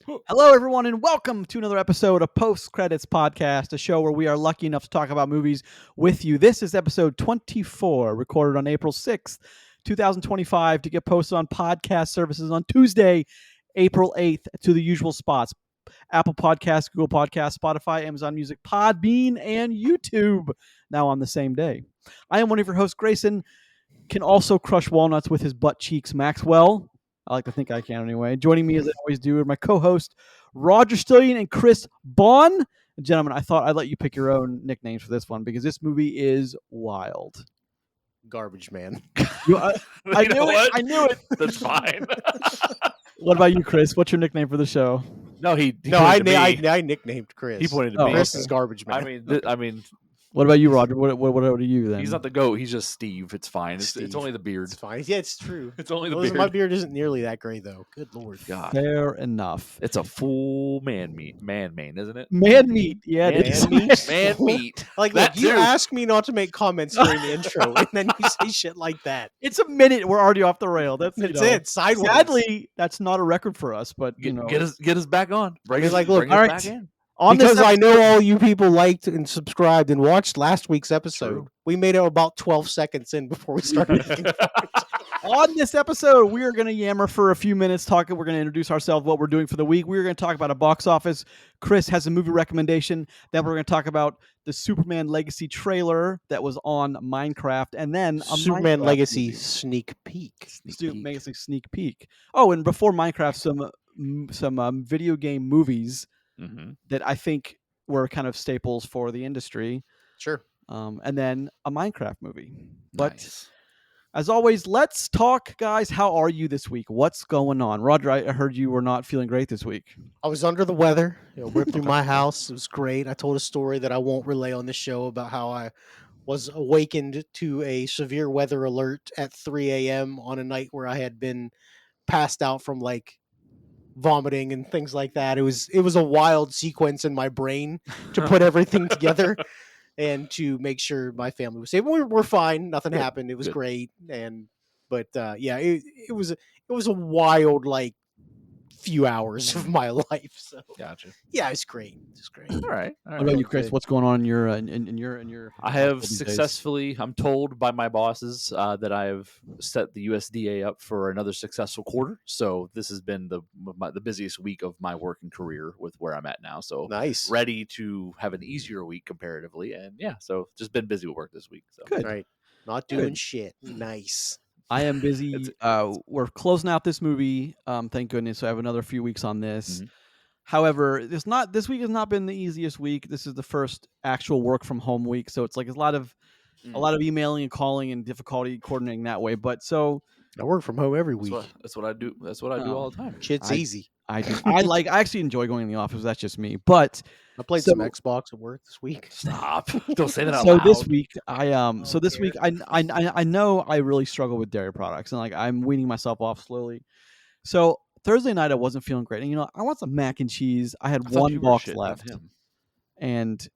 Hello, everyone, and welcome to another episode of Post Credits Podcast, a show where we are lucky enough to talk about movies with you. This is episode 24, recorded on April 6th, 2025, to get posted on podcast services on Tuesday, April 8th, to the usual spots: Apple Podcasts, Google Podcasts, Spotify, Amazon Music, Podbean, and YouTube, now on the same day. I am one of your hosts, Grayson. Can also crush walnuts with his butt cheeks, Maxwell. I like to think I can anyway. Joining me, as I always do, are my co-host, Roger Stillion and Chris Bond. Gentlemen, I thought I'd let you pick your own nicknames for this one because this movie is wild. Garbage man. I knew it. That's fine. What about you, Chris? What's your nickname for the show? I nicknamed Chris. He pointed to Oh, me. Chris is garbage man. I mean, What about you, Roger? What are you then? he's not the goat. He's just Steve. It's fine. It's Steve. only the beard. It's fine. Yeah, it's true. It's only the Listen, beard. my beard isn't nearly that gray though. Good lord. God, Fair enough. it's a full man mane, isn't it? Man meat. Yeah, it is. Man meat. Man meat. Like, That look, you too. ask me not to make comments during the intro, and then you say shit like that. It's a minute. We're already off the rail. That's it. Sideways. Sadly, that's not a record for us, but you know, Get us back on. Bring mean, us, like, look, bring us all right. back in. on because this I episode- know all you people liked and subscribed and watched last week's episode. True. We made it about 12 seconds in before we started making fun. On this episode, we are going to yammer for a few minutes. We're going to introduce ourselves, what we're doing for the week. We're going to talk about a box office. Chris has a movie recommendation. Then we're going to talk about the Superman Legacy trailer that was on Minecraft, and then a Superman Minecraft Legacy movie. sneak peek. Legacy sneak peek. Oh, and before Minecraft, some video game movies Mhm. that I think were kind of staples for the industry, Sure. and then a Minecraft movie. But Nice. as always, let's talk, guys. How are you this week? What's going on? Roger, I heard you were not feeling great this week. I was under the weather. Ripped through my house. It was great. I told a story that I won't relay on the show about how I was awakened to a severe weather alert at 3 a.m. on a night where I had been passed out from like vomiting and things like that. It was a wild sequence in my brain to put everything together and to make sure my family was safe. We're fine. Nothing Good, happened. It was good. great. But it was a wild like few hours of my life. So Gotcha. yeah, it's great. It's great. All right. What about you, Chris? good. What's going on in your in your? I have these days? successfully, I'm told by my bosses that I've set the USDA up for another successful quarter. So this has been the busiest week of my working career with where I'm at now. So Nice. ready to have an easier week comparatively. And yeah, so just been busy with work this week. So Good. Right. Not Good. doing shit. Nice. I am busy. It's- We're closing out this movie. Thank goodness. So I have another few weeks on this. Mhm. However, this week has not been the easiest week. This is the first actual work from home week, so it's like a lot of emailing and calling and difficulty coordinating that way. But so I work from home every That's week. what I do. That's what I do Oh. all the time. Shit's I- easy. I actually enjoy going in the office. That's just me. But I played So- some Xbox at work this week. Stop! Don't say that out so loud. this week I don't this care. week I know I really struggle with dairy products and like I'm weaning myself off slowly. So Thursday night I wasn't feeling great, and I want some mac and cheese. I had I thought one you were box shitting on left, him. and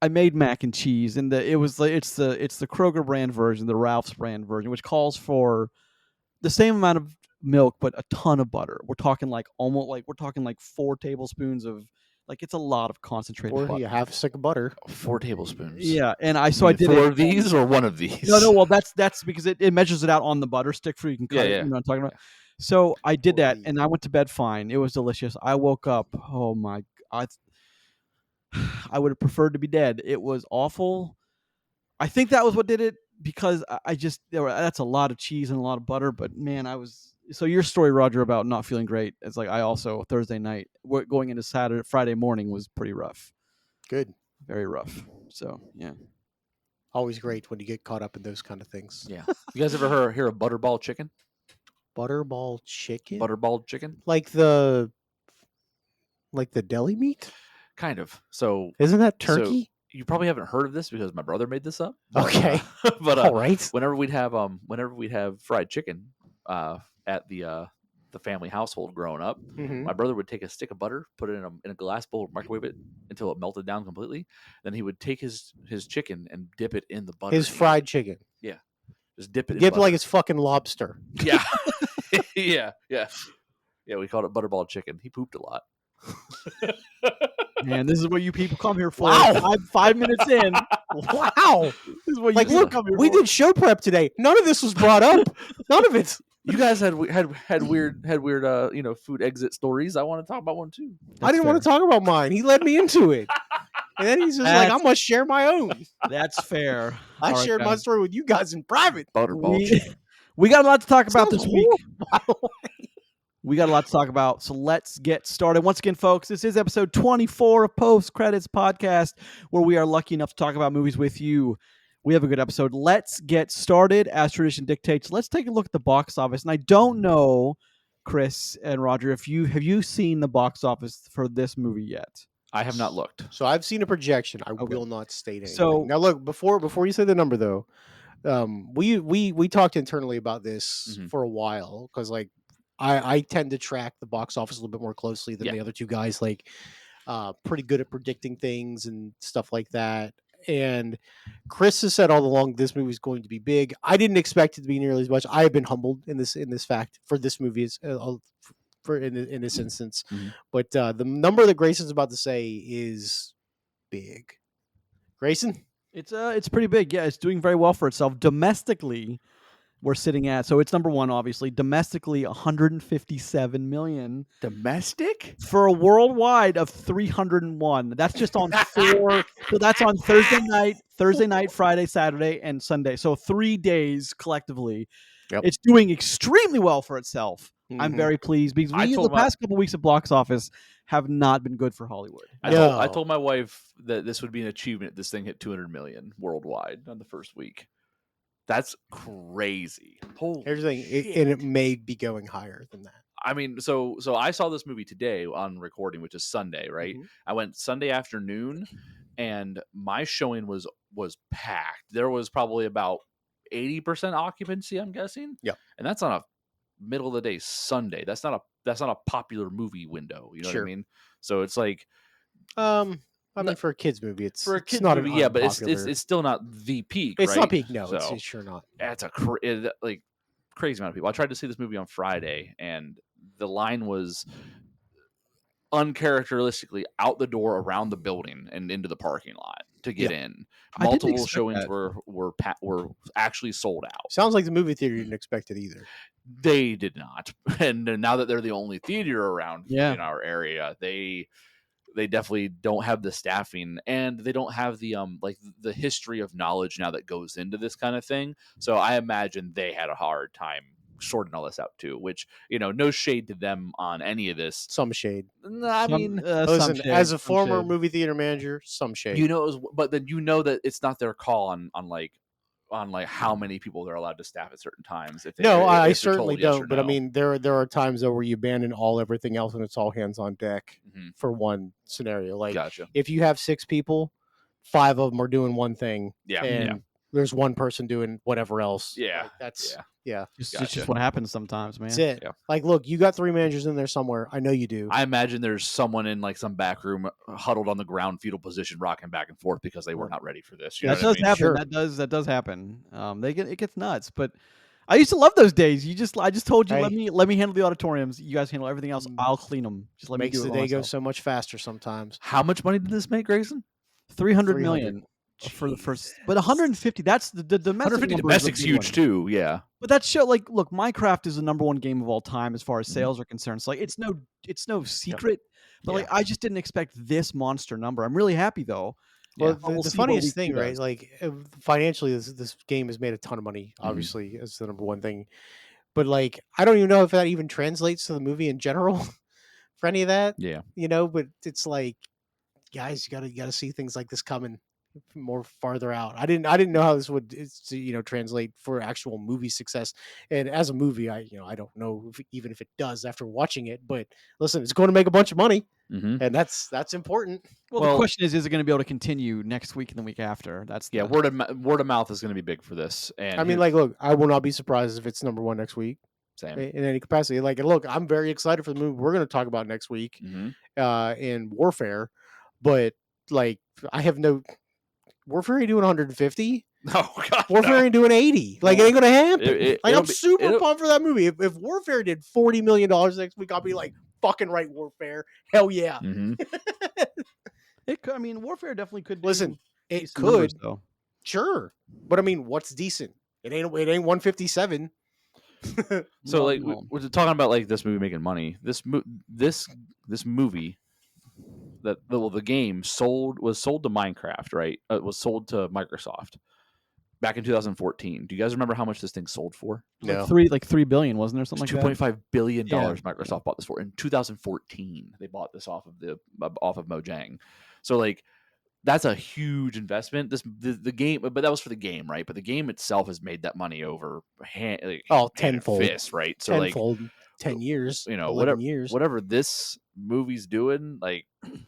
I made mac and cheese, and it's the Kroger brand version, the Ralph's brand version, which calls for the same amount of milk but a ton of butter. We're talking like 4 tablespoons of it's a lot of concentrated Or butter. you have a stick of butter. 4 tablespoons. Yeah, and I You so I mean did 4 it. of these or one of these. No, well, that's because it measures it out on the butter stick for you can cut Yeah, it. yeah. You know what I'm talking about? So I did that, Holy. and I went to bed fine. It was delicious. I woke up. Oh my! I would have preferred to be dead. It was awful. I think that was what did it because I just that's a lot of cheese and a lot of butter. But man, I was so your story, Roger, about not feeling great. It's like I also Thursday night going into Friday morning was pretty rough, Good. very rough. So yeah. Always great when you get caught up in those kind of things. Yeah. You guys ever hear of butterball chicken? Butterball chicken? Butterball chicken? Like the deli meat? Kind of. So Isn't that So- turkey? you probably haven't heard of this because my brother made this up. but, Okay. but All right. whenever we'd have fried chicken at the family household growing up, Mhm. my brother would take a stick of butter, put it in a glass bowl, microwave it until it melted down completely. Then he would take his chicken and dip it in the butter. His fried chicken. Just dip it in Give it butter. like it's fucking lobster. Yeah. Yeah. We called it butterball chicken. He pooped a lot. Man, this is what you people come here for. Wow. 5 minutes in, Wow. this is what Like, you look, come here we for. did show prep today. None of this was brought up. None of it. You guys had weird food exit stories. I want to talk about one too. I didn't want to talk about mine. He led me into it. And then he's just like, That's- I must share my own. That's fair. I All right, shared my guys. story with you guys in private. Butterball chicken. We got a lot to talk about Sounds this week. horrible. We got a lot to talk about, so let's get started. Once again, folks, this is episode 24 of Post Credits Podcast, where we are lucky enough to talk about movies with you. We have a good episode. Let's get started. As tradition dictates, let's take a look at the box office. And I don't know, Chris and Roger, if have you seen the box office for this movie yet? I have not looked. So I've seen a projection. I Okay. will not state anything. So- now look, before you say the number though, we talked internally about this Mhm. for a while because like I tend to track the box office a little bit more closely than Yeah. the other two guys. Like, pretty good at predicting things and stuff like that. And Chris has said all along this movie is going to be big. I didn't expect it to be nearly as much. I have been humbled in this fact for this movie in this instance. Mhm. But the number that Grayson's about to say is big. Grayson, It's pretty big. Yeah, it's doing very well for itself. Domestically, we're sitting at, so it's number one, obviously. Domestically, 157 million Domestic? for a worldwide of 301. That's just on 4. So that's on Thursday night, Friday, Saturday, and Sunday. So 3 days collectively. Yep. It's doing extremely well for itself. I'm Mhm. very pleased because I the told past couple weeks of box office have not been good for Hollywood. I No. told my wife that this would be an achievement. This thing hit 200 million worldwide on the first week. That's crazy. Holy Here's the thing, shit. and it may be going higher than that. I mean, so I saw this movie today on recording, which is Sunday, right? Mhm. I went Sunday afternoon, and my showing was packed. There was probably about 80% occupancy, I'm guessing. Yep. And that's on a middle of the day Sunday. That's not a popular movie window. You know Sure. what I mean? So it's like I mean, for a kids movie, it's for a it's kids not movie, an yeah, but it's unpopular- it's still not the peak. it's right? not peak. No, So, it's sure not. that's a like crazy amount of people. I tried to see this movie on Friday, and the line was uncharacteristically out the door, around the building, and into the parking lot to get in. I didn't Multiple expect showings that. were actually sold out. Sounds like the movie theater didn't expect it either. They did not, and now that they're the only theater around Yeah. in our area, they definitely don't have the staffing, and they don't have the like the history of knowledge now that goes into this kind of thing. So I imagine they had a hard time sorting all this out too. Which, no shade to them on any of this. Some shade. I Some- mean, some Listen, shade, as a some former shade. movie theater manager, some shade. but then that it's not their call on how many people they're allowed to staff at certain times. If they, No, if I they're certainly told yes or don't. But I no. mean, there are times though where you abandon everything else and it's all hands on deck Mhm. for one scenario. Like Gotcha. if you have 6 people, 5 of them are doing one thing, Yeah, and there's one person doing whatever else. Yeah, Like, that's yeah. It's Gotcha. just what happens sometimes, man. that's it. Yeah. Like, look, you got 3 managers in there somewhere. I know you do. I imagine there's someone in like some back room huddled on the ground, fetal position, rocking back and forth because they were not ready for this. You know That what I does mean? happen. Sure. That does happen. It gets nuts, but I used to love those days. I just told you, Hey. let me handle the auditoriums. You guys handle everything else. Mm. I'll clean them. Just let Makes me do the it day go myself. so much faster sometimes. How much money did this make, Grayson? 300 300. million for the first, but 150. That's the domestic. 150 number is a domestic's big huge one. too. Yeah. But that show, like, look, Minecraft is the number one game of all time as far as Mhm. sales are concerned. So like, it's no secret. But like, I just didn't expect this monster number. I'm really happy though. Well, Yeah. We'll the see what funniest week thing, two right? does. Like financially, this game has made a ton of money. Mhm. Obviously, as the number one thing. But like, I don't even know if that even translates to the movie in general for any of that. Yeah. But it's like, guys, you gotta see things like this coming more farther out. I didn't know how this would translate for actual movie success. And as a movie, I don't know even if it does after watching it. But listen, it's going to make a bunch of money, Mm-hmm. and that's important. Well, Well- the question is it going to be able to continue next week and the week after? That's Yeah. the, Word of mouth is going to be big for this. And I mean, like, look, I will not be surprised if it's number one next week. same. In any capacity. Like, look, I'm very excited for the movie we're going to talk about next week Mm-hmm. in Warfare, but like, I have no Warfare ain't doing 150. Oh God. Warfare no. ain't doing 80. Like, it No. ain't gonna happen. Like, I'm it'll be- super it'll- pumped for that movie. If Warfare did $40 million next week, I'll be like, fucking right, Warfare. Hell yeah. Mhm. It could, I mean, Warfare definitely could do Listen, it decent numbers, could, though. sure, but I mean, what's decent? It ain't 157. So like No. we're talking about like this movie making money. This movie that the game was sold to Minecraft, right? It was sold to Microsoft back in 2014. Do you guys remember how much this thing sold for? No. Like 3 billion, wasn't there It was something like that? $2.5 billion Yeah, Microsoft bought this for in 2014. They bought this off of Mojang. So like that's a huge investment. The game, but that was for the game, right? But the game itself has made that money over hand and tenfold. fist, right? So Tenfold, 10 years, you know, 11 years. whatever this movie's doing, like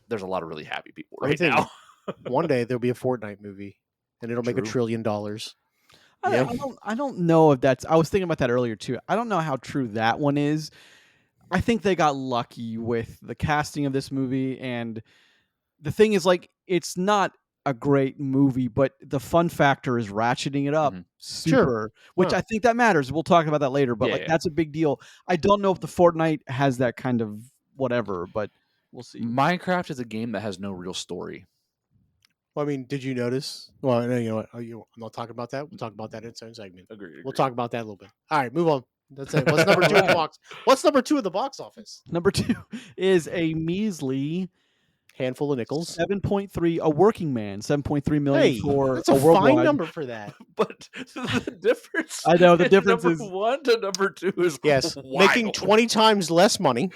there's a lot of really happy people Let me right tell you, now. One day there'll be a Fortnite movie, and it'll make $1 True. trillion. I don't know if that's. I was thinking about that earlier too. I don't know how true that one is. I think they got lucky with the casting of this movie, and the thing is, like, it's not a great movie, but the fun factor is ratcheting it up Mhm. super, which Huh. I think that matters. We'll talk about that later, but Yeah, like yeah. that's a big deal. I don't know if the Fortnite has that kind of whatever, but we'll see. Minecraft is a game that has no real story. Well, I mean, did you notice? Well, no, you know what? I'm not talking about that. We'll talk about that in its own segment. Agreed. We'll talk about that a little bit. All right, move on. That's it. What's number 2 in the box? What's number 2 in the box office? Number 2 is a measly Handful of nickels. 7.3, a working man, 7.3 million Hey, for that's a worldwide. fine number for that. But the difference, I know, the in difference number is- 1 to number 2 is Yes, wild. making 20 times less money.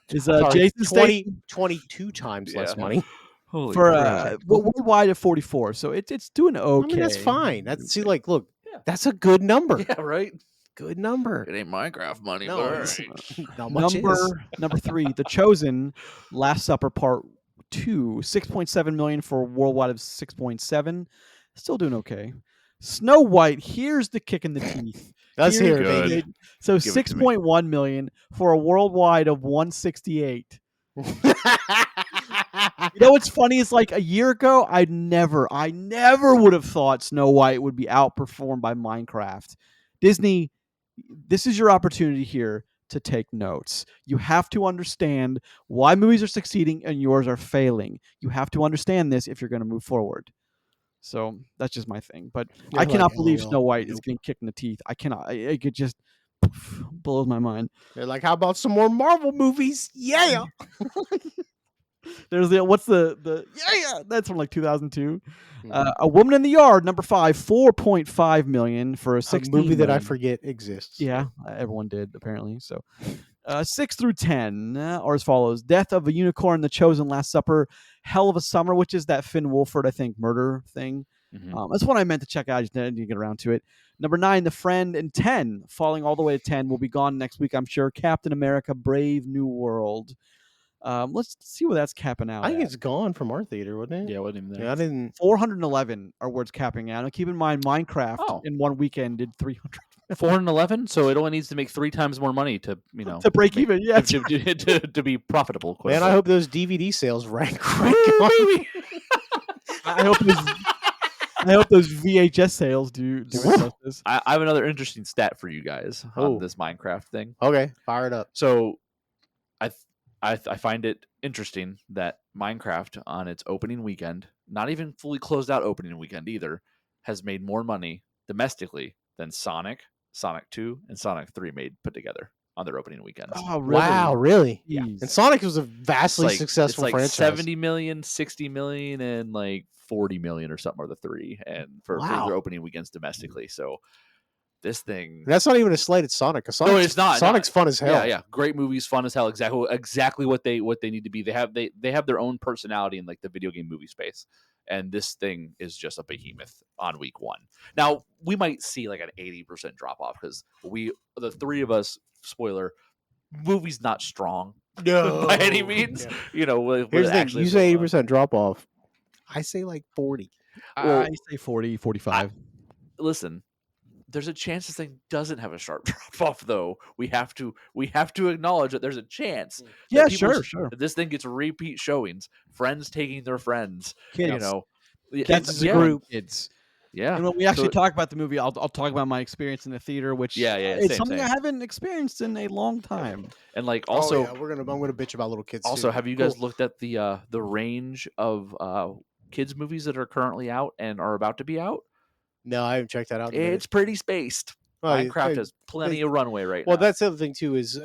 Is Sorry, Jason 22 times less Yeah. money. Holy for crap. worldwide at 44, so it's doing okay. I mean, that's fine. That's see, like, look, Yeah. that's a good number. Yeah, right. Good number. It ain't Minecraft money, No, but it's alright. not much is. Number 3, The Chosen, Last Supper Part 2, 6.7 million for a worldwide of 6.7, still doing okay. Snow White, here's the kick in the teeth. Let's hear it, Good. baby. So Give it to me. 6.1 million for a worldwide of 168. You know what's funny is, like, a year ago, I never would have thought Snow White would be outperformed by Minecraft. Disney, this is your opportunity here to take notes. You have to understand why movies are succeeding and yours are failing. You have to understand this if you're going to move forward. So that's just my thing. But You're I cannot like, believe LOL. Snow White is Nope. getting kicked in the teeth. I cannot. It could just blows my mind. They're like, how about some more Marvel movies? Yeah. There's what's the yeah, that's from like 2002. Mhm. A Woman in the Yard, number 5, 4.5 million for a A 16 movie that I million. forget exists. Yeah, everyone did apparently. So 6 through 10 are as follows: Death of a Unicorn, The Chosen, Last Supper, Hell of a Summer, which is that Finn Wolfhard, I think, murder thing. Mhm. That's what I meant to check out. I just didn't get around to it. Number 9, The Friend, and 10, falling all the way to 10, will be gone next week, I'm sure. Captain America: Brave New World. Let's see where that's capping out. I think at. it's gone from our theater, wasn't it? Yeah, wasn't even there. Yeah, I didn't. 411 are where it's capping out. And keep in mind, Minecraft Oh. in one weekend did 300 411, so it only needs to make 3 times more money to to break even. Yeah, to be profitable. quote Man, I unquote. hope those DVD sales rank. I hope those VHS sales do justice. I have another interesting stat for you guys Oh. on this Minecraft thing. Okay, fire it up. So, I find it interesting that Minecraft on its opening weekend, not even fully closed out opening weekend either, has made more money domestically than Sonic, Sonic 2, and Sonic 3 made put together on their opening weekends. Oh, really? Wow, really? Yeah. Jeez. And Sonic was a vastly successful it's like franchise. 70 million, 60 million, and like 40 million or something, or the 3, and for Wow. their opening weekends domestically. So this thing, And that's not even a slate at Sonic. Sonic's, it's not. Sonic's fun as hell. yeah, great movies, fun as hell. Exactly what they need to be. They have their own personality in like the video game movie space, and this thing is just a behemoth on week 1. Now we might see like an 80% drop off because the 3 of us, spoiler, movie's not strong No. by any means. Yeah. You know, what Here's it the thing. actually You is say going on. 80% drop off. I say like 40. Well, I say 40, 45. Listen, there's a chance this thing doesn't have a sharp drop off, though. We have to acknowledge that there's a chance. that Yeah, people- sure. that this thing gets repeat showings, friends taking their friends. Kids. You know, Kids That's as a yeah, group. Kids. Yeah. And when we actually So- talk about the movie, I'll talk about my experience in the theater, which Yeah, it's same, something I same. haven't experienced in a long time. And like also, I'm gonna bitch about little kids. also, too. have you Cool. guys looked at the range of kids movies that are currently out and are about to be out? No, I haven't checked that out. In a minute. It's pretty spaced. Oh, yeah, Minecraft has plenty of runway right Well, now. that's the other thing too is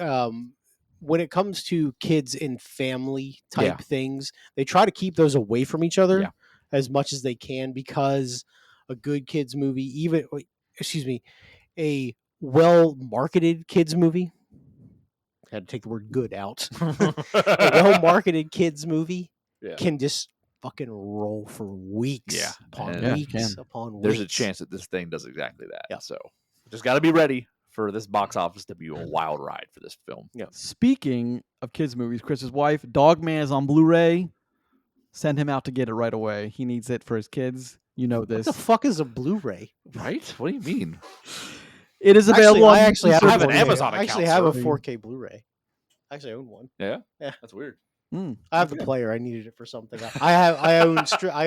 when it comes to kids and family type Yeah. things, they try to keep those away from each other Yeah. as much as they can because a good kids movie, a well marketed kids movie. Had to take the word good out. A well marketed kids movie Yeah. can just fucking roll for weeks Yeah. upon Yeah, weeks upon weeks. There's a chance that this thing does exactly that. Yeah. So just got to be ready for this box office to be a wild ride for this film. Yeah. Speaking of kids' movies, Chris's wife, Dogman is on Blu-ray. Send him out to get it right away. He needs it for his kids. You know What this. the fuck is a Blu-ray? Right? What do you mean? It is available. I actually have, I have a an 4K. Amazon I actually account, have a sir. 4K Blu-ray. I actually own one. Yeah. Yeah. That's weird. I have the player. I needed it for something. I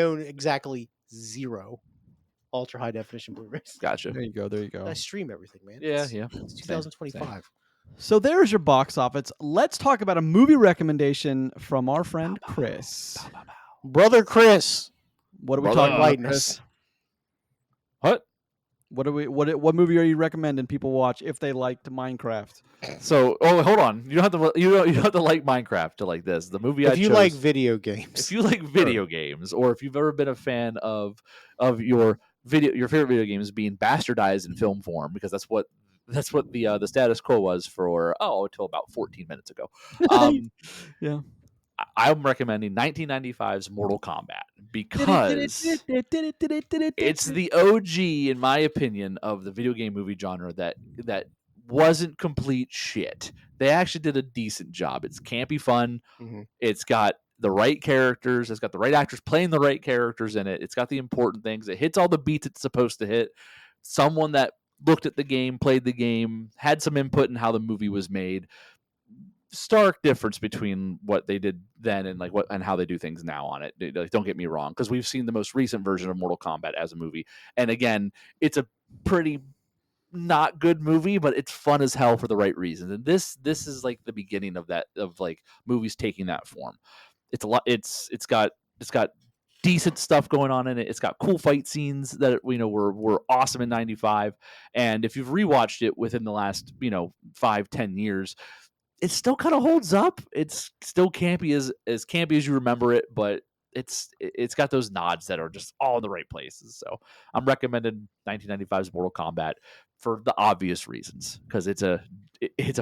own exactly 0 ultra high definition Blu-rays. Gotcha. There you go. There you go. I stream everything, man. Yeah, It's, yeah. It's Same, 2025. So there's your box office. Let's talk about a movie recommendation from our friend Chris. Brother Chris. What are we Brother talking about, Lightness. Chris? What? What movie are you recommending people watch if they liked Minecraft? So, hold on. You don't have to like Minecraft to like this. The movie If you like video games. if you like video games, or if you've ever been a fan of your favorite video games being bastardized in film form, because that's what the status quo was for until about 14 minutes ago. Yeah. I'm recommending 1995's Mortal Kombat because it's the OG, in my opinion, of the video game movie genre that wasn't complete shit. They actually did a decent job. It's campy fun. Mm-hmm. It's got the right characters. It's got the right actors playing the right characters in it. It's got the important things. It hits all the beats it's supposed to hit. Someone that looked at the game, played the game, had some input in how the movie was made. Stark difference between what they did then and how they do things now on it. Don't get me wrong, because we've seen the most recent version of Mortal Kombat as a movie, and again, it's a pretty not good movie, but it's fun as hell for the right reasons. And this is like the beginning of that, of like movies taking that form. It's a lot. It's got decent stuff going on in it. It's got cool fight scenes that were awesome in '95, and if you've rewatched it within the last 5-10 years, it still kind of holds up. It's still campy as campy as you remember it, but it's got those nods that are just all in the right places. So I'm recommending 1995's Mortal Kombat for the obvious reasons, because it's a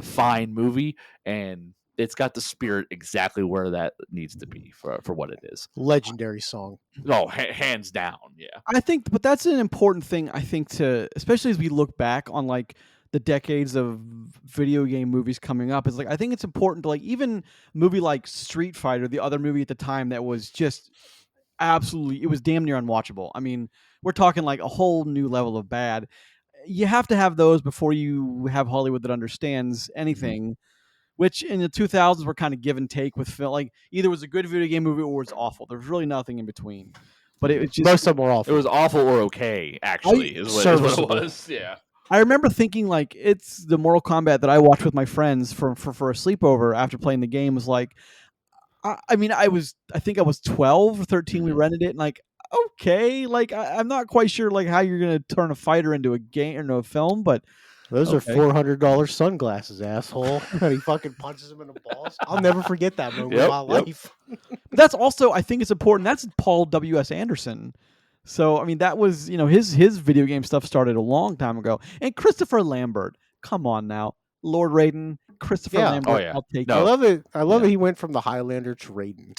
fine movie and it's got the spirit exactly where that needs to be for what it is. Legendary song. Oh, hands down, yeah. I think, but that's an important thing. I think especially as we look back on like the decades of video game movies coming up, is like I think it's important to like even a movie like Street Fighter, the other movie at the time that was just absolutely, it was damn near unwatchable. I mean, we're talking like a whole new level of bad. You have to have those before you have Hollywood that understands anything. Which in the 2000s were kind of give and take with film. Like either it was a good video game movie or it's awful. There's really nothing in between. But it was just Most of them were awful. It was awful or okay, actually, is what it was. Yeah. I remember thinking like it's the Mortal Kombat that I watched with my friends for a sleepover after playing the game was like, I think I was 12 or 13. We rented it and like, okay, like I'm not quite sure like how you're gonna turn a fighter into a game or into a film, but those okay. are $400 sunglasses, asshole. And he fucking punches him in the balls. I'll never forget that moment in my life. But that's also, I think it's important. That's Paul W.S. Anderson. So, I mean, that was, his video game stuff started a long time ago. And Christopher Lambert, come on now. Lord Raiden, Christopher Lambert, oh, yeah. I'll take No. I it. love it. I love that he went from the Highlander to Raiden.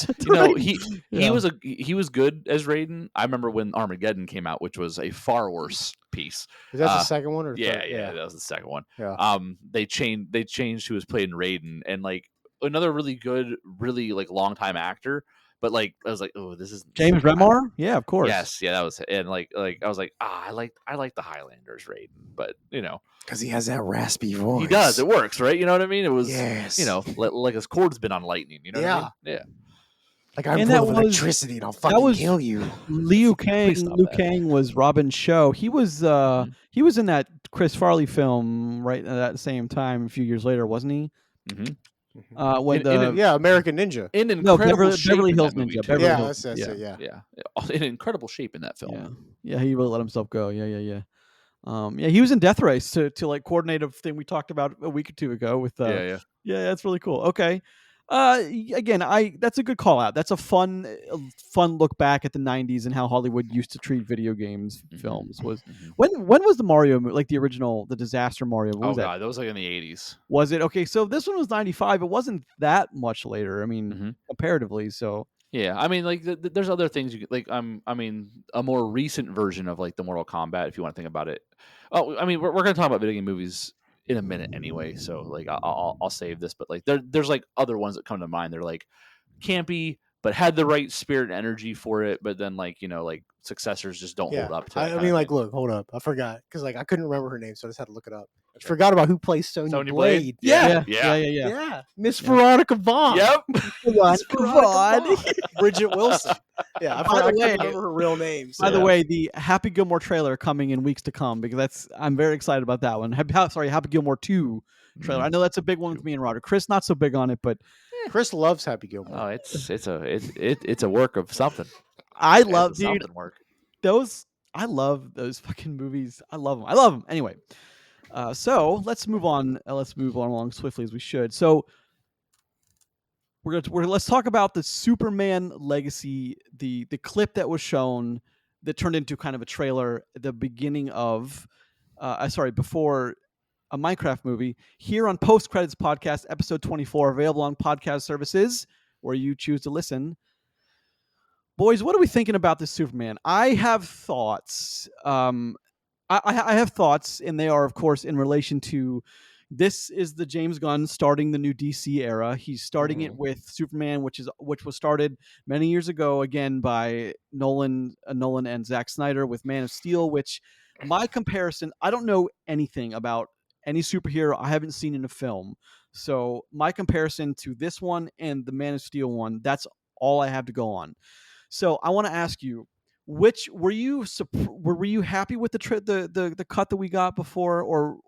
He was good as Raiden. I remember when Armageddon came out, which was a far worse piece. Is that the second one or Yeah, third? yeah, that was the second one. Yeah. They changed who was playing Raiden, and like another really good, really like long time actor. But like I was like, oh, this is James Remar? Yeah, of course. Yes, yeah, that was, and like I was like, I like the Highlanders Raiden, but Because he has that raspy voice. he does. It works, right? You know what I mean? It was, Yes. like his cord's been on lightning. You know what I mean? Yeah. Like I'm And full that of was- electricity and I'll fucking was- kill you. Liu Please stop Liu that. Kang was Robin's show. He was he was in that Chris Farley film right at that same time a few years later, wasn't he? When Yeah, American Ninja. In no incredible shape Beverly in Hills that movie Ninja. too. Beverly Yeah, Hills, that's it. Yeah. Yeah, in incredible shape in that film. yeah. He really let himself go. Yeah. Yeah, he was in Death Race to like coordinate a thing we talked about a week or two ago with Yeah. yeah, that's really cool. Okay. Again, that's a good call out. That's a fun look back at the 90s and how Hollywood used to treat video games films. Was when was the Mario like the original the disaster Mario? What was that? God, that was like in the 80s. Was it? Okay, so this one was 95. It wasn't that much later. I mean, comparatively, so Yeah, I mean, like, there's other things you could, like, I mean, a more recent version of like the Mortal Kombat, if you want to think about it. Oh, I mean, we're gonna talk about video game movies in a minute anyway, so like, I'll save this, but like, there's like other ones that come to mind. They're like campy, but had the right spirit and energy for it, but then like like successors just don't hold up to. I mean, like, look, hold up, I forgot because like I couldn't remember her name, so I just had to look it up. I forgot about who plays Sonya Blade. Yeah. Miss Veronica Vaughn. Yep. Bridget Wilson. Yeah, I couldn't remember her real name. By the way, the Happy Gilmore trailer coming in weeks to come because I'm very excited about that one. Happy Gilmore 2 trailer. I know that's a big one with me and Roger. Chris not so big on it, but Chris loves Happy Gilmore. Oh, it's a work of something. I love It's a dude something work. those. I love those fucking movies. I love them. Anyway, so let's move on. Let's move on along swiftly as we should. So let's talk about the Superman legacy. The clip that was shown that turned into kind of a trailer at the beginning of, before a Minecraft movie here on Post Credits Podcast, episode 24, available on podcast services where you choose to listen. Boys, what are we thinking about this Superman? I have thoughts. I have thoughts, and they are, of course, in relation to this is the James Gunn starting the new DC era. He's starting it with Superman, which was started many years ago, again by Nolan and Zack Snyder with Man of Steel. Which my comparison, I don't know anything about any superhero I haven't seen in a film. So my comparison to this one and the Man of Steel one, that's all I have to go on. So I want to ask you, which were you happy with the cut that we got before or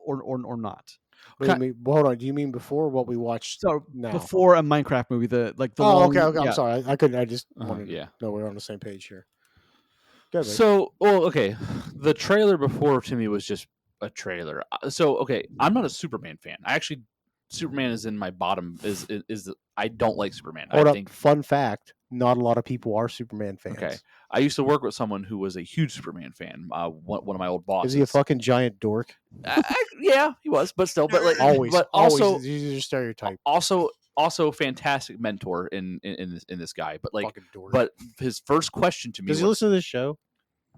not? What do you mean? Hold on. Do you mean before what we watched? So now? before a Minecraft movie, the Okay. yeah. I'm sorry. I couldn't. I just wanted Yeah. to know we're on the same page here. Go ahead, So, okay, the trailer before to me was just a trailer. So, okay, I'm not a Superman fan. Superman is in my bottom. I don't like Superman. Hold I up. think. Fun fact: not a lot of people are Superman fans. Okay, I used to work with someone who was a huge Superman fan. One of my old bosses. Is he a fucking giant dork? Yeah, he was, but still, but like Always. but also, he's your stereotype. Also fantastic mentor in this guy. But like, Fucking dork. but his first question to me Does he listen to this show?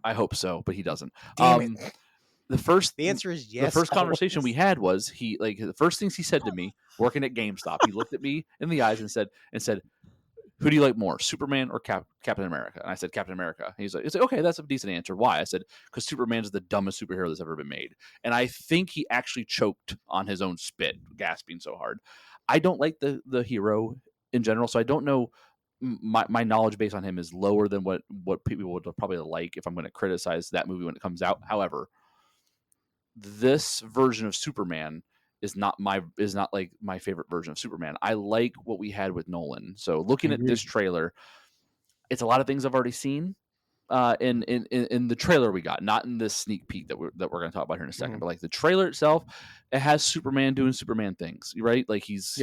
I hope so, but he doesn't. Damn it. The answer is yes. The first conversation we had was the first things he said to me working at GameStop. He looked at me in the eyes and said, "Who do you like more, Superman or Captain America?" And I said, "Captain America." And he's like, "Okay, that's a decent answer. Why?" I said, "Because Superman is the dumbest superhero that's ever been made." And I think he actually choked on his own spit, gasping so hard. I don't like the hero in general, so I don't know. My knowledge base on him is lower than what people would probably like if I'm going to criticize that movie when it comes out. However, this version of Superman is not like my favorite version of Superman. I like what we had with Nolan. So looking at this trailer, it's a lot of things I've already seen in the trailer we got, not in this sneak peek that we're going to talk about here in a second. But like the trailer itself, it has Superman doing Superman things, right? Like he's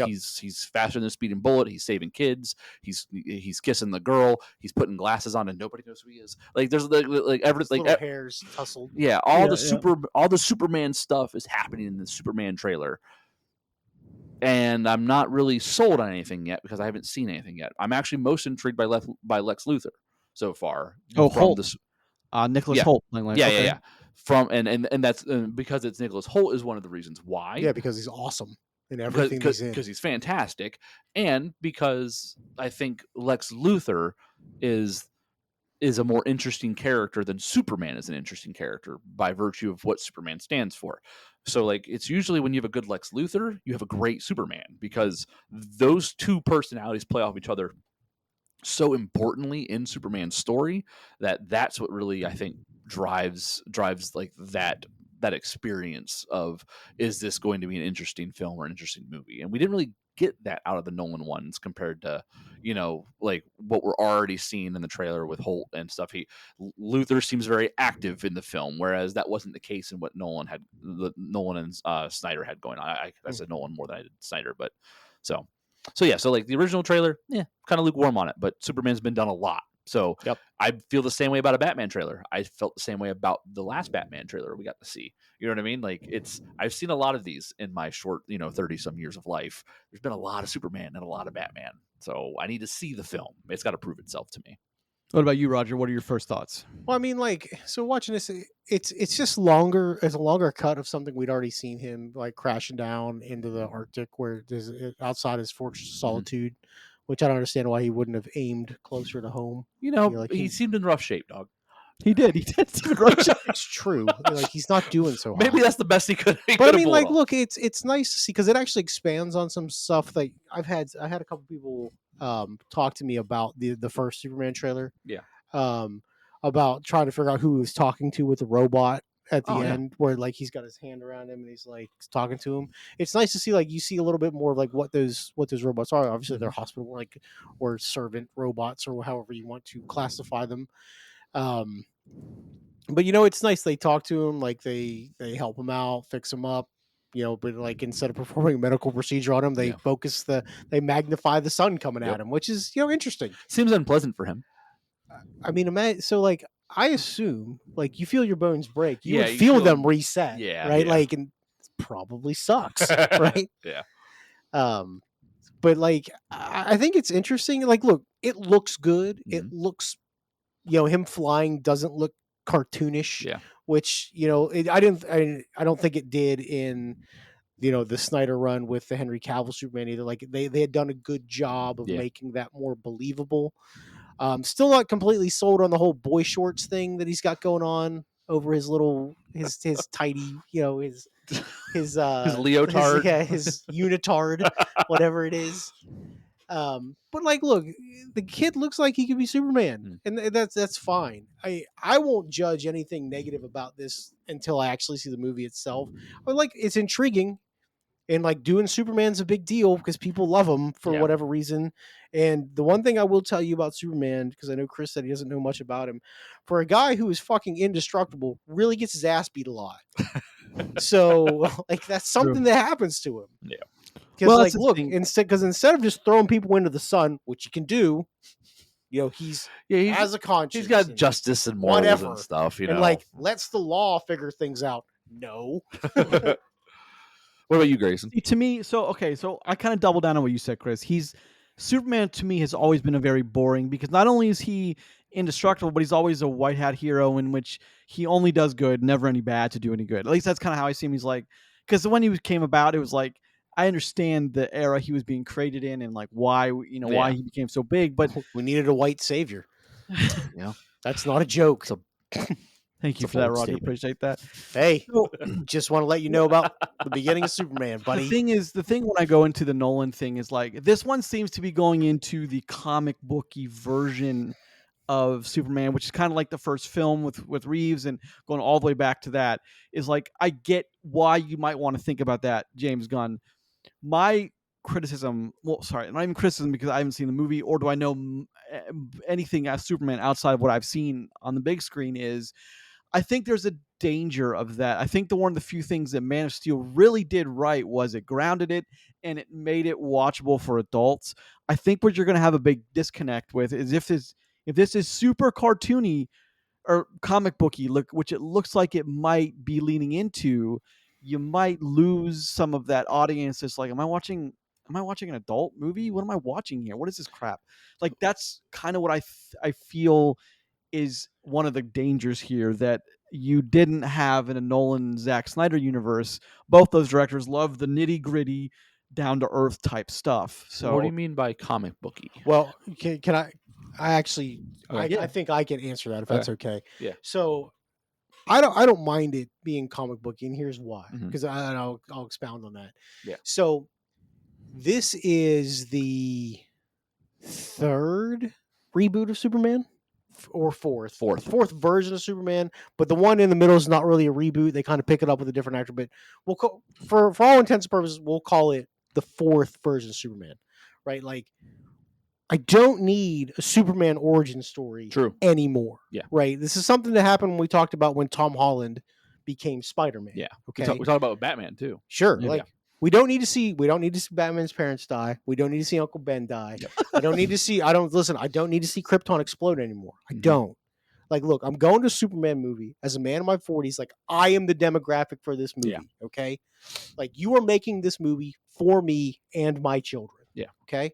faster than a speeding bullet. He's saving kids. He's kissing the girl. He's putting glasses on and nobody knows who he is. Like there's like everything. Little hairs tussled. Yeah, all the Superman stuff is happening in the Superman trailer. And I'm not really sold on anything yet because I haven't seen anything yet. I'm actually most intrigued by Lex Luthor so far. Oh, Holt. Nicholas Holt. Yeah. From and that's because it's Nicholas Holt is one of the reasons why. Yeah, because he's awesome in everything he's in. Because he's fantastic, and because I think Lex Luthor is a more interesting character than Superman is an interesting character by virtue of what Superman stands for. So like it's usually when you have a good Lex Luthor, you have a great Superman because those two personalities play off each other so importantly in Superman's story that's what really I think drives like that experience of, is this going to be an interesting film or an interesting movie? And we didn't really get that out of the Nolan ones compared to, like what we're already seeing in the trailer with Holt and stuff. Luthor seems very active in the film, whereas that wasn't the case in what Nolan and Snyder had going on. I said Nolan more than I did Snyder, but so yeah, so like the original trailer, kind of lukewarm on it, but Superman's been done a lot. So Yep. I feel the same way about a Batman trailer. I felt the same way about the last Batman trailer we got to see. You know what I mean? Like I've seen a lot of these in my short, 30 some years of life. There's been a lot of Superman and a lot of Batman. So I need to see the film. It's got to prove itself to me. What about you, Roger? What are your first thoughts? Well, I mean, like, so watching this, it's just longer. It's a longer cut of something we'd already seen him like crashing down into the Arctic, where there's outside his Fortress of Solitude, which I don't understand why he wouldn't have aimed closer to home. He seemed in rough shape, dog. He did. It's true. Like, he's not doing so hot. Maybe that's the best he could. But I mean, like, look, it's nice to see because it actually expands on some stuff that I had a couple people talk to me about the first Superman trailer. Yeah. About trying to figure out who he was talking to with the robot at the Oh, yeah. end, where like he's got his hand around him and he's like talking to him. It's nice to see, like, you see a little bit more of like what those robots are. Obviously, they're hospital like or servant robots or however you want to classify them. But it's nice they talk to him, like they help him out, fix him up. But like instead of performing a medical procedure on him, they they magnify the sun coming at him, which is interesting. Seems unpleasant for him. I mean, imagine, so like I assume like you feel your bones break, you would you feel feel them reset, right? yeah. Like, and it probably sucks, right? Yeah. But like I think it's interesting. Like, look, it looks good. It looks, him flying doesn't look cartoonish. Yeah. Which I don't think it did in the Snyder run with the Henry Cavill Superman either. Like they had done a good job of making that more believable. Still not completely sold on the whole boy shorts thing that he's got going on over his tidy, his leotard, his unitard, whatever it is. But like, look, the kid looks like he could be Superman, and that's fine. I won't judge anything negative about this until I actually see the movie itself. But like, it's intriguing. And like doing Superman's a big deal because people love him for whatever reason. And the one thing I will tell you about Superman, because I know Chris said he doesn't know much about him, for a guy who is fucking indestructible, really gets his ass beat a lot. So like that's something that happens to him. Yeah. Because like, look, instead of just throwing people into the sun, which you can do, he's has a conscience. He's got justice and morals and stuff. And like lets the law figure things out. No. What about you, Grayson? To me, so I kind of double down on what you said, Chris. Superman to me has always been a very boring, because not only is he indestructible, but he's always a white hat hero in which he only does good, never any bad to do any good. At least that's kind of how I see him. He's like, because when he came about, it was like, I understand the era he was being created in and like why why he became so big, but we needed a white savior. That's not a joke. Thank you for that, Roger. Appreciate that. Hey, just want to let you know about the beginning of Superman, buddy. The thing when I go into the Nolan thing is like, this one seems to be going into the comic booky version of Superman, which is kind of like the first film with Reeves, and going all the way back to that is like, I get why you might want to think about that, James Gunn. My criticism, not even criticism, because I haven't seen the movie, or do I know anything as Superman outside of what I've seen on the big screen, is I think there's a danger of that. I think one of the few things that Man of Steel really did right was it grounded it and it made it watchable for adults. I think what you're going to have a big disconnect with is if this is super cartoony or comic booky, which it looks like it might be leaning into, you might lose some of that audience. It's like, am I watching an adult movie? What am I watching here? What is this crap? Like, that's kind of what I feel is one of the dangers here, that you didn't have in a Nolan Zack Snyder universe. Both those directors love the nitty gritty, down to earth type stuff. So what do you mean by comic booky? Well, can I actually, I think I can answer that if that's okay. Yeah. So I don't mind it being comic booky, and here's why. Because I'll expound on that. Yeah. So this is the third reboot of Superman, or fourth Fourth. version of Superman. But the one in the middle is not really a reboot. They kind of pick it up with a different actor. But we'll for all intents and purposes, we'll call it the fourth version of Superman, right? Like, I don't need a Superman origin story anymore. Yeah. Right. This is something that happened when we talked about when Tom Holland became Spider-Man. Yeah. Okay. We talked about Batman too. Sure. Yeah. Like, we don't need to see Batman's parents die. We don't need to see Uncle Ben die. Yep. I don't need to see I don't need to see Krypton explode anymore. I don't. Like, look, I'm going to a Superman movie as a man in my 40s. Like, I am the demographic for this movie. Yeah. Okay. Like, you are making this movie for me and my children. Yeah. Okay.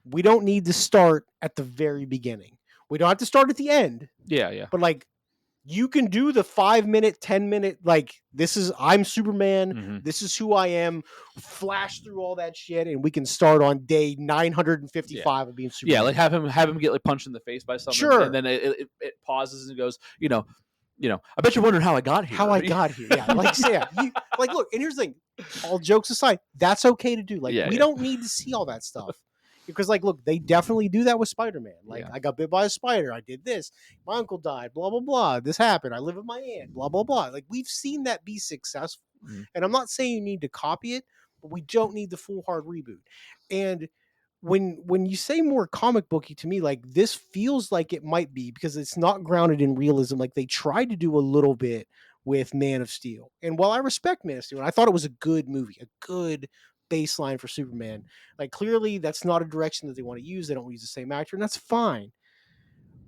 We don't need to start at the very beginning. We don't have to start at the end. Yeah, yeah. But like, you can do the 5-minute, 10-minute, like, I'm Superman. This is who I am. Flash through all that shit, and we can start on day 955 of being Superman. Yeah, like have him get like punched in the face by something. Sure. And then it pauses and goes, I bet you're wondering how I got here. How I got here. Yeah. Like, like, look, and here's the thing. All jokes aside, that's okay to do. Like, we don't need to see all that stuff. Because, like, look, they definitely do that with Spider-Man. Like, I got bit by a spider. I did this. My uncle died. Blah, blah, blah. This happened. I live with my aunt. Blah, blah, blah. Like, we've seen that be successful. And I'm not saying you need to copy it, but we don't need the full hard reboot. And when you say more comic booky to me, like, this feels like it might be because it's not grounded in realism. Like, they tried to do a little bit with Man of Steel. And while I respect Man of Steel, and I thought it was a good movie, a good baseline for Superman, like, clearly that's not a direction that they want to use. They don't use the same actor, and that's fine.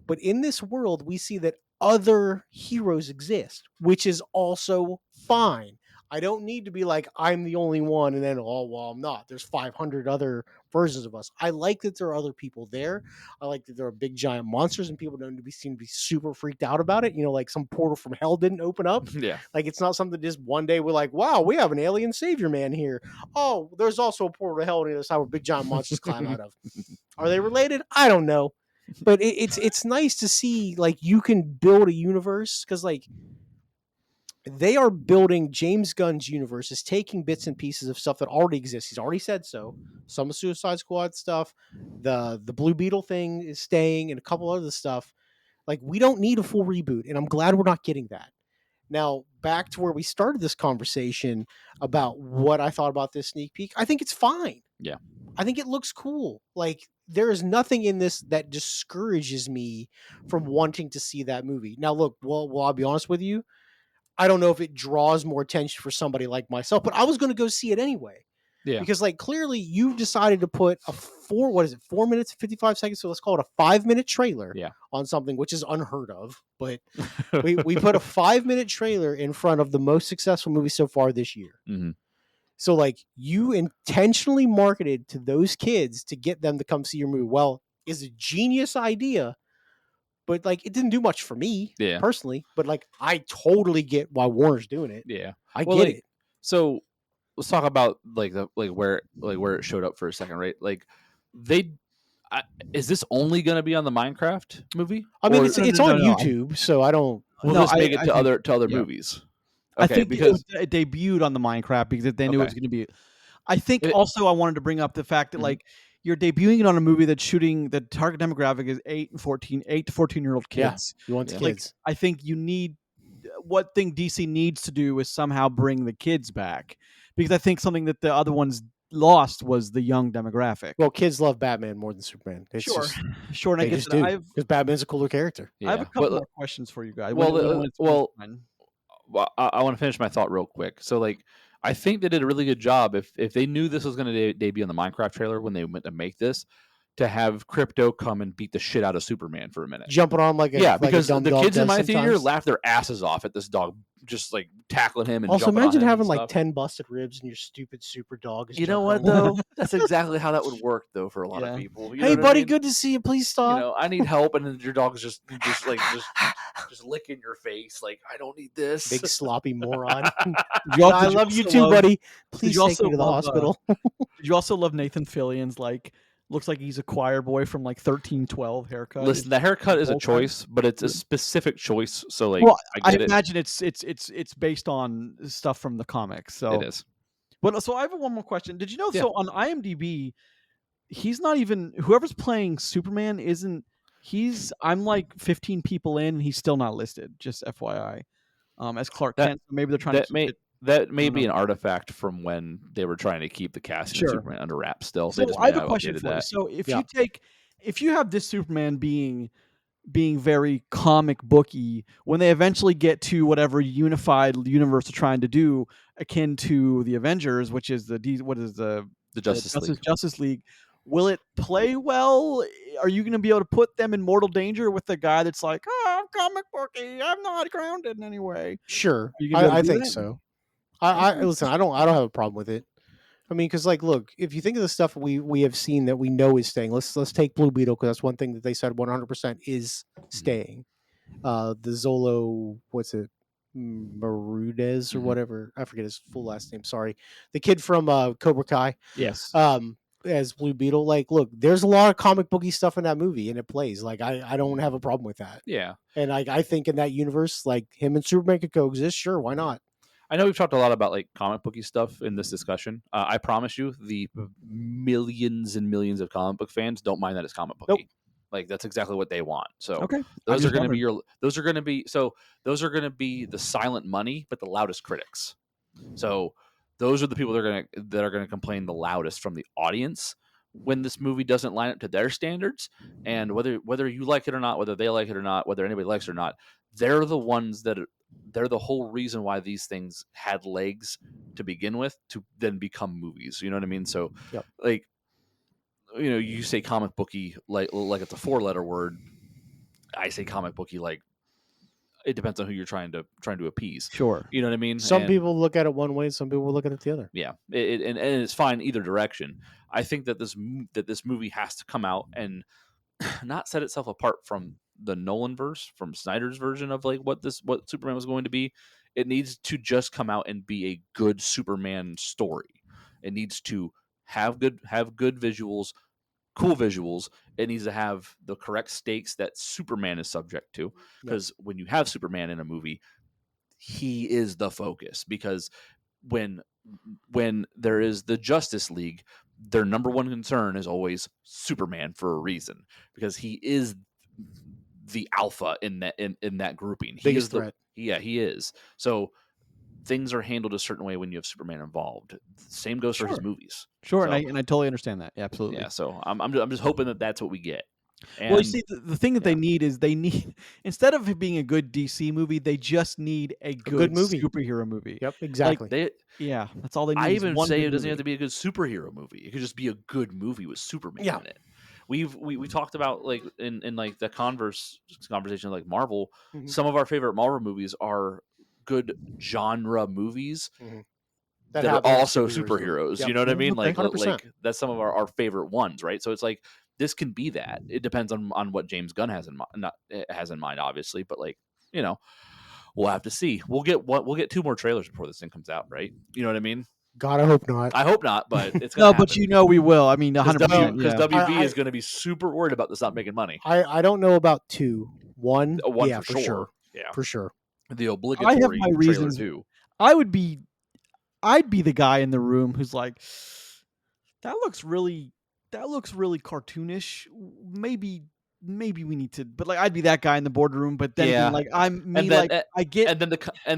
But in this world, we see that other heroes exist, which is also fine. I don't need to be like, I'm the only one, and then, oh, well, I'm not. There's 500 other versions of us. I like that there are other people there. I like that there are big, giant monsters, and people don't seem to be super freaked out about it. Like some portal from hell didn't open up. Yeah. Like, it's not something just one day we're like, wow, we have an alien savior man here. Oh, there's also a portal to hell on the other side where big, giant monsters climb out of. Are they related? I don't know. But it's nice to see, like, you can build a universe, because, like, they are building James Gunn's universe, is taking bits and pieces of stuff that already exists. He's already said so. Some of Suicide Squad stuff, the Blue Beetle thing is staying, and a couple other stuff. Like, we don't need a full reboot, and I'm glad we're not getting that. Now, back to where we started this conversation about what I thought about this sneak peek. I think it's fine. Yeah. I think it looks cool. Like, there is nothing in this that discourages me from wanting to see that movie. Now, look, well, I'll be honest with you. I don't know if it draws more attention for somebody like myself, but I was going to go see it anyway. Yeah. Because, like, clearly you've decided to put 4 minutes and 55 seconds. So let's call it a 5-minute trailer on something, which is unheard of. But we put a 5-minute trailer in front of the most successful movie so far this year. Mm-hmm. So, like, you intentionally marketed to those kids to get them to come see your movie. Well, it's a genius idea. But, like, it didn't do much for me personally. But, like, I totally get why Warner's doing it. Yeah, I get it. So let's talk about where it showed up for a second, right? Like, is this only going to be on the Minecraft movie? I mean, it's on YouTube, so I don't. Will this make it to other movies? Okay, I think because it debuted on the Minecraft because they knew it was going to be. I think also I wanted to bring up the fact that like you're debuting it on a movie that's shooting the target demographic is 8 to 14-year-old kids. Yeah, you want the kids. Like, I think you need what thing DC needs to do is somehow bring the kids back, because I think something that the other ones lost was the young demographic. Well, kids love Batman more than Superman. It's sure. And I guess because Batman's a cooler character. I have a couple more questions for you guys. I want to finish my thought real quick. So, like, I think they did a really good job if they knew this was going to debut on the Minecraft trailer when they went to make this, to have Crypto come and beat the shit out of Superman for a minute, jumping on because a dumb the dog kids in my sometimes. theater laughed their asses off at this dog just like tackling him. And also, jumping imagine on him having and like stuff. 10 busted ribs and your stupid super dog is. You know what though? That's exactly how that would work though for a lot of people. You know hey, what buddy, I mean? good to see you. Please stop. You know, I need help, and then your dog's just licking your face. Like, I don't need this. Big sloppy moron. I love you too, buddy. Please take me to the hospital. Did you also love Nathan Fillion's looks like he's a choir boy from like 1312 haircut? Listen, the haircut is a choice, but it's a specific choice. So, like, I imagine it's based on stuff from the comics. So it is. But so I have one more question. Did you know? So on IMDb, he's not even whoever's playing Superman isn't I'm like 15 people in, and he's still not listed. Just FYI, as Clark That Kent. So maybe they're trying to that keep may it. that I may don't be know. an artifact from when they were trying to keep the casting of Sure. Superman under wraps. Still, they So just I may have a have question updated for you. that. So Yeah. if you have this Superman being very comic booky, when they eventually get to whatever unified universe they're trying to do, akin to the Avengers, which is the The Justice League. Justice League, will it play well? Are you going to be able to put them in mortal danger with the guy that's like, oh, I'm comic booky, I'm not grounded in any way? Sure, Are you going to be able I to do think that? so. I listen. I don't have a problem with it. I mean, because like, look, if you think of the stuff we have seen that we know is staying, let's take Blue Beetle, because that's one thing that they said 100% is staying. The Zolo, what's it, Marudez or Mhm. whatever, I forget his full last name. Sorry, the kid from Cobra Kai, Yes. as Blue Beetle. Like, look, there's a lot of comic booky stuff in that movie, and it plays. Like, I don't have a problem with that. Yeah. And I think in that universe, like him and Superman could coexist. Sure, why not? I know we've talked a lot about like comic booky stuff in this discussion. I promise you, the millions and millions of comic book fans don't mind that it's comic booky. Nope. Like that's exactly what they want. So Okay. those are going to be those are going to be the silent money, but the loudest critics. So those are the people that are going to complain the loudest from the audience when this movie doesn't line up to their standards. And whether you like it or not, whether they like it or not, whether anybody likes it or not, they're the ones that they're the whole reason why these things had legs to begin with to then become movies. You know what I mean? So Yep. like, you say comic booky like it's a 4-letter word. I say comic booky like it depends on who you're trying to appease. Sure. You know what I mean? Some And people look at it one way, some people look at it the other. yeah, and it's fine either direction. I think that this movie has to come out and not set itself apart from the Nolan verse, from Snyder's version of like what Superman was going to be. It needs to just come out and be a good Superman story. It needs to have good visuals, cool visuals. It needs to have the correct stakes that Superman is subject to. Because when you have Superman in a movie, he is the focus. Because when there is the Justice League, their number one concern is always Superman for a reason, because he is the alpha in that grouping. He Biggest is threat. he is. So things are handled a certain way when you have Superman involved. Same goes for his Sure. movies. Sure, So, and I totally understand that. Yeah, absolutely. yeah. So I'm just hoping that that's what we get. And Well, you see, the thing that they need is instead of it being a good DC movie, they just need a good movie. superhero movie. Yep, exactly. Yeah, that's all they need. I is even one say good it doesn't movie. have to be a good superhero movie. It could just be a good movie with Superman Yeah. in it. We talked about like in like the conversation like Marvel. Mhm. Some of our favorite Marvel movies are good genre movies that are have their also superheroes. superheroes. Yep. You know what I mean? Okay. Like 100%. that's some of our favorite ones, right? So it's like this can be that. It depends on what James Gunn has in mind, obviously, but like we'll have to see. We'll get 2 more trailers before this thing comes out, right? You know what I mean? God, I hope not. I hope not, but it's gonna No, happen. but we will. I mean, 100%. Because Yeah. WB is going to be super worried about this not making money. I don't know about 2. 1, One yeah, for sure. Yeah, for sure. the I obligatory have my trailer reasons. too. I'd be the guy in the room who's like, that looks really cartoonish. Maybe we need to, but like I'd be that guy in the boardroom. But then Yeah. being like, I'm me, And then, like I get, and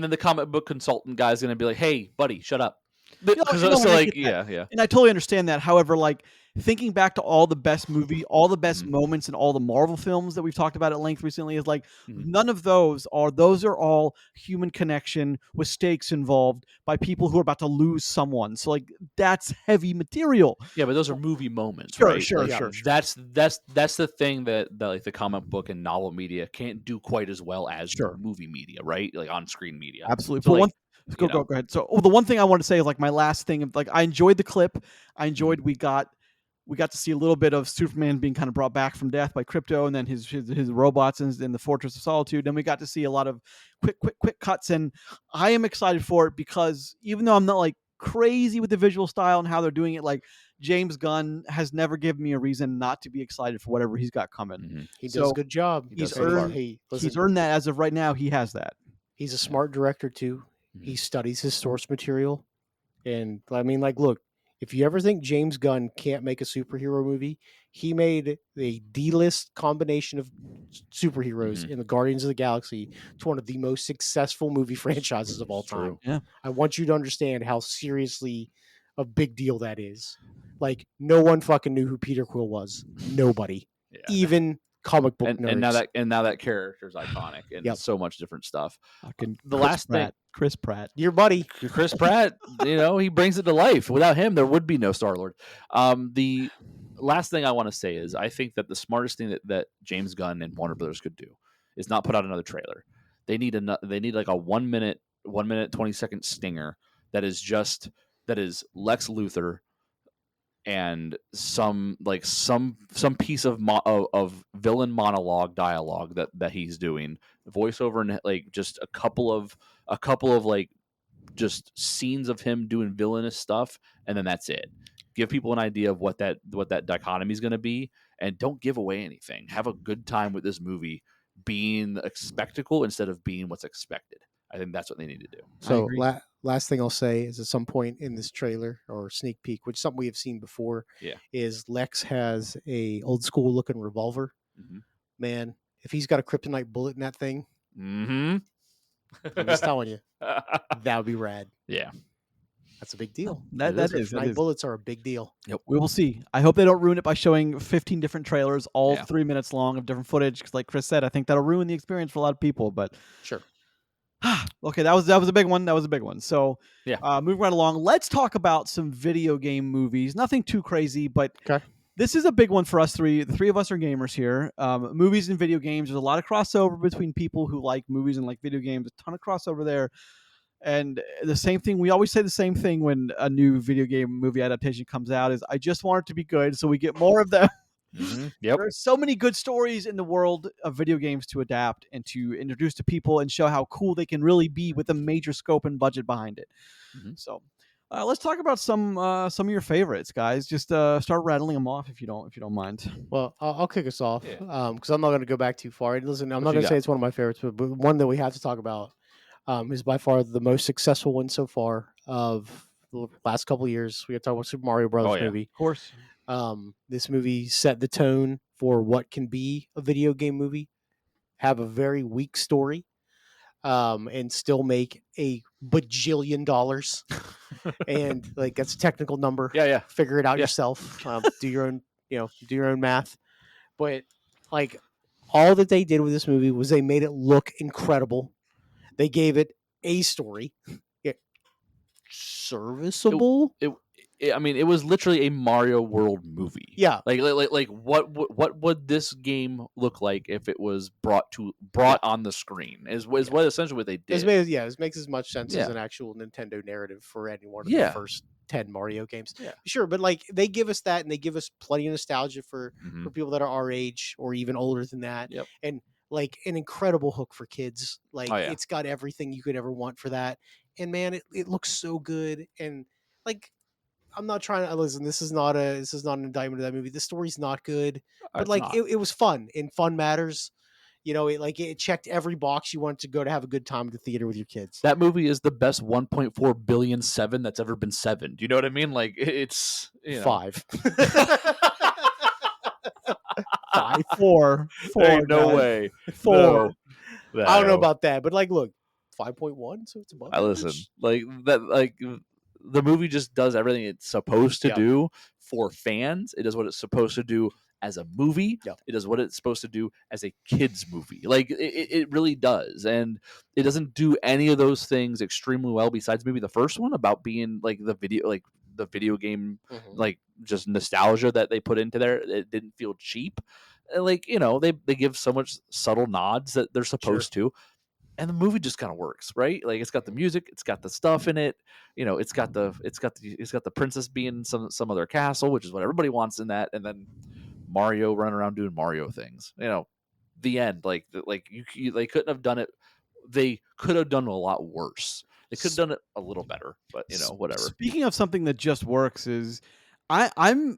then the comic book consultant guy's going to be like, "Hey, buddy, shut up." No, So and I like, get that. yeah. And I totally understand that. However, like thinking back to all the best all the best Mhm. moments in all the Marvel films that we've talked about at length recently is like Mhm. none of those are all human connection with stakes involved by people who are about to lose someone. So like that's heavy material. Yeah, but those are movie moments, Sure, right? sure, Like, sure. That's the thing that like the comic book and novel media can't do quite as well as Sure. movie media, right? Like on screen media. Absolutely. So But like, go ahead. So the one thing I want to say is like my last thing of like I enjoyed the clip. I enjoyed we got to see a little bit of Superman being kind of brought back from death by Krypto and then his robots in the Fortress of Solitude. Then we got to see a lot of quick cuts, and I am excited for it because even though I'm not like crazy with the visual style and how they're doing it, like James Gunn has never given me a reason not to be excited for whatever he's got coming. Mhm. He does a good job. He's so far. he's earned that as of right now. He has that. He's a smart director too. Mhm. He studies his source material, and I mean, like, look, If you ever think James Gunn can't make a superhero movie, he made a D-list combination of superheroes in the Guardians of the Galaxy to one of the most successful movie franchises of all It's true. time. Yeah. I want you to understand how seriously a big deal that is. Like, no one fucking knew who Peter Quill was. Nobody. Yeah. Even comic book nerds. And now that character's iconic and so much different stuff. Fucking The Chris last Pratt. thing, Chris Pratt. Your buddy. Chris Pratt, he brings it to life. Without him, there would be no Star-Lord. The last thing I want to say is I think that the smartest thing that James Gunn and Warner Brothers could do is not put out another trailer. They need like a 1 minute 20-second stinger that is Lex Luthor and some piece of villain monologue dialogue that he's doing, voiceover, and like just a couple of like just scenes of him doing villainous stuff, and then that's it. Give people an idea of what that dichotomy is going to be, and don't give away anything. Have a good time with this movie being a spectacle instead of being what's expected. I think that's what they need to do. So last thing I'll say is at some point in this trailer or sneak peek, which is something we have seen before, is Lex has a old school looking revolver. Mm-hmm. Man, if he's got a kryptonite bullet in that thing, I'm just telling you, that would be rad. Yeah. That's a big deal. That is. Kryptonite bullets are a big deal. Yep. We will see. I hope they don't ruin it by showing 15 different trailers, all 3 minutes long of different footage. Because, like Chris said, I think that'll ruin the experience for a lot of people. But sure. Okay, that was a big one. That was a big one. So, moving right along, let's talk about some video game movies. Nothing too crazy, but this is a big one for us three. The three of us are gamers here. Movies and video games. There's a lot of crossover between people who like movies and like video games. A ton of crossover there. And the same thing, we always say the same thing when a new video game movie adaptation comes out is, I just want it to be good so we get more of them. Mm-hmm. Yep. There are so many good stories in the world of video games to adapt and to introduce to people and show how cool they can really be with a major scope and budget behind it. Mm-hmm. So let's talk about some of your favorites, guys. Just start rattling them off if you don't mind. Well, I'll kick us off because I'm not going to go back too far. Listen, I'm not going to say it's one of my favorites, but one that we have to talk about is by far the most successful one so far of the last couple of years. We got to talk about Super Mario Brothers movie. Of course. This movie set the tone for what can be a video game movie, have a very weak story, and still make a bajillion dollars. And like, that's a technical number. Yeah. Figure it out yourself. Do your own math. But like, all that they did with this movie was they made it look incredible. They gave it a story. Serviceable. It was literally a Mario World movie. Yeah. Like what would this game look like if it was brought on the screen? Is what essentially what they did. It makes as much sense as an actual Nintendo narrative for any one of the first 10 Mario games. Yeah. Sure, but like, they give us that, and they give us plenty of nostalgia for people that are our age or even older than that. Yep. And like, an incredible hook for kids. Like, it's got everything you could ever want for that. And man, it looks so good. And like, I'm not trying to listen. This is not an indictment of that movie. The story's not good, but like, it was fun, and fun matters. It checked every box you wanted to go to have a good time at the theater with your kids. That movie is the best 1.4 billion 7 that's ever been 7. Do you know what I mean? Like, it's 5. 5, 4. No way. 4. No. I don't know about that, but like, look, 5.1, so it's above. I listen. Like that. Like, the movie just does everything it's supposed to do for fans. It does what it's supposed to do as a movie. Yep. It does what it's supposed to do as a kid's movie. Like, it really does. And it doesn't do any of those things extremely well, besides maybe the first one about being like the video game, like just nostalgia that they put into there. It didn't feel cheap. Like, they give so much subtle nods that they're supposed to. And the movie just kind of works, right? Like, it's got the music, it's got the stuff in it, it's got the princess being some of their castle, which is what everybody wants in that, and then Mario running around doing Mario things. The end. Like they couldn't have done it. They could have done a lot worse. They could have done it a little better, but whatever. Speaking of something that just works, is I'm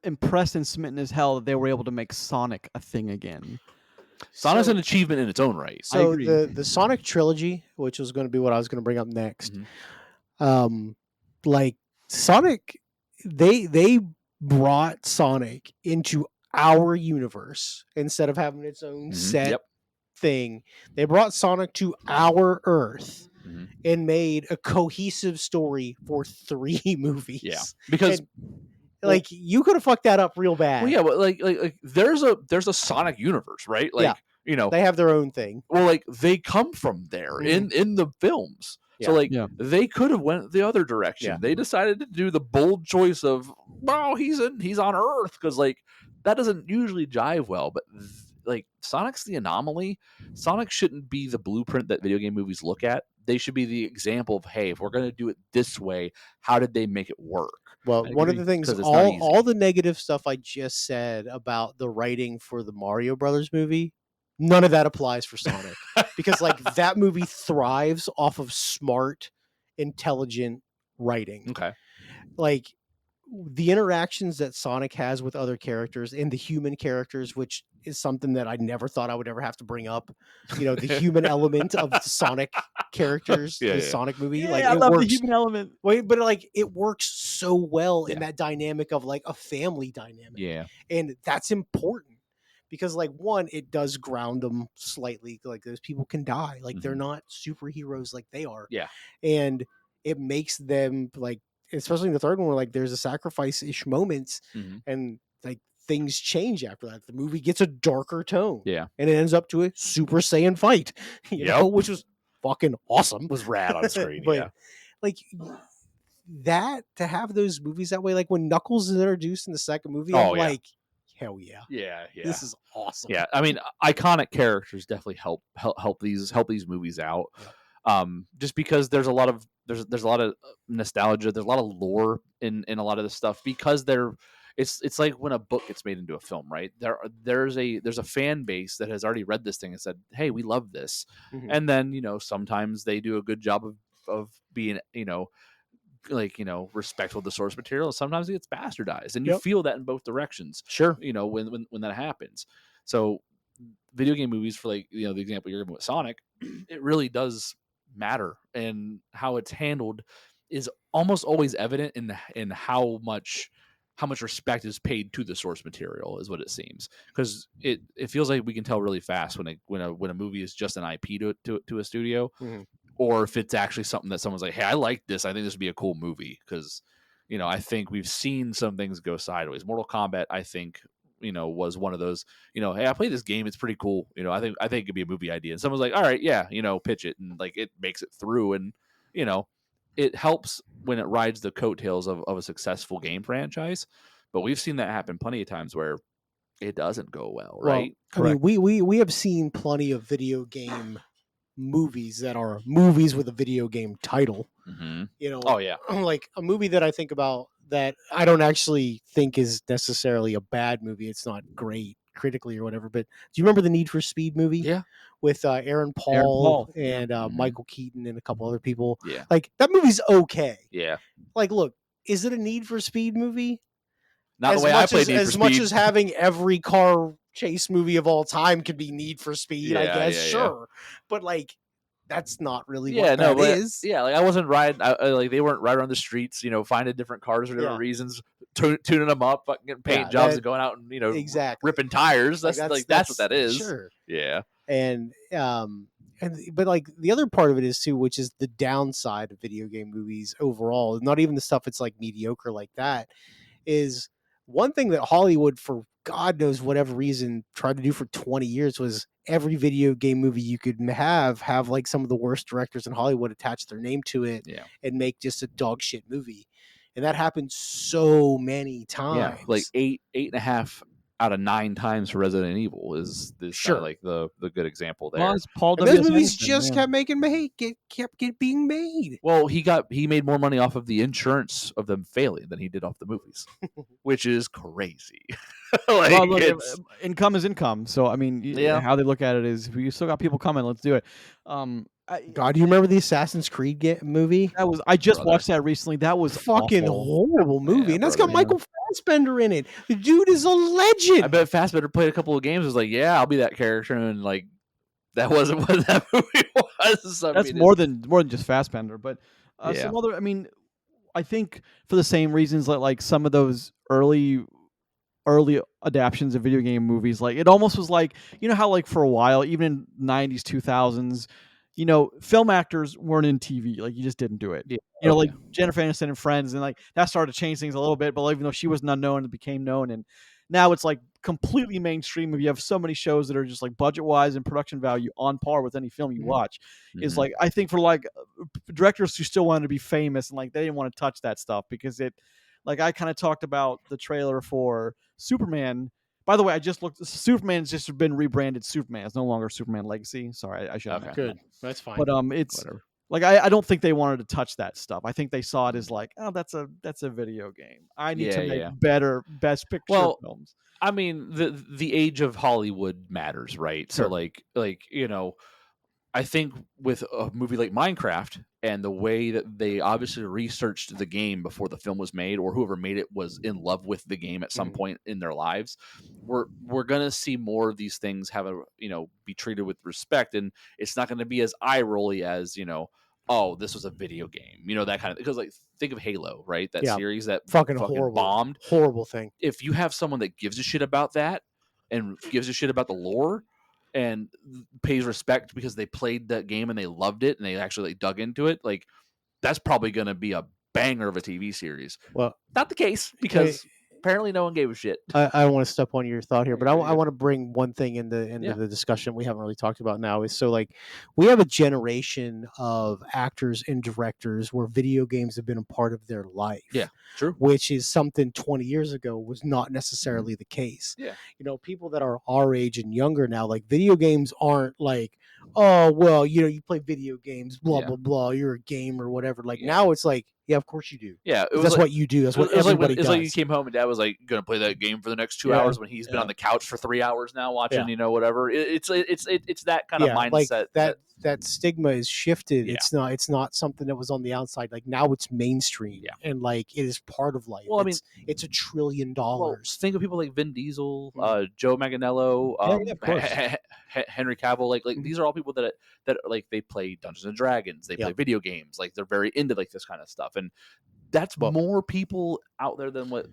impressed and smitten as hell that they were able to make Sonic a thing again. Sonic's an achievement in its own right. So the Sonic trilogy, which was going to be what I was going to bring up next, like, Sonic they brought Sonic into our universe instead of having its own set Yep. thing. They brought Sonic to our Earth Mhm. and made a cohesive story for 3 movies. Yeah, because And, like, you could have fucked that up real bad. well, yeah, but like there's a Sonic universe, right? Like, Yeah. you know, They have their own thing. well, like they come from there in the films. So Yeah. like Yeah. they could have went the other direction. Yeah. They decided to do the bold choice of, oh, he's on Earth, because like that doesn't usually jive well. But like Sonic's the anomaly. Sonic shouldn't be the blueprint that video game movies look at. They should be the example of, hey, if we're going to do it this way, how did they make it work? Well, I one of agree, the things, 'cause it's not easy. all the negative stuff I just said about the writing for the Mario Brothers movie, none of that applies for Sonic. Because like that movie thrives off of smart, intelligent writing. Okay. Like the interactions that Sonic has with other characters and the human characters, which is something that I never thought I would ever have to bring up. You know, the human element of the Sonic characters, Yeah, the yeah. Sonic movie. Yeah, Like I it love works. the human element. Wait, but like it works so well in Yeah. that dynamic of like a family dynamic. Yeah. And that's important because like one, it does ground them slightly. Like those people can die. Like they're not superheroes like they are. Yeah. And it makes them like, especially in the third one, where like there's a sacrifice-ish moments Mhm. and like things change after that. The movie gets a darker tone. Yeah. And it ends up to a Super Saiyan fight, you know, which was fucking awesome. Was rad on screen. But Yeah. like that, to have those movies that way, like when Knuckles is introduced in the second movie, Oh, I'm yeah. like, hell yeah. Yeah. Yeah. This is awesome. Yeah, I mean, iconic characters definitely help these movies out. Just because there's a lot of nostalgia, there's a lot of lore in a lot of this stuff, because it's like when a book gets made into a film, right? There's a fan base that has already read this thing and said, hey, we love this. Mhm. And then, you know, sometimes they do a good job of being, you know, like, you know, respectful of the source material. Sometimes it gets bastardized, and you Yep. feel that in both directions, Sure. you know, when that happens. So video game movies, for like, you know, the example you're giving with Sonic, it really does matter, and how it's handled is almost always evident in how much respect is paid to the source material, is what it seems, because it feels like we can tell really fast when a movie is just an IP to a studio, Mhm. or if it's actually something that someone's like, hey, I like this, I think this would be a cool movie. Because, you know, I think we've seen some things go sideways. Mortal Kombat, I think, you know, was one of those, you know, hey, I played this game, it's pretty cool, you know, I think it could be a movie idea, and someone's like, all right, yeah, you know, pitch it, and like it makes it through. And, you know, it helps when it rides the coattails of a successful game franchise. But we've seen that happen plenty of times where it doesn't go well, right? Well, I mean, we have seen plenty of video game movies that are movies with a video game title. Mm-hmm. You know, Oh yeah, like a movie that I think about that I don't actually think is necessarily a bad movie. It's not great critically or whatever. But do you remember the Need for Speed movie? Yeah. With Aaron Paul and Mhm. Michael Keaton and a couple other people. Yeah. Like that movie's okay. Yeah. Like, look, is it a Need for Speed movie? Not the way I played Need for As Speed. much as having every car chase movie of all time could be Need for Speed, I guess, sure. But like, that's not really what that is. Yeah, like I wasn't riding. Like they weren't riding around the streets, you know, finding different cars for different reasons, tuning them up, fucking getting paint jobs, and going out and, you know, ripping tires. That's what that is. Sure. Yeah. And but like the other part of it is too, which is the downside of video game movies overall. Not even the stuff that's like mediocre like that, is one thing that Hollywood, for God knows whatever reason, tried to do for 20 years was every video game movie you could have like some of the worst directors in Hollywood attach their name to it and make just a dog shit movie. And that happened so many times. Yeah, like 8.5 out of 9 times for Resident Evil is this kind of like the good example there. Paul and those movies just kept being made. Well, he made more money off of the insurance of them failing than he did off the movies, which is crazy. Like, well, look, income is income. So I mean, how they look at it is, we still got people coming. Let's do it. God, do you remember the Assassin's Creed movie? I just watched that recently. That was fucking horrible movie, and that's got Michael Fassbender in it. The dude is a legend. I bet Fassbender played a couple of games. Was like, yeah, I'll be that character, and like that wasn't what that movie was. That's more than just Fassbender, but some other. I mean, I think for the same reasons that like some of those early adaptions of video game movies, like it almost was like, you know how like for a while, even in 90s, 2000s, you know, film actors weren't in TV. Like you just didn't do it. Yeah. You know, Oh, like yeah. Jennifer Aniston and Friends, and like that started to change things a little bit. But even though she was an unknown, it became known, and now it's like completely mainstream. You have so many shows that are just like budget wise and production value on par with any film you watch. Is Mhm. like I think for like directors who still wanted to be famous and like they didn't want to touch that stuff because it, like I kind of talked about the trailer for Superman. By the way, I just looked. Superman's just been rebranded. Superman. It's no longer Superman Legacy. Sorry, I should have Okay. mentioned Good. That's fine. that. But it's Whatever. like I don't think they wanted to touch that stuff. I think they saw it as like, oh, that's a video game. I need to Yeah, make yeah. better best picture Well, films. I mean, the age of Hollywood matters, right? So Sure. like you know, I think with a movie like Minecraft and the way that they obviously researched the game before the film was made, or whoever made it was in love with the game at some point in their lives, we're gonna see more of these things have a, you know, be treated with respect, and it's not gonna be as eye rolly as, you know, oh, this was a video game, you know, that kind of, because like think of Halo, right? That Yeah. series that Fucking horrible. bombed. Horrible thing. If you have someone that gives a shit about that and gives a shit about the lore and pays respect because they played that game and they loved it and they actually like, dug into it, like that's probably going to be a banger of a TV series. Well, Not the case because apparently no one gave a shit. I want to step on your thought here, but I You're good. want to bring one thing into Yeah. the discussion we haven't really talked about now. Is so like we have a generation of actors and directors where video games have been a part of their life. Yeah, true. Which is something 20 years ago was not necessarily the case. Yeah. You know, people that are our age and younger now, like video games aren't like, oh, well, you know, you play video games, blah, Yeah. blah, blah, you're a gamer or whatever. Like Yeah. now it's like, yeah, of course you do. Yeah, it was That's like, what you do. That's what it was like everybody when, it's does. like you came home and dad was like, "Gonna play that game for the next 2 Yeah, hours," when he's been yeah. on the couch for 3 hours now watching, Yeah. you know, whatever. It's that kind of mindset. Like that stigma is shifted. Yeah. It's not something that was on the outside. Like now it's mainstream. Yeah. And like it is part of life. Well, I mean, it's $1 trillion. well, think of people like Vin Diesel, Joe Manganiello, yeah, of course. Henry Cavill. Like these are all people that like they play Dungeons and Dragons, they play video games, like they're very into like this kind of stuff, and that's more people out there than what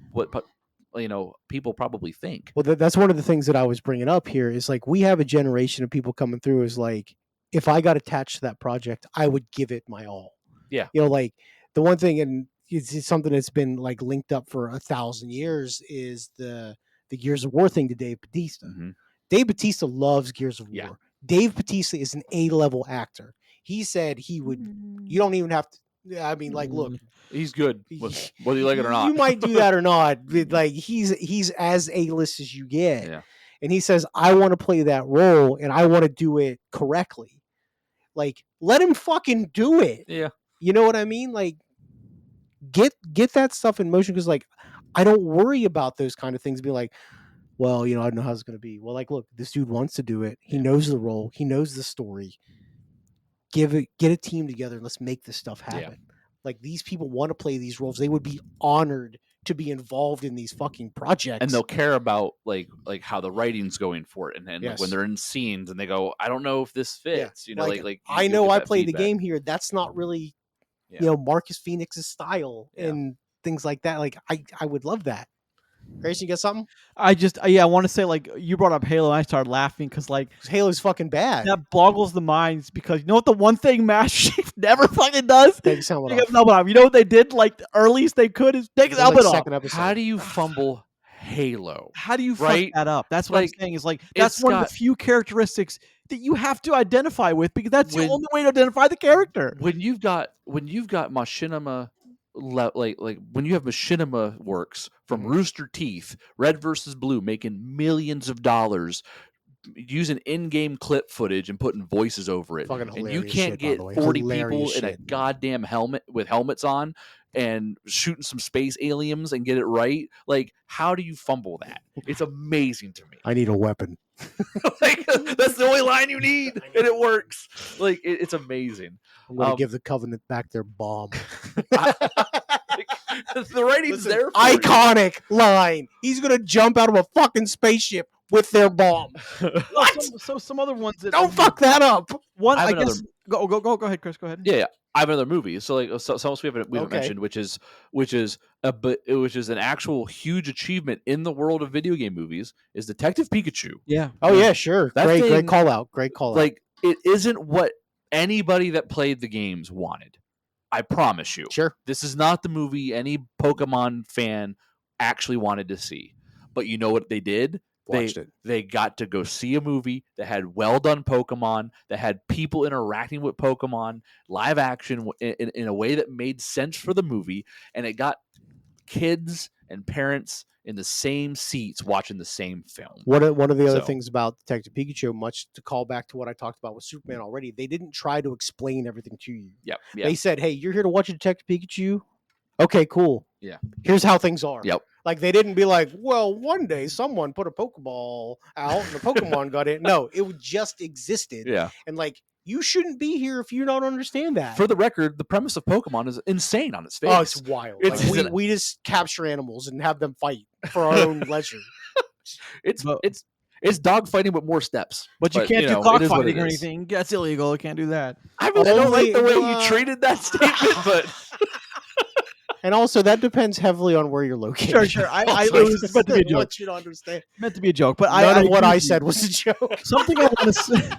you know people probably think. Well, that's one of the things that I was bringing up here is like we have a generation of people coming through is like if I got attached to that project, I would give it my all. Yeah. You know, like the one thing, and it's something that's been like linked up for 1,000 years is the Gears of War thing to Dave Bautista. Mm-hmm. Dave Bautista loves Gears of War. Yeah. Dave Bautista is an A-level actor. He said he would. You don't even have to. I mean, like, look, he's good, whether you like it or not. You might do that or not. But like, he's as A-list as you get. Yeah. And he says, I want to play that role and I want to do it correctly. Like, let him fucking do it. Yeah. You know what I mean? Like, get that stuff in motion because, like, I don't worry about those kind of things being like, well, you know, I don't know how it's going to be. Well, like, look, this dude wants to do it. He knows the role. He knows the story. Get a team together and let's make this stuff happen. Yeah. Like, these people want to play these roles. They would be honored to be involved in these fucking projects. And they'll care about like how the writing's going for it, and like when they're in scenes and they go, I don't know if this fits. You know, like I know I played the game here. That's not really you know Marcus Phoenix's style and things like that. Like I would love that. Grayson, you got something? I want to say, like, you brought up Halo, and I started laughing because, like, Halo's fucking bad. That boggles the minds because you know what the one thing Master Chief never fucking does? Take his helmet off. You know what they did, like, the earliest they could is take his helmet off. How do you fumble Halo? How do you fuck that up? That's what I'm saying. Is like that's one of the few characteristics that you have to identify with because that's the only way to identify the character. When you've got machinima. Like when you have machinima works from Rooster Teeth, Red versus Blue, making millions of dollars using in-game clip footage and putting voices over it, and you can't get 40 people in a goddamn helmet with helmets on and shooting some space aliens and get it right. Like, how do you fumble that? It's amazing to me. I need a weapon. Like, that's the only line you need, and it works. Like, it's amazing. I'm going to give the Covenant back their bomb. The writing's there. Iconic line. He's going to jump out of a fucking spaceship with their bomb. What? So some other ones that Don't fuck that up. One, I have I guess. Go ahead, Chris. Go ahead. Yeah, I have another movie. So like, something we haven't Okay. mentioned, which is an actual huge achievement in the world of video game movies, is Detective Pikachu. Yeah. Oh yeah, sure. That Great thing- call out. Great call out. Like, it isn't what anybody that played the games wanted. I promise you. Sure. This is not the movie any Pokemon fan actually wanted to see. But you know what they did? Watched it. They got to go see a movie that had well done Pokemon, that had people interacting with Pokemon, live action in a way that made sense for the movie, and it got kids and parents in the same seats watching the same film. One of the other So- things about Detective Pikachu, much to call back to what I talked about with Superman already, they didn't try to explain everything to you. Yep. They said, "Hey, you're here to watch Detective Pikachu? Okay, cool. Yeah. Here's how things are." Yep. Like they didn't be like, "Well, one day someone put a Pokeball out and the Pokemon got it." No, it just existed. Yeah. And like, you shouldn't be here if you don't understand that. For the record, the premise of Pokemon is insane on its face. Oh, it's wild. It's- Like, we just capture animals and have them fight for our own leisure. It's But- it's dog fighting with more steps. But you can't do it is what cockfighting it or is. anything. That's illegal. You can't do that. I really don't like the way Only- you treated that statement, but And also, that depends heavily on where you're located. Sure. I Like, it was meant to be a I joke. want you to understand. Meant to be a joke. But None I of what agree I with you. said was a joke. Something I want to say,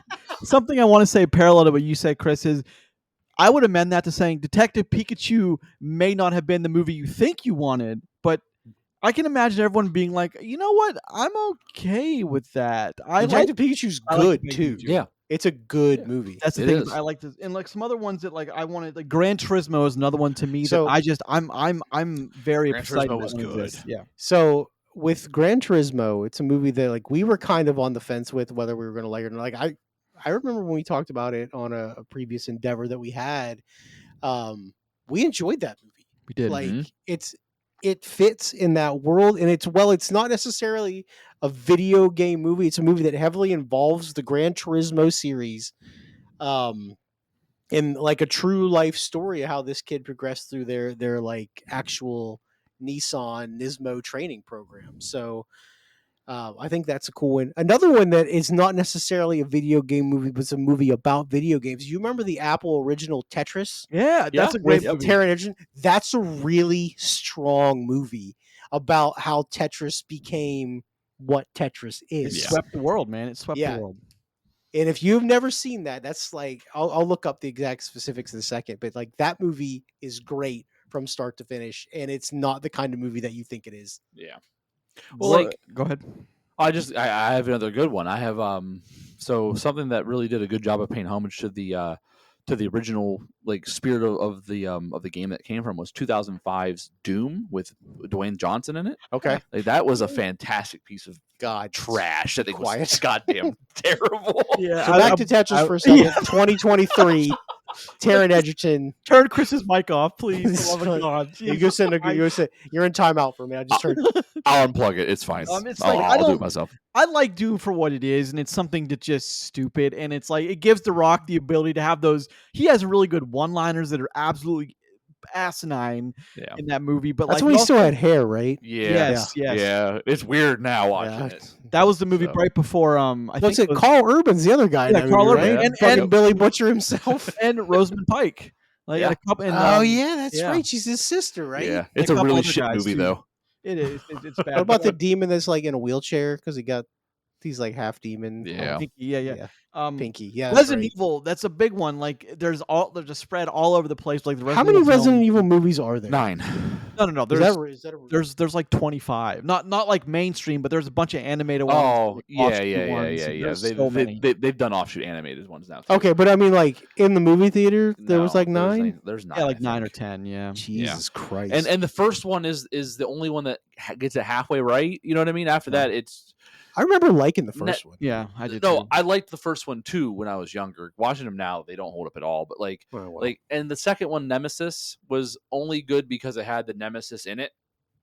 something I want to say parallel to what you said, Chris, is I would amend that to saying Detective Pikachu may not have been the movie you think you wanted, but I can imagine everyone being like, you know what, I'm okay with that. I like Detective Pikachu's I like good Detective too. Pikachu. yeah, It's a good Yeah. movie. that's the It thing. is. I like this, and like some other ones that like I wanted. Like Gran Turismo is another one to me So- that I'm very Gran excited. Turismo that was one good. exists. Yeah. So with Gran Turismo, it's a movie that like we were kind of on the fence with whether we were going to like it or not. Like I remember when we talked about it on a previous endeavor that we had. We enjoyed that movie. We did. Like Mhm. it fits in that world, and it's not necessarily a video game movie. It's a movie that heavily involves the Gran Turismo series, in like a true life story of how this kid progressed through their like actual Nissan Nismo training program. So I think that's a cool one. Another one that is not necessarily a video game movie, but it's a movie about video games. You remember the Apple original Tetris? Yeah, that's a great With movie. Taron Egerton? That's a really strong movie about how Tetris became what Tetris It is. swept the world, man. It swept Yeah. the world. And if you've never seen that, that's like I'll look up the exact specifics in a second, but like that movie is great from start to finish, and it's not the kind of movie that you think it is. yeah. Well, Well, like go ahead. I have another good one. I have so something that really did a good job of paying homage to the original like spirit of the game that came from was 2005's Doom with Dwayne Johnson in it. Okay. Like that was a fantastic piece of God. trash. I think was Quiet. goddamn terrible. Yeah, So back to Tetris for a second. 2023. Taron Egerton. turn Chris's mic off, please. For the love of God. You go sit. You're in timeout for me. I just turned. I'll unplug it. It's fine. It's I'll, like, I I'll do don't- it myself. I like Doom for what it is, and it's something that's just stupid. And it's like it gives The Rock the ability to have those. He has really good one-liners that are absolutely asinine Yeah. in that movie. But That's like when he also- still had hair, right? Yeah. Yes, yes. Yeah. It's weird now watching Yeah. it. that was the movie So- right before. I Looks think like it was- Carl Urban's the other guy. in Yeah, that Carl movie, Urban. right? And- Fucking and- Billy Butcher himself. and Rosamund Pike. Like Yeah. and a couple. And, Oh yeah, that's yeah. right. She's his sister, right? Yeah. And It's a a couple really other shit guys, movie too. though. It is. It's bad. What about the But, demon that's like in a wheelchair because he's like half demon? Yeah. Pinky, yeah. Pinky. Yeah. that's Resident right. Evil. That's a big one. Like there's a spread all over the place. Like the How Resident many Evil Resident films. Evil movies are there? 9. No. Is that There's like 25. Not like mainstream, but there's a bunch of animated ones. Oh, like yeah. offshoot ones. There's so many. They've done offshoot animated ones now. Too. okay, but I mean, like in the movie theater, there was No, like 9. There's 9. Yeah, like I 9 or think. 10. Yeah. Jesus Christ! And the first one is the only one that gets it halfway right. You know what I mean? After that, it's I remember liking the first one. Yeah, I did. no. too. I liked the first one too when I was younger. Watching them now, they don't hold up at all. But like, Oh, wow. and the second one, Nemesis, was only good because it had the Nemesis in it.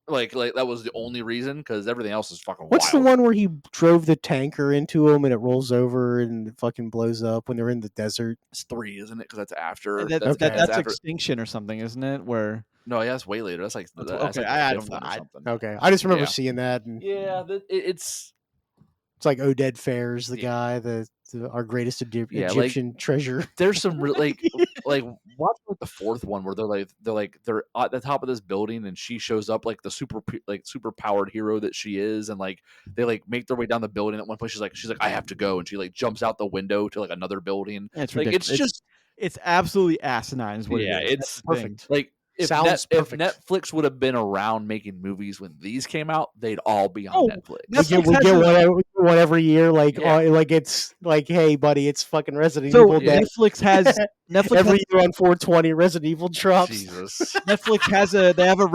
Like that was the only reason because everything else is fucking What's wild. the one where he drove the tanker into him and it rolls over and it fucking blows up when they're in the desert? It's 3, isn't it? Because that's after. That's that's after. Extinction or something, isn't it? Where No, yeah, that's way later. That's like That's- that's okay, like I the don't fifth know. one or something. Okay, I just remember Yeah. seeing that. And Yeah, it's It's like Oded Fair's the Yeah. guy, our greatest Yeah, like, Egyptian treasure. There's some like watch like the fourth one where they're at the top of this building and she shows up like the super powered hero that she is, and like they like make their way down the building. At one point she's like I have to go, and she like jumps out the window to like another building. It's Like ridiculous. it's just It's absolutely asinine is what it is. That's it's the thing. perfect. like if Sounds if perfect. Netflix would have been around making movies when these came out, they'd all be on Oh, Netflix. Netflix We has get a- one every year, like Yeah. like it's like, hey buddy, it's fucking Resident So Evil Day. Netflix has Every year on 420, Resident Evil drops. Jesus. Netflix they have a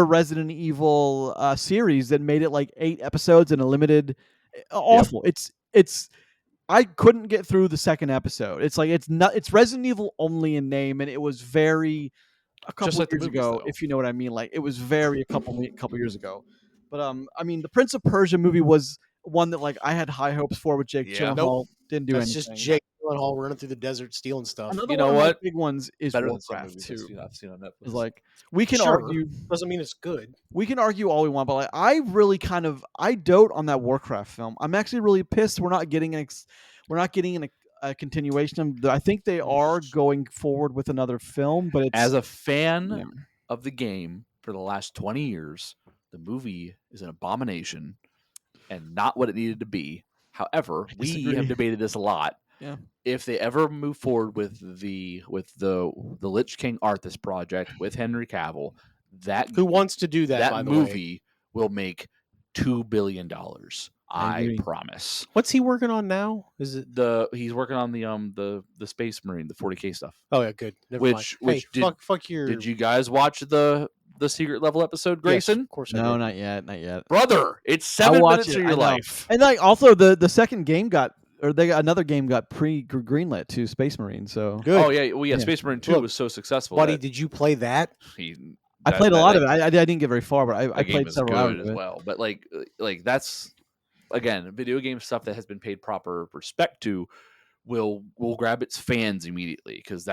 Resident Evil series that made it like 8 episodes in a limited awful. It's I couldn't get through the second episode. It's like it's Resident Evil only in name, and it was very a couple Just like the years movies, ago, though. if you know what I mean. Like it was very a couple years ago. But I mean, the Prince of Persia movie was one that like I had high hopes for with Jake Yeah. Gyllenhaal. Didn't do That's anything. just Jake Gyllenhaal running through the desert stealing stuff. Another You know one of my what? big ones is Better than some Warcraft movies too. I've seen on Netflix. Is like we can Sure. argue Doesn't mean it's good. all we want, but like I really I dote on that Warcraft film. I'm actually really pissed we're not getting a continuation of. I think they are going forward with another film, but it's As a fan yeah. of the game for the last 20 years, the movie is an abomination and not what it needed to be. However, we disagree. have debated this a lot. Yeah. If they ever move forward with the Lich King Arthas project with Henry Cavill, Who wants to do that? By the way, movie will make $2 billion. I I agree. promise. what's he working on now? Is it? He's working on the Space Marine, the 40K stuff. Oh yeah, good. Never Which mind. Hey, fuck your. Did you guys watch the secret level episode, Yes, Grayson? of course I No, did. not yet. Brother, it's I'll 7 watch minutes it, of I your know. life. And like also the second game another game got greenlit to Space Marine. So Good. Oh yeah, well yeah, Yeah. Space Marine 2 Look, was so successful. buddy, that did you play that? I played a lot of it. I didn't get very far, but I That game played is several hours good of as it. well. But like that's again, video game stuff that has been paid proper respect to will grab its fans immediately, because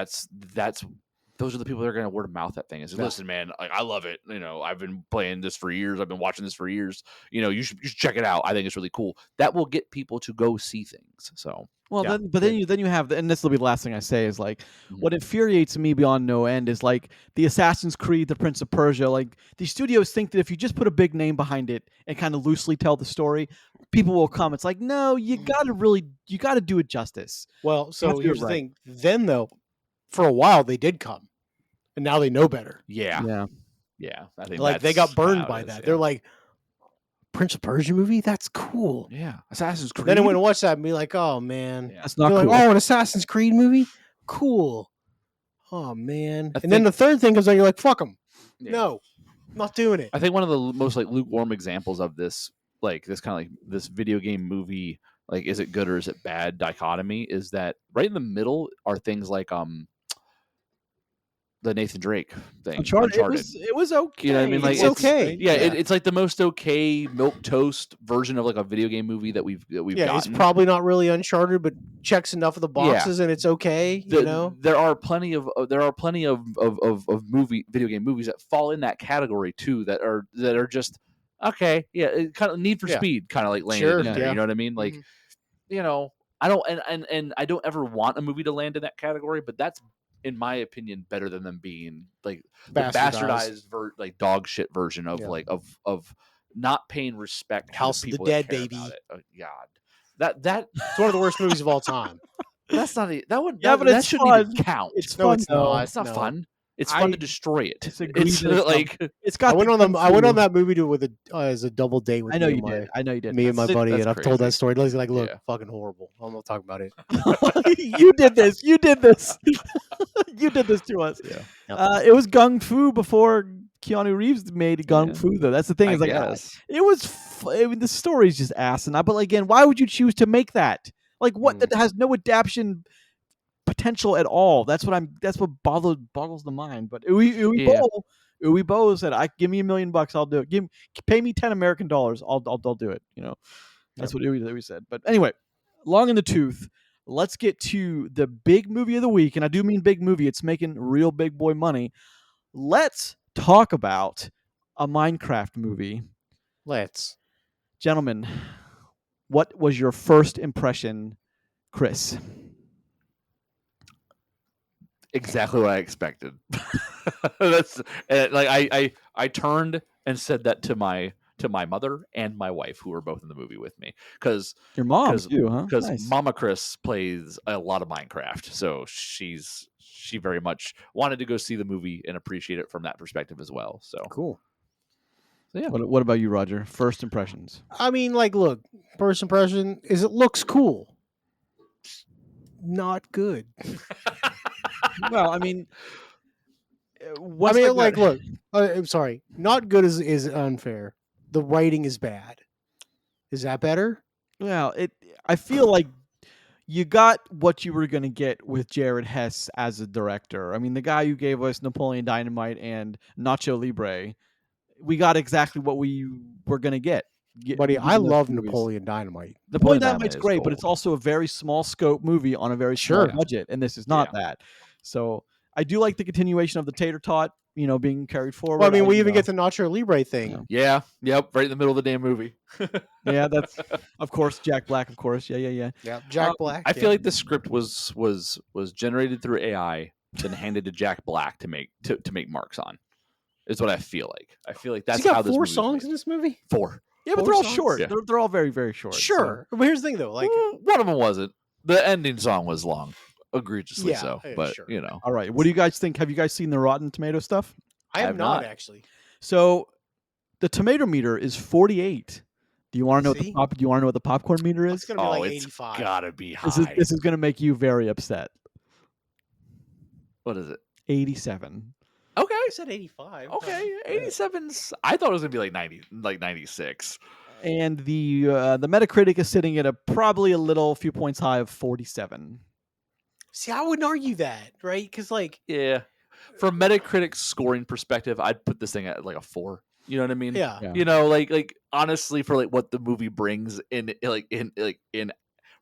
those are the people that are going to word of mouth that thing. Is Yeah. listen, man, like I love it. You know, I've been playing this for years. I've been watching this for years. You know, you should check it out. I think it's really cool. That will get people to go see things. So Well, Yeah, then you have and this will be the last thing I say is like Mhm. what infuriates me beyond no end is like the Assassin's Creed, the Prince of Persia. Like these studios think that if you just put a big name behind it and kind of loosely tell the story, people will come. It's like no, you got to do it justice. Well, have so to do here's it the right. thing. Then though, for a while they did come, and now they know better. yeah, Yeah. I think Like they that's got burned how it by is, that. yeah. They're like, Prince of Persia movie? That's cool. yeah, Assassin's Creed. Then I went and watched that and be like, oh man. Yeah. That's not They're cool. like, oh, an Assassin's Creed movie? Cool. Oh man. I And then think- the third thing comes out, you're like, fuck them. Yeah. No, I'm not doing it. I think one of the most like lukewarm examples of this, like this kind of like this video game movie, like is it good or is it bad dichotomy, is that right in the middle are things like the Nathan Drake thing, Uncharted. Uncharted. It was okay. You know what I mean? Like It's okay. Yeah, it's like the most okay milquetoast version of like a video game movie that we've Yeah, gotten. it's probably not really Uncharted, but checks enough of the boxes and it's okay. You know? There are plenty of video game movies that fall in that category too, that are just okay. Yeah, it kind of Need for Yeah. Speed, kind of like laying Sure, it in there. yeah. You know what I mean? Like, Mhm. you know, I don't and I don't ever want a movie to land in that category, but that's in my opinion better than them being like the bastardized like dog shit version of Yeah. like of not paying respect to House of the people that Dead, care baby. about it. Oh, God, that It's one of the worst movies of all time. that's not that would Yeah, that, but that it's shouldn't fun. even count. It's No, fun it's though. not. It's not No. fun. It's fun to I destroy it. It's agreed It's that it's like It's got. I went the on them. I went kung on that movie with as a double date with fu. I know me you and my did. I know you did. me and my That's- buddy, that's and I've told that crazy. story. He's like, look, Yeah. fucking horrible. I'm not talking about it. You did this. You did this. You did this to us. Yeah. Yep. It was Gung Fu before Keanu Reeves made Gung Yeah. Fu, though. That's the thing. I Is like guess. it was. I mean, the story's just asinine. But like, again, why would you choose to make that? Like, what that has no adaptation potential at all. That's what boggles the mind. But Uwe Bo said, "Give me $1 million, I'll do it. Pay me $10 American, I'll do it." You know, that's what Uwe said. But anyway, long in the tooth. Let's get to the big movie of the week, and I do mean big movie. It's making real big boy money. Let's talk about a Minecraft movie. Let's. Gentlemen, what was your first impression, Chris? Exactly what I expected. That's like I turned and said that to my mother and my wife, who were both in the movie with me, because Your mom too, huh? Nice. Mama Chris plays a lot of Minecraft, so she very much wanted to go see the movie and appreciate it from that perspective as well. So Cool. yeah. What about you, Roger? First impressions. I mean, like, look, first impression is it looks cool. Not good. Well, I mean, I mean, like, look, I'm sorry. Not good is unfair. The writing is bad. Is that better? well, I feel like you got what you were going to get with Jared Hess as a director. I mean, the guy who gave us Napoleon Dynamite and Nacho Libre, we got exactly what we were going to get. Buddy, I given those love movies. Napoleon Dynamite. Napoleon Napoleon Dynamite's Dynamite is great, but it's gold. also a very small scope movie on a very small Sure. budget, and this is not that. So I do like the continuation of the tater tot, being carried forward. Well, I mean, we even get the Nacho Libre thing. Yeah. Yep. Right in the middle of the damn movie. Yeah, that's of course Jack Black, of course. Yeah. Yeah, Jack Black. I feel like the script was generated through AI, then handed to Jack Black to make marks on. Is what I feel like. I feel like that's he got how this 4 movie was songs made. in this movie. 4. Yeah, but 4 they're all songs? short. Yeah. They're all very, very short. Sure, but here's the thing, though. Like, One of them wasn't. The ending song was long, egregiously Yeah, so. yeah, But sure. All right. What do you guys think? Have you guys seen the Rotten Tomato stuff? I have I've not not. actually. So the tomato meter is 48. Do you want to know See? Do you want to know what the popcorn meter It's is? gonna be like it's 85. gotta be This high. is going to make you very upset. What is it? 87. Okay. I said 85. Okay. 87's. I thought it was gonna be like 90, like 96. And the Metacritic is sitting at probably a few points high of 47. See, I wouldn't argue that, right? Because like, Yeah. From Metacritic's scoring perspective, I'd put this thing at like a 4. You know what I mean? yeah, Yeah. You know, like honestly, for like what the movie brings in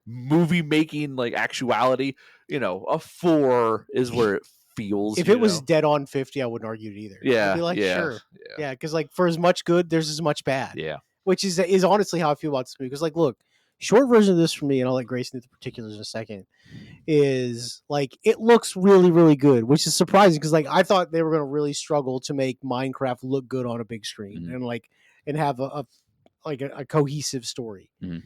movie making, like actuality, a 4 is where it feels. if you it was know? dead on 50, I wouldn't argue it either. Yeah, I'd be like, yeah, sure, yeah, yeah, because like for as much good, there's as much bad. yeah. Which is honestly how I feel about this movie. Because like, look, short version of this for me, and I'll let Grayson do the particulars in a second, is like it looks really, really good, which is surprising because like I thought they were going to really struggle to make Minecraft look good on a big screen Mhm. and have a cohesive story. Mhm.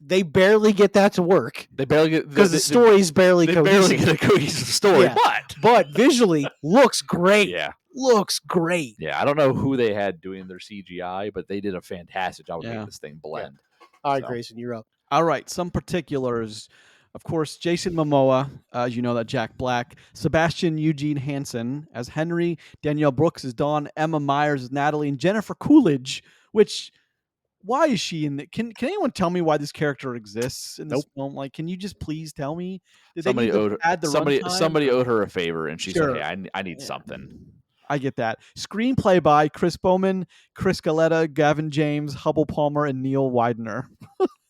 They barely get that to work They barely get because the story is barely They cohesive. barely get a cohesive story, Yeah. but But visually looks great. yeah, Looks great. yeah. I don't know who they had doing their CGI, but they did a fantastic job of Yeah. making this thing blend. All right, So. Grayson, you're up. All right, some particulars. Of course, Jason Momoa, as you know, that Jack Black, Sebastian Eugene Hansen as Henry, Danielle Brooks as Dawn, Emma Myers as Natalie, and Jennifer Coolidge. Which, why is she in? Can anyone tell me why this character exists in this Nope. film? Like, can you just please tell me? Did Somebody they need owed to add the somebody runtime? somebody owed her a favor, and she Sure. said, "Hey, I need Yeah. something." I get that. Screenplay by Chris Bowman, Chris Galetta, Gavin James, Hubble Palmer, and Neil Widener.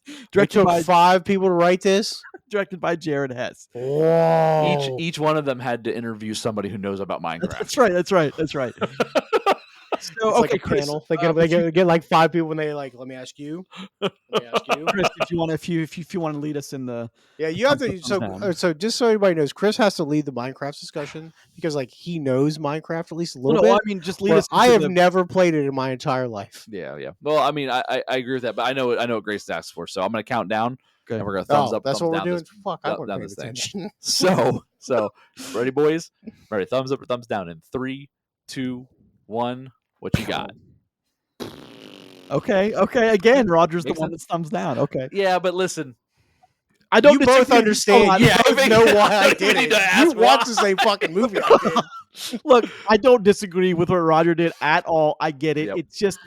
It directed took by 5 people to write this. directed by Jared Hess. Whoa. Each one of them had to interview somebody who knows about Minecraft. That's right. That's right. That's right. So, It's okay, like a Chris, panel. They get like 5 people, and they like, let me ask you. Let me ask you. Chris, if you want to lead us in the Yeah, you have to. Thumbs down. So just so everybody knows, Chris has to lead the Minecraft discussion because like he knows Minecraft at least a little no, bit. I mean just lead but us. I into have the, never played it in my entire life. Yeah, yeah. Well, I mean, I agree with that, but I know what Grace asked for, so I'm gonna count down, Okay. and we're gonna thumbs up. That's thumbs what we're down doing. this- Fuck, I down wasn't paying this thing. attention. So ready, boys? Ready? Thumbs up or thumbs down in 3, 2, 1. What you got? Okay. Again, Roger's Makes the one that's thumbs down. Okay. Yeah, but listen, I don't. You both disagree. understand. Hold on. You Yeah, both I know mean, why I we did need it. to ask You watched why. the same fucking movie I did. Look, I don't disagree with what Roger did at all. I get it. Yep. It's just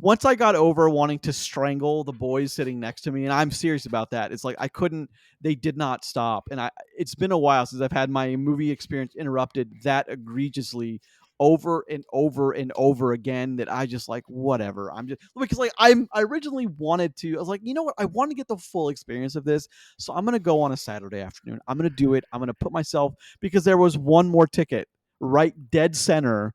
once I got over wanting to strangle the boys sitting next to me, and I'm serious about that. It's like I couldn't. They did not stop, and it's been a while since I've had my movie experience interrupted that egregiously over and over and over again that I just like whatever. I'm just because like I originally wanted to. I was like, you know what? I want to get the full experience of this, so I'm gonna go on a Saturday afternoon. I'm gonna do it. I'm gonna put myself because there was one more ticket right dead center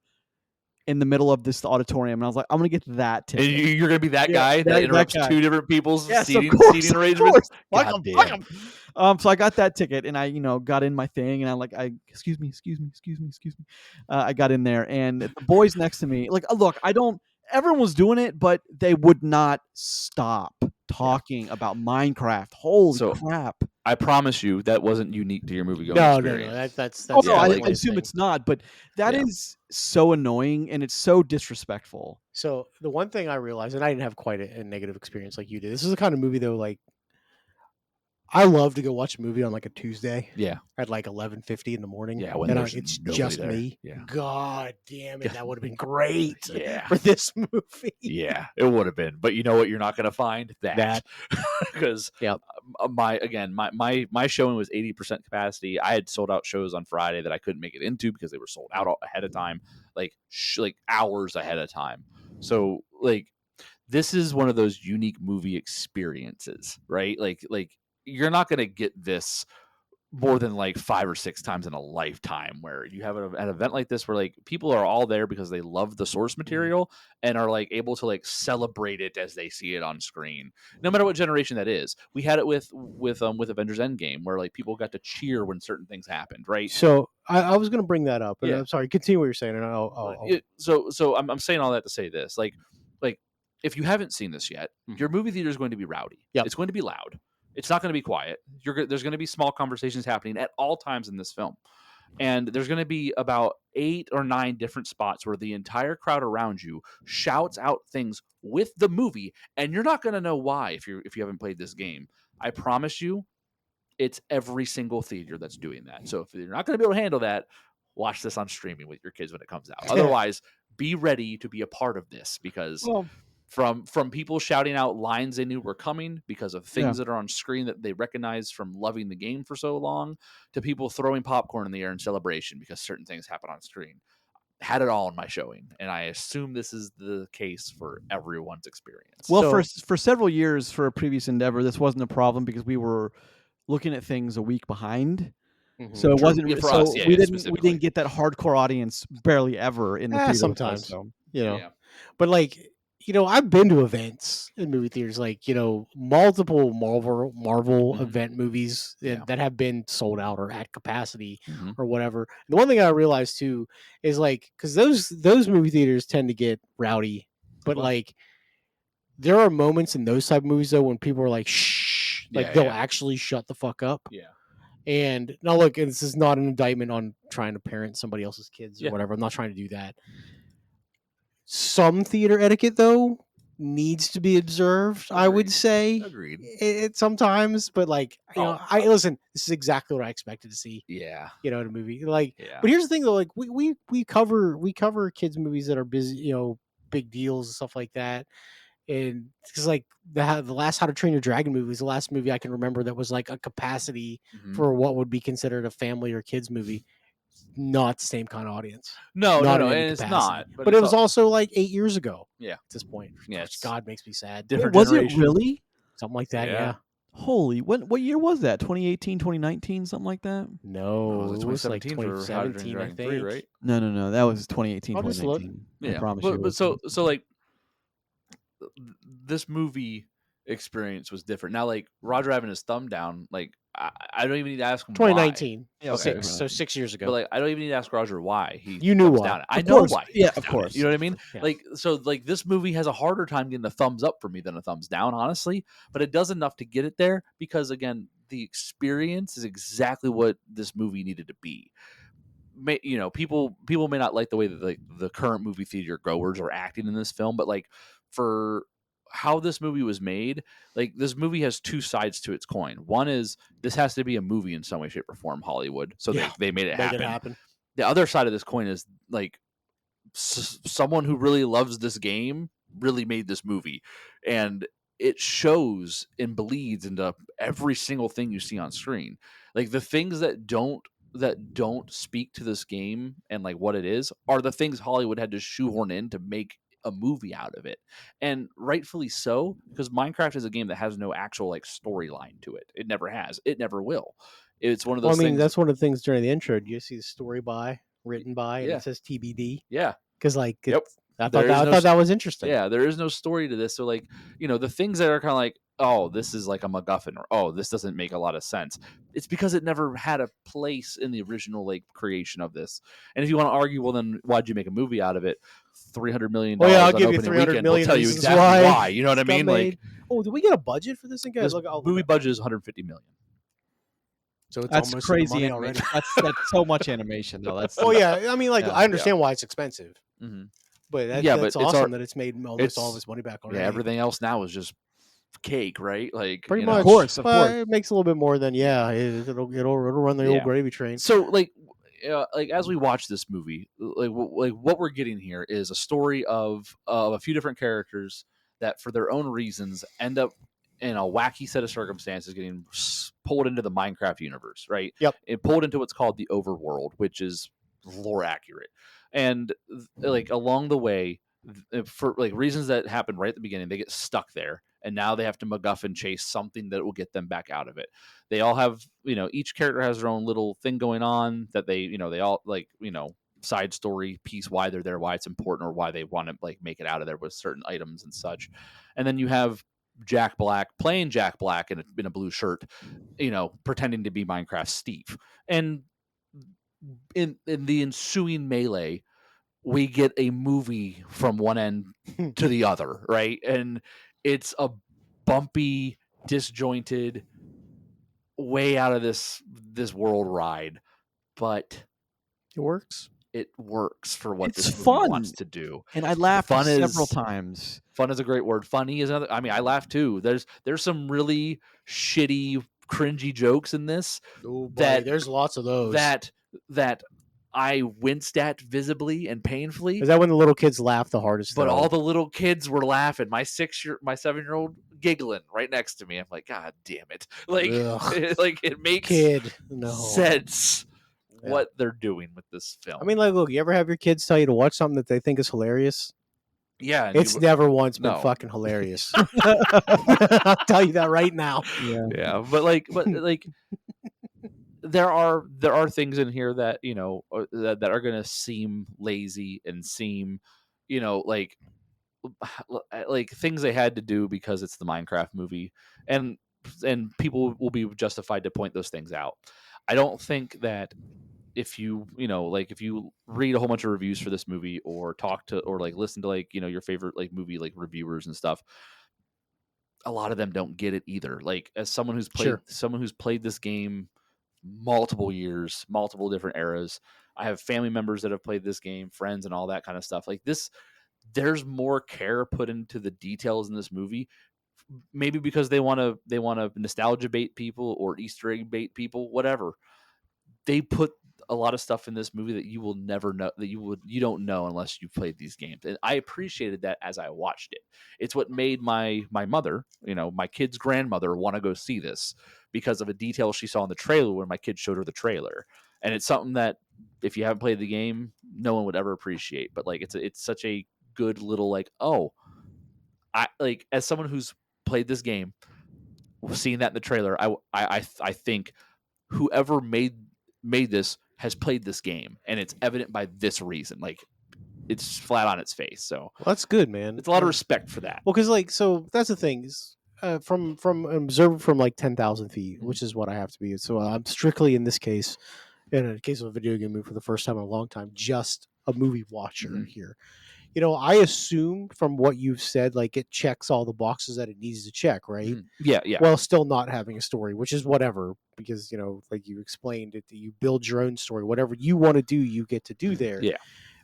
in the middle of this auditorium, and I was like, I'm gonna get that And ticket. you're gonna be that Yeah, guy that interrupts guy. two different people's Yes, seating of course, arrangements. Fuck God 'em, damn. fuck 'em. So I got that ticket, and I, got in my thing, and excuse me. I got in there, and the boys next to me, look, everyone was doing it, but they would not stop talking about Minecraft. Holy So, crap. I promise you that wasn't unique to your movie going No, experience. that's Oh, no, Yeah, I like- assume it's not, but that Yeah. is so annoying, and it's so disrespectful. So the one thing I realized, and I didn't have quite a negative experience like you did. This is the kind of movie though, like I love to go watch a movie on like a Tuesday Yeah. at like 11:50 in the morning. Yeah, when and there's it's nobody just there. me. Yeah. God damn it, that would have been great. Yeah. For this movie. Yeah, it would have been. But you know what? You're not going to find that because Yep. my showing was 80% capacity. I had sold out shows on Friday that I couldn't make it into because they were sold out ahead of time, like hours ahead of time. So this is one of those unique movie experiences, right? Like you're not going to get this more than 5 or 6 times in a lifetime where you have an event like this where people are all there because they love the source material and are able to celebrate it as they see it on screen, no matter what generation that is. We had it with Avengers Endgame where people got to cheer when certain things happened, right? So I was going to bring that up, and Yeah. I'm sorry. Continue what you're saying, and I'll So I'm saying all that to say this, if you haven't seen this yet, your movie theater is going to be rowdy. Yep. It's going to be loud. It's not going to be quiet. There's going to be small conversations happening at all times in this film. And there's going to be about 8 or 9 different spots where the entire crowd around you shouts out things with the movie, and you're not going to know why if you haven't played this game. I promise you, it's every single theater that's doing that. So if you're not going to be able to handle that, watch this on streaming with your kids when it comes out. Otherwise, be ready to be a part of this because from people shouting out lines they knew were coming because of things that are on screen that they recognize from loving the game for so long, to people throwing popcorn in the air in celebration because certain things happen on screen. Had it all in my showing, and I assume this is the case for everyone's experience. Well, for several years for a previous endeavor, this wasn't a problem because we were looking at things a week behind. So it wasn't for so us, we specifically. didn't get that hardcore audience barely ever in the theater. sometimes, So. But I've been to events in movie theaters, multiple Marvel event movies that have been sold out or at capacity or whatever. The one thing I realized too is because those movie theaters tend to get rowdy, but there are moments in those type of movies though when people are like, shh, they'll actually shut the fuck up. Yeah. And now look, and this is not an indictment on trying to parent somebody else's kids or whatever. I'm not trying to do that. Some theater etiquette though needs to be observed. Agreed. I would say Agreed. It sometimes, but I listen. This is exactly what I expected to see. Yeah, in a movie. But here's the thing though. We cover kids movies that are busy. Big deals and stuff like that. And because the last How to Train Your Dragon movie was the last movie I can remember that was a capacity for what would be considered a family or kids movie. Not the same kind of audience. No, and it's not. But it was also 8 years ago. Yeah, at this point. Yeah, God makes me sad. Different was generation. It really? Something like that. Yeah. Holy, what year was that? 2018, 2019, something like that? No, it was 2017, I think. 3, right? No, that was 2018, I'll just look. 2019. Yeah, I promise but, you. But so this movie experience was different. Now, Roger having his thumb down, I don't even need to ask him 2019. Why. Okay. So 6 years ago. But I don't even need to ask Roger why he. You knew why. Down. I know why. Yeah, of course. You know what I mean? Yeah. This movie has a harder time getting a thumbs up for me than a thumbs down, honestly. But it does enough to get it there because again, the experience is exactly what this movie needed to be. People may not like the way that the current movie theater goers are acting in this film, but for how this movie was made, this movie has 2 sides to its coin. One is this has to be a movie in some way, shape, or form, Hollywood. So they made it happen. The other side of this coin is someone who really loves this game really made this movie, and it shows and bleeds into every single thing you see on screen. The things that don't speak to this game and what it is are the things Hollywood had to shoehorn in to make a movie out of it, and rightfully so, because Minecraft is a game that has no actual storyline to it. It never has. It never will. It's one of those things. That's one of the things during the intro. You see the story written by, and it says TBD. Yeah, because like Yep. I There thought is that, I no thought that was interesting. Yeah, there is no story to this. So like, the things that are kind of like, oh, this is like a MacGuffin, or oh, this doesn't make a lot of sense. It's because it never had a place in the original like creation of this. And if you want to argue, well, then why'd you make a movie out of it? $300 million Well, yeah, I'll on give you opening 300 weekend will million tell you reasons exactly why why. You know what I it got mean? Like made. Oh, did we get a budget for this thing, guys? this I'll look movie up. budget is $150 million. So it's That's almost in the crazy money animation. already. That's so much animation though. That's Oh yeah, I mean, like Yeah. I understand why it's expensive, Mm-hmm. but Yeah, that's but it's awesome that it's made almost all of it's- its money back already. Yeah, everything else now is just cake, right? Like Pretty you much. know. Of course. But it makes a little bit more than it'll run the Yeah. old gravy train. So like as we watch this movie, like what we're getting here is a story of a few different characters that for their own reasons end up in a wacky set of circumstances getting pulled into the Minecraft universe, right? Yep. And pulled into what's called the overworld, which is lore accurate. And like along the way, for like reasons that happen right at the beginning, they get stuck there, and now they have to MacGuffin chase something that will get them back out of it. They all have, each character has their own little thing going on that they all like, side story piece, why they're there, why it's important, or why they want to like make it out of there with certain items and such. And then you have Jack Black playing Jack Black in a blue shirt, pretending to be Minecraft Steve. And in the ensuing melee, we get a movie from one end to the other, right? And it's a bumpy, disjointed, way out of this world ride, but It works. it works for what It's this movie fun. wants to do. and I laughed Fun several is- times. Fun is a great word. Funny is another. I mean, I laugh too. There's some really shitty, cringy jokes in this Oh, that- there's lots of those. that I winced at visibly and painfully. Is that when the little kids laugh the hardest? But though? all the little kids were laughing. My 7-year-old giggling right next to me. I'm like, God damn it! Like, Ugh. like it makes kid, no sense Yeah. what they're doing with this film. I mean, like, look, you ever have your kids tell you to watch something that they think is hilarious? yeah, and It's never once been no. fucking hilarious. I'll tell you that right now. Yeah. yeah, but like there are things in here that that are gonna seem lazy and seem like things they had to do because it's the Minecraft movie, and people will be justified to point those things out. I don't think that if you if you read a whole bunch of reviews for this movie or talk to or like listen to like your favorite like movie like reviewers and stuff, a lot of them don't get it either. Like as someone who's played this game multiple years, multiple different eras, I have family members that have played this game, friends and all that kind of stuff. Like this, there's more care put into the details in this movie, maybe because they want to nostalgia bait people or Easter egg bait people, whatever. They put a lot of stuff in this movie that you will never know, that you don't know unless you played these games. And I appreciated that as I watched it. It's what made my mother, my kid's grandmother, want to go see this because of a detail she saw in the trailer when my kid showed her the trailer. And it's something that if you haven't played the game, no one would ever appreciate. But like it's such a good little like, oh, I like as someone who's played this game, seeing that in the trailer, I think whoever made this has played this game, and it's evident by this reason. Like it's flat on its face. So Well, that's good, man. it's a lot of respect for that. Well, because like, so that's the thing is, from observing from like 10,000 feet, which is what I have to be. So I'm strictly in this case, in a case of a video game movie for the first time in a long time, just a movie watcher Mhm. here. I assume from what you've said, like it checks all the boxes that it needs to check, right? Mhm. Yeah. While still not having a story, which is whatever, because like you explained it, you build your own story. Whatever you want to do, you get to do there. Yeah.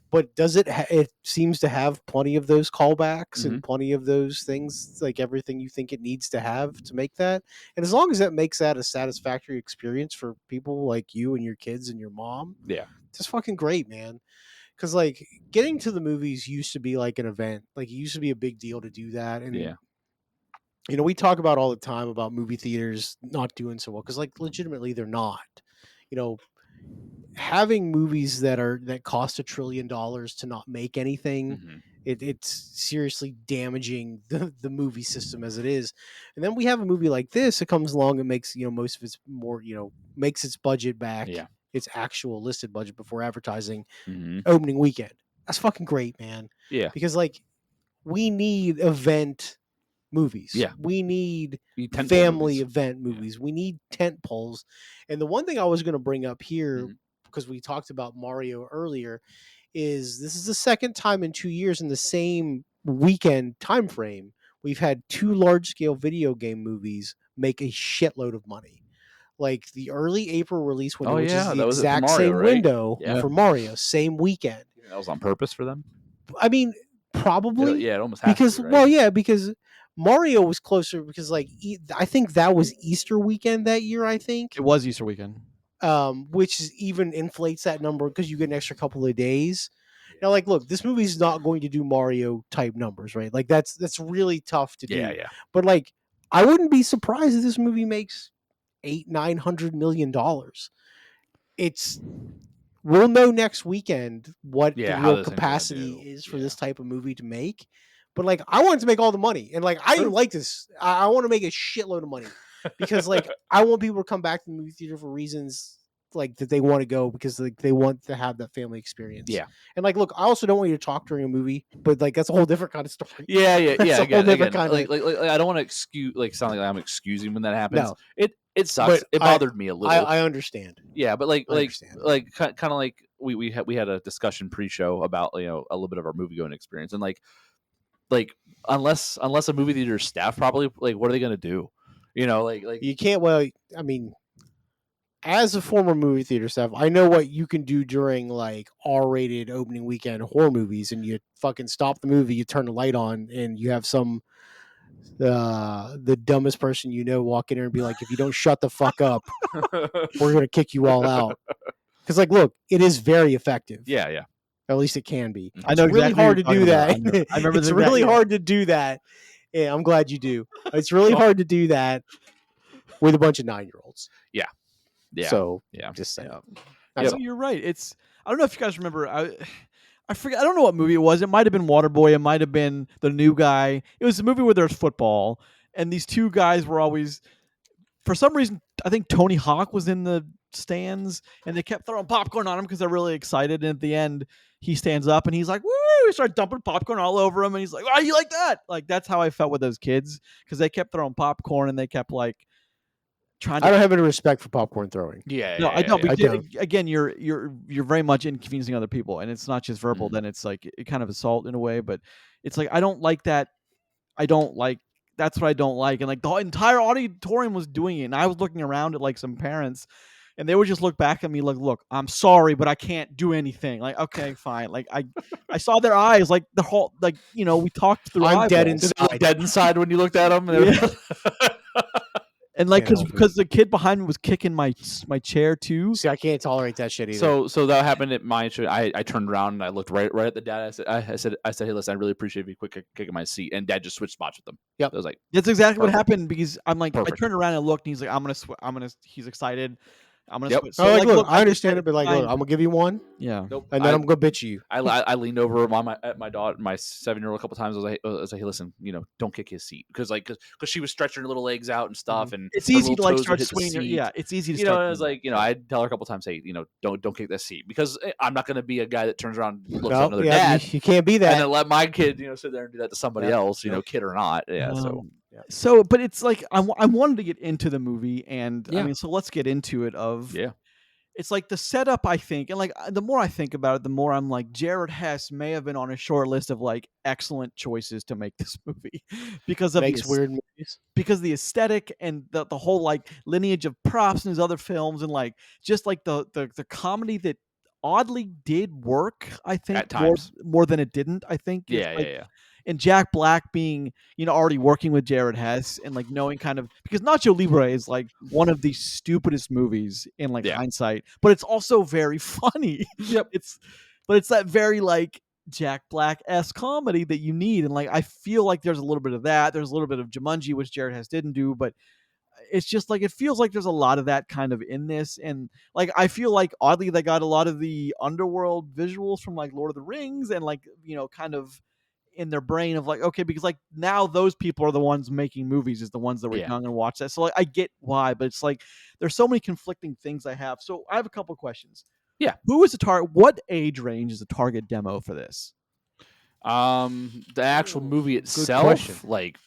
But does it? It seems to have plenty of those callbacks Mm-hmm. and plenty of those things, like everything you think it needs to have to make that. And as long as that makes that a satisfactory experience for people like you and your kids and your mom, Yeah. it's fucking great, man. Because like getting to the movies used to be like an event, like it used to be a big deal to do that. And Yeah. we talk about all the time about movie theaters not doing so well because like legitimately they're not. Having movies that cost $1 trillion to not make anything, Mhm. it's seriously damaging the movie system as it is. And then we have a movie like this, it comes along and makes most of its more makes its budget back, Yeah. its actual listed budget before advertising Mhm. opening weekend. That's fucking great, man. Yeah. Because like we need event movies. Yeah. We need Tentpole family movies. event movies. We need tent poles. And the one thing I was going to bring up here, Mhm. because we talked about Mario earlier, is this is the second time in 2 years in the same weekend time frame we've had 2 large scale video game movies make a shitload of money. Like the early April release window, Oh, which is yeah, the that was it for exact Mario, same right? window Yeah. for Mario, same weekend. That was on purpose for them. I mean, probably. Yeah, it almost has Because to be, right? well, yeah, because Mario was closer because like I think that was Easter weekend that year. I think It was Easter weekend. which is even inflates that number because you get an extra couple of days. Now, like, look, this movie's not going to do Mario type numbers, right? Like that's really tough to do. Yeah. But like, I wouldn't be surprised if this movie makes $800-900 million. It's we'll know next weekend what Yeah, the how real this thing's gonna capacity do. is for Yeah. this type of movie to make. But like, I want it to make all the money, and like, I True. like this. I want to make a shitload of money because like, I want people to come back to the movie theater for reasons like that they want to go because like they want to have that family experience. Yeah. And like, look, I also don't want you to talk during a movie, but like that's a whole different kind of story. Yeah. That's a whole Again, different kind like, of. like I don't want to excuse, like, sound like I'm excusing when that happens. No. It sucks. But It bothered me a little. I understand. Yeah, but like I understand. kind of like we had a discussion pre-show about, you know, a little bit of our movie going experience, and like unless a movie theater is staffed properly, like what are they gonna do? You know, like You can't. Well, I mean, as a former movie theater staff, I know what you can do during like R-rated opening weekend horror movies, and you fucking stop the movie, you turn the light on, and you have some the dumbest person you know walk in there and be like, "If you don't shut the fuck up, we're gonna kick you all out." Because like, look, it is very effective. yeah. At least it can be. I know It's really exactly hard what to you're do talking that. about. I remember It's that, really yeah. hard to do that. Yeah, I'm glad you do. It's really hard to do that with a bunch of 9-year-olds. Yeah. So Yeah. just saying. Yeah, so you're right. It's I don't know if you guys remember. I forget. I don't know what movie it was. It might have been Waterboy. It might have been The New Guy. It was a movie where there's football, and these two guys were always, for some reason, I think Tony Hawk was in the stands, and they kept throwing popcorn on him because they're really excited. And at the end, he stands up and he's like, "Woo!" He started dumping popcorn all over him, and he's like, "Oh, you like that?" Like that's how I felt with those kids because they kept throwing popcorn and they kept like trying to. I don't have any respect for popcorn throwing. Yeah. No, I don't. I Because don't. again, you're very much inconveniencing other people, and it's not just verbal. Mhm. Then it's like it kind of assault in a way. But it's like I don't like that. I don't like. That's what I don't like. And like the whole entire auditorium was doing it, and I was looking around at like some parents, and they would just look back at me like, "Look, I'm sorry, but I can't do anything." Like, okay, fine. Like I saw their eyes, like the whole, like we talked through. I'm dead eyeballs. Did they look inside. dead inside when you looked at them? Yeah. And like Can't help it. because the kid behind me was kicking my chair too. See, I can't tolerate that shit either. So that happened at my show. I turned around and I looked right at the dad. I said, hey, listen, I really appreciate if you quit kicking my seat. And dad just switched spots with them. Yep. I was like, That's exactly what Perfect. happened because I'm like Perfect. I turned around and looked and he's like I'm gonna he's excited. I'm gonna Yep. switch. So like, look, I just understand said it, but like, fine. look, I'm gonna give you one, Yeah. nope. and then I'm gonna bitch you. I leaned over at my daughter, my 7-year-old, a couple times. I was like, hey, listen, don't kick his seat because she was stretching her little legs out and stuff, and It's her easy little to like toes would start hit the swinging. seat. Yeah, it's easy to You know, start. I was like, I'd tell her a couple times, hey, don't kick that seat because I'm not going to be a guy that turns around and looks at another yeah, dad you can't be and that. then let my kid, sit there and do that to somebody Yep. else, kid or not. Yeah. So, but it's like I wanted to get into the movie, and I Yeah. mean, so let's get into it. Yeah. It's like the setup, I think, and like the more I think about it, the more I'm like Jared Hess may have been on a short list of like excellent choices to make this movie because of Makes weird movies. because the aesthetic and the whole like lineage of props in his other films and like just like the comedy that oddly did work, I think, At times. more than it didn't. I think it's Yeah. like, Yeah. and Jack Black being, already working with Jared Hess and like knowing kind of because Nacho Libre is like one of the stupidest movies in like Yeah. hindsight, but it's also very funny. Yep. It's that very like Jack Black-esque comedy that you need, and like I feel like there's a little bit of that. There's a little bit of Jumanji, which Jared Hess didn't do, but it's just like it feels like there's a lot of that kind of in this, and like I feel like oddly they got a lot of the underworld visuals from like Lord of the Rings, and like kind of in their brain of like, okay, because like now those people are the ones making movies, is the ones that were Yeah. young and watch that. So like I get why, but it's like there's so many conflicting things I have. So I have a couple questions. Yeah. Who is the target? What age range is the target demo for this? The actual movie Good itself, question. like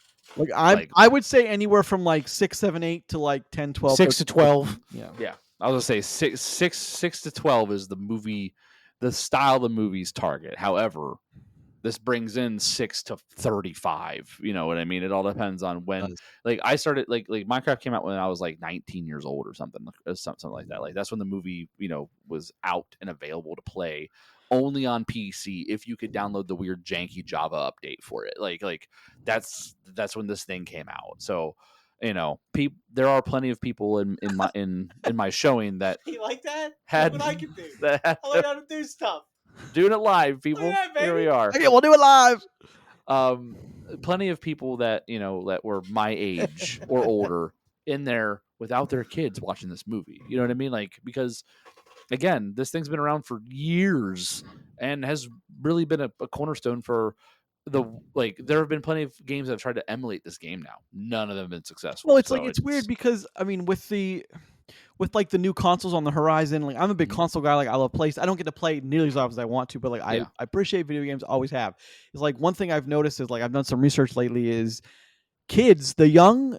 I would say anywhere from like 6, 7, 8 to like 10, 12, 6 to 12. Yeah. yeah, I was gonna say 6 to 12 is the movie, the style of the movie's target. However, this brings in 6 to 35. You know what I mean? It all depends on when. Does. Like I started, like Minecraft came out when I was like 19 years old or something like that. Like that's when the movie, was out and available to play only on PC if you could download the weird janky Java update for it. Like that's when this thing came out. So there are plenty of people in my showing that You like that? had Look what I can do. that I learned how to do stuff. doing it live, people. that, Here we baby. are. Okay, we'll do it live. Plenty of people that that were my age or older in there without their kids watching this movie. You know what I mean? Like, because again, this thing's been around for years and has really been a cornerstone for there have been plenty of games that have tried to emulate this game now. None of them have been successful. Well, it's So like it's weird because I mean, with like the new consoles on the horizon, like I'm a big console guy. Like I love PlayStation. I don't get to play nearly as often as I want to, but like I appreciate video games. Always have. It's like one thing I've noticed is like I've done some research lately is kids, the young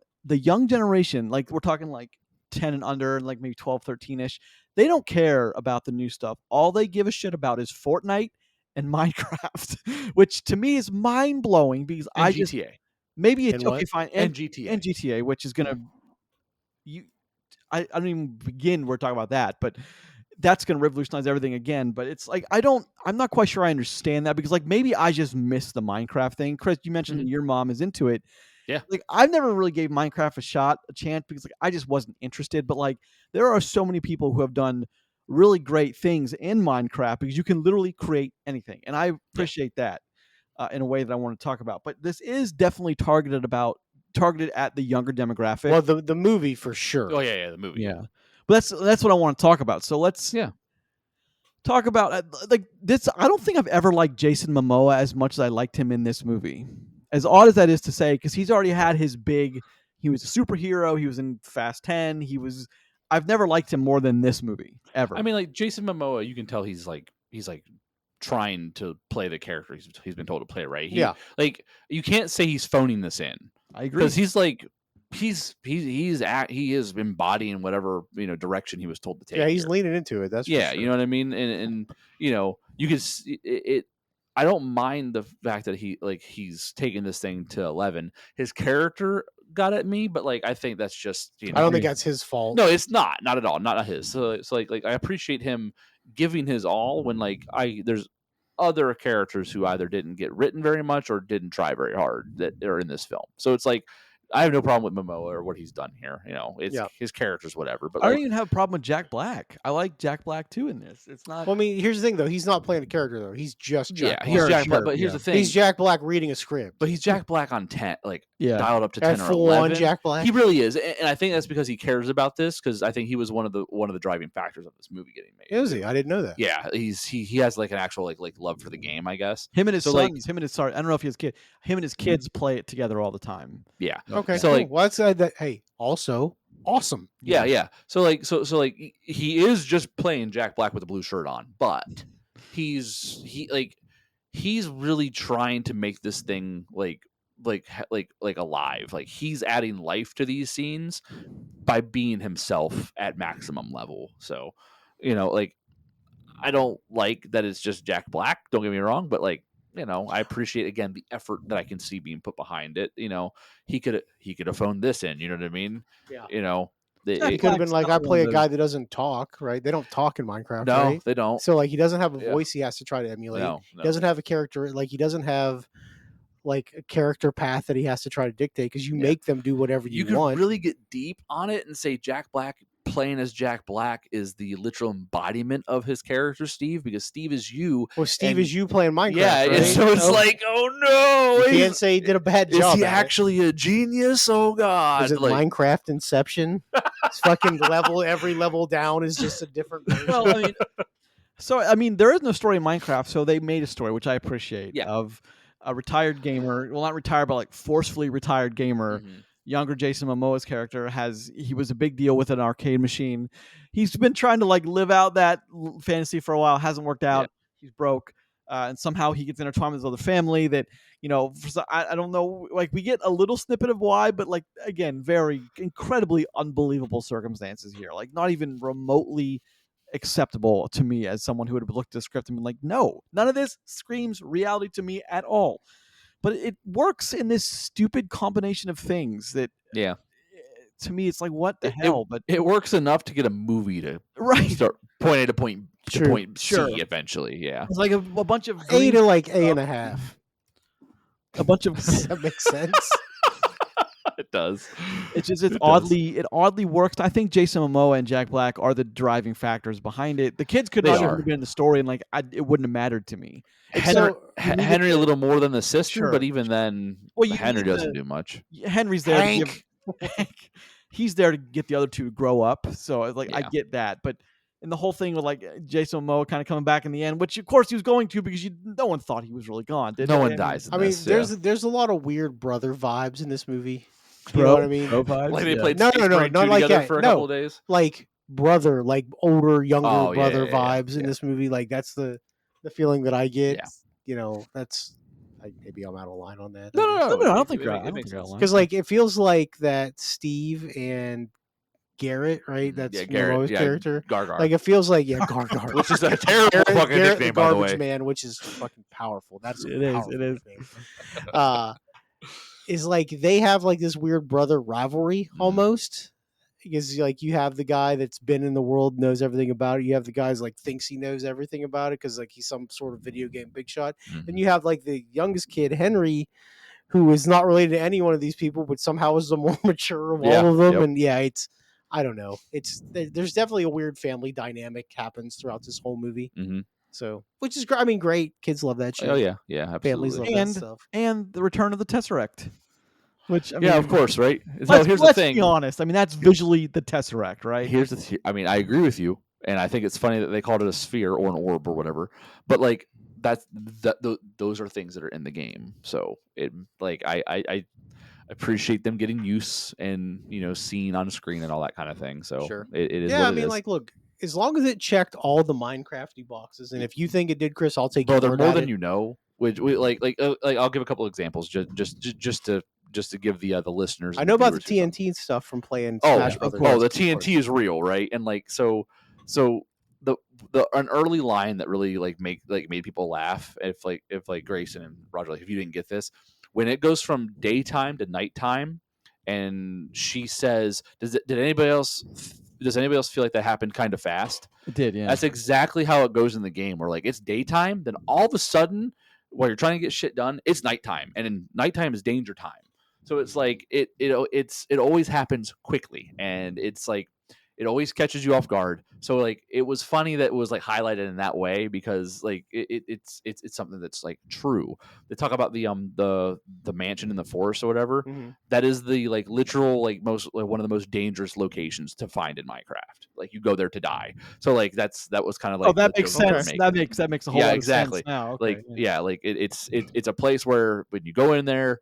generation, like we're talking like 10 and under, like maybe 12, 13ish. They don't care about the new stuff. All they give a shit about is Fortnite and Minecraft, which to me is mind blowing because and I GTA. just maybe it's And okay, what? fine, and GTA. and GTA, which is gonna I don't even begin. We're talking about that, but that's going to revolutionize everything again. But it's like I'm not quite sure I understand that because like maybe I just miss the Minecraft thing. Chris, you mentioned that your mom is into it. Yeah. Like I've never really gave Minecraft a chance because like I just wasn't interested. But like there are so many people who have done really great things in Minecraft because you can literally create anything, and I appreciate that in a way that I want to talk about. But this is definitely targeted at the younger demographic. Well, the movie for sure. Oh yeah, the movie. Yeah. But that's what I want to talk about. So let's talk about like this. I don't think I've ever liked Jason Momoa as much as I liked him in this movie. As odd as that is to say, because he's already had his big. He was a superhero. He was in Fast 10. I've never liked him more than this movie ever. I mean, like Jason Momoa, you can tell he's like trying to play the character he's been told to play, right? Like you can't say he's phoning this in. I agree because he's like he is embodying whatever direction he was told to take. Yeah, he's leaning into it. That's for sure. You know what I mean. And you could it. I don't mind the fact that he's taking this thing to 11. His character got at me, but like I think that's just I don't think that's his fault. No, it's not at all. Not his. So it's like I appreciate him giving his all when there's other characters who either didn't get written very much or didn't try very hard that are in this film. So it's like I have no problem with Momoa or what he's done here. It's his character's whatever. But I don't even have a problem with Jack Black. I like Jack Black too in this. It's not. Well, I mean, here's the thing though. He's not playing a character though. He's just Jack Black. He's Jack Black. But here's the thing. He's Jack Black reading a script. But he's Jack Black on 10, dialed up to 10 or full 11. on Jack Black. He really is, and I think that's because he cares about this. Because I think he was one of the driving factors of this movie getting made. Is he? I didn't know that. Yeah, he has like an actual like love for the game, I guess. Him and his sons. I don't know if he has kids. Him and his kids play it together all the time. Yeah. Okay. So cool. like, well, that's that. Hey, also awesome. Yeah. So like he is just playing Jack Black with a blue shirt on, but he's really trying to make this thing like alive. Like he's adding life to these scenes by being himself at maximum level. So, like I don't like that it's just Jack Black. Don't get me wrong, but like. I appreciate again the effort that I can see being put behind it. He could have phoned this in. You know what I mean? Yeah. It could have been like I play a guy that doesn't talk. Right? They don't talk in Minecraft. No, right? they don't. So like he doesn't have a voice he has to try to emulate. No. He doesn't have a character. Like he doesn't have like a character path that he has to try to dictate because you make them do whatever you want. You could really get deep on it and say Jack Black playing as Jack Black is the literal embodiment of his character, Steve, because Steve is you. Well, Steve is you playing Minecraft. Yeah, right? so it's like, oh no, you can't say he did a bad job. Is he actually a genius? Oh god, is it Minecraft Inception? It's fucking every level down is just a different version. Well, I mean, there is no story in Minecraft, so they made a story, which I appreciate, of a retired gamer. Well, not retired, but like forcefully retired gamer. younger Jason Momoa's character he was a big deal with an arcade machine. He's been trying to like live out that fantasy for a while. Hasn't worked out. He's broke. And somehow he gets intertwined with his other family that, I don't know, like we get a little snippet of why, but like, again, very incredibly unbelievable circumstances here. Like not even remotely acceptable to me as someone who would have looked at the script and been like, no, none of this screams reality to me at all. But it works in this stupid combination of things that, to me, it's like, what the hell? But it works enough to get a movie to start point A to point to point C eventually. Yeah, it's like a bunch of A to like A.5. A bunch of that makes sense. It does. It oddly works. I think Jason Momoa and Jack Black are the driving factors behind it. The kids could not have been in the story, and like it wouldn't have mattered to me. Henry a little more than the sister, but even then, Henry doesn't do much. Henry's there to give. He's there to get the other two to grow up. So like I get that, but in the whole thing with like Jason Momoa kind of coming back in the end, which of course he was going to because no one thought he was really gone. No one dies. I mean, there's a lot of weird brother vibes in this movie. You know what I mean? Like they played no, not like that. For a couple of days. Like brother, like older, younger brother vibes in this movie. Like that's the feeling that I get. Yeah. That's. Maybe I'm out of line on that. No, I don't think you're out. Because like it feels like that Steve and Garrett, right? That's Momoa's character. Gar. Like it feels like Gar, which is a terrible fucking Garrett nickname, the by the way. Garbage Man, which is fucking powerful. That's it is. Nickname. Is like they have like this weird brother rivalry almost. Because like you have the guy that's been in the world, knows everything about it. You have the guys like thinks he knows everything about it because like he's some sort of video game big shot. And you have like the youngest kid, Henry, who is not related to any one of these people, but somehow is the more mature of all of them. And it's I don't know. There's definitely a weird family dynamic happens throughout this whole movie. So which is great. I mean, great. Kids love that shit. Oh yeah, absolutely. Families love that stuff. And the return of the Tesseract. Which I mean, of course, right? So here's the thing. Let's be honest. I mean, that's visually the Tesseract, right? Here's the. I mean, I agree with you, and I think it's funny that they called it a sphere or an orb or whatever. But like those are things that are in the game. So it like I appreciate them getting use and seen on screen and all that kind of thing. So it is. Yeah, what I mean, like, look, as long as it checked all the Minecrafty boxes, and if you think it did, Chris, I'll take. They're more than you know. Which like I'll give a couple examples just to give the listeners. I know about the TNT stuff from playing Smash Brothers. The TNT is real, right? And like so an early line that really made people laugh. If Grayson and Roger, like if you didn't get this, when it goes from daytime to nighttime, and she says, "Does anybody else feel like that happened kind of fast?" It did, yeah. That's exactly how it goes in the game. Where like it's daytime, then all of a sudden, while you're trying to get shit done, it's nighttime, and in nighttime is danger time. So it's like it always happens quickly, and it's like it always catches you off guard. So like it was funny that it was like highlighted in that way because like it's something that's like true. They talk about the mansion in the forest or whatever. Mm-hmm. That is the like literal like most like one of the most dangerous locations to find in Minecraft. Like you go there to die. So like that was kind of like that makes sense. That makes a whole lot of sense now. Okay, like it's a place where when you go in there,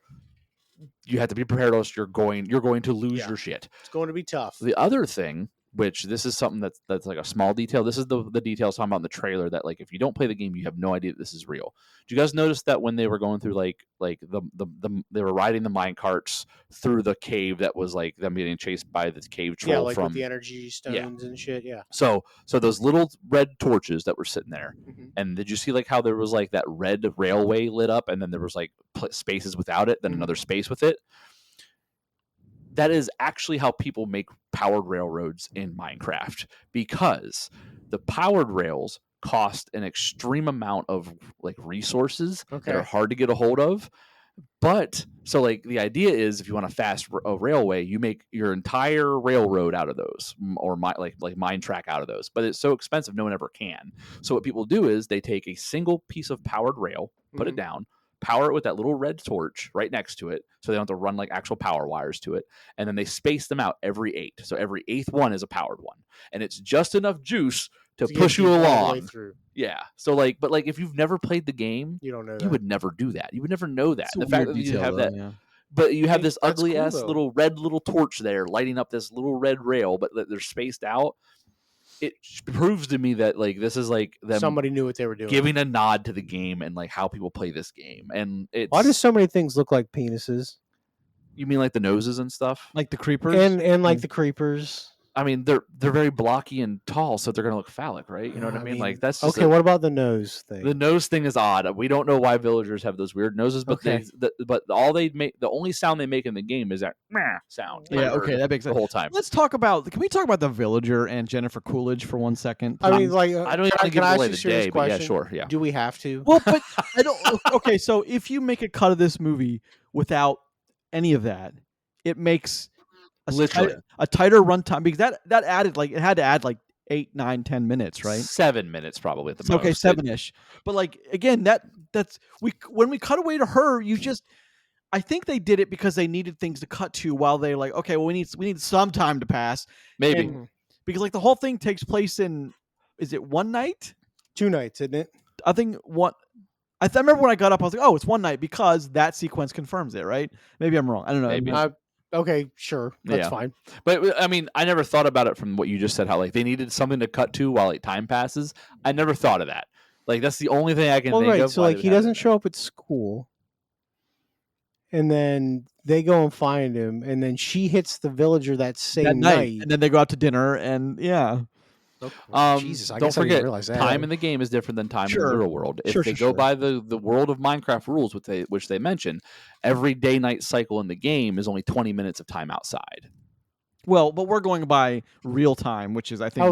you have to be prepared, else you're going to lose your shit. It's going to be tough. The other thing, which this is something that's like a small detail. This is the details talking about in the trailer that like if you don't play the game, you have no idea that this is real. Do you guys notice that when they were going through like they were riding the mine carts through the cave that was like them getting chased by the cave troll like from with the energy stones and shit. Yeah. So those little red torches that were sitting there, and did you see like how there was like that red railway lit up, and then there was like spaces without it, then another space with it? That is actually how people make powered railroads in Minecraft, because the powered rails cost an extreme amount of like resources that are hard to get a hold of. But so like the idea is if you want a fast railway, you make your entire railroad out of those, or like mine track out of those. But it's so expensive, no one ever can. So what people do is they take a single piece of powered rail, put it down, power it with that little red torch right next to it, so they don't have to run like actual power wires to it, and then they space them out every 8. So every 8th one is a powered one, and it's just enough juice to push you along. Yeah. So like, but like if you've never played the game, you don't know. You would never do that. You would never know that. It's the fact that you have that. but you have Hey, this that's ugly cool, ass though. little red little torch there lighting up this little red rail, but they're spaced out. It proves to me that like this is like them Somebody knew what they were doing. giving a nod to the game and like how people play this game. And it's Why do so many things look like penises? you mean like the noses and stuff? Like the creepers. And like the creepers. I mean, they're very blocky and tall, so they're gonna look phallic, right? You know what I mean? Like that's just okay. What about the nose thing? the nose thing is odd. We don't know why villagers have those weird noses, but Okay. but all they make, the only sound they make in the game is that meh sound. Yeah, okay, that makes the sense. whole time. Let's talk about. Can we talk about the villager and Jennifer Coolidge for 1 second? I mean, please? like, I don't even want to can give I away ask the you a serious day, but yeah, question? sure, yeah. Do we have to? Well, but I don't. Okay, so if you make a cut of this movie without any of that, it makes Literally. a tighter runtime because that added like it had to add like 8, 9, 10 minutes, right? 7 minutes probably at the So, most. okay, 7-ish. But like again, that's when we cut away to her, you just. I think they did it because they needed things to cut to while they like, okay, well, we need some time to pass. Maybe. And- because like the whole thing takes place in, is it one night? 2 nights, isn't it? I think one. I remember when I got up, I was like, oh, it's one night because that sequence confirms it, right? Maybe I'm wrong. I don't know. Maybe. Okay, sure, that's Yeah. fine. But I mean, I never thought about it from what you just said, how like they needed something to cut to while like time passes. I never thought of that. Like that's the only thing I can Well, think right. of. So why like they he would have doesn't it in show up at school, and then they go and find him, and then she hits the villager that same that night, and then they go out to dinner, and yeah, there. Jesus, I don't guess I didn't forget, realize that. time in the game is different than time in Sure. the real world. If Sure, they sure, go sure. by the world of Minecraft rules, which they mention, every day-night cycle in the game is only 20 minutes of time outside. well, but we're going by real time, which is I think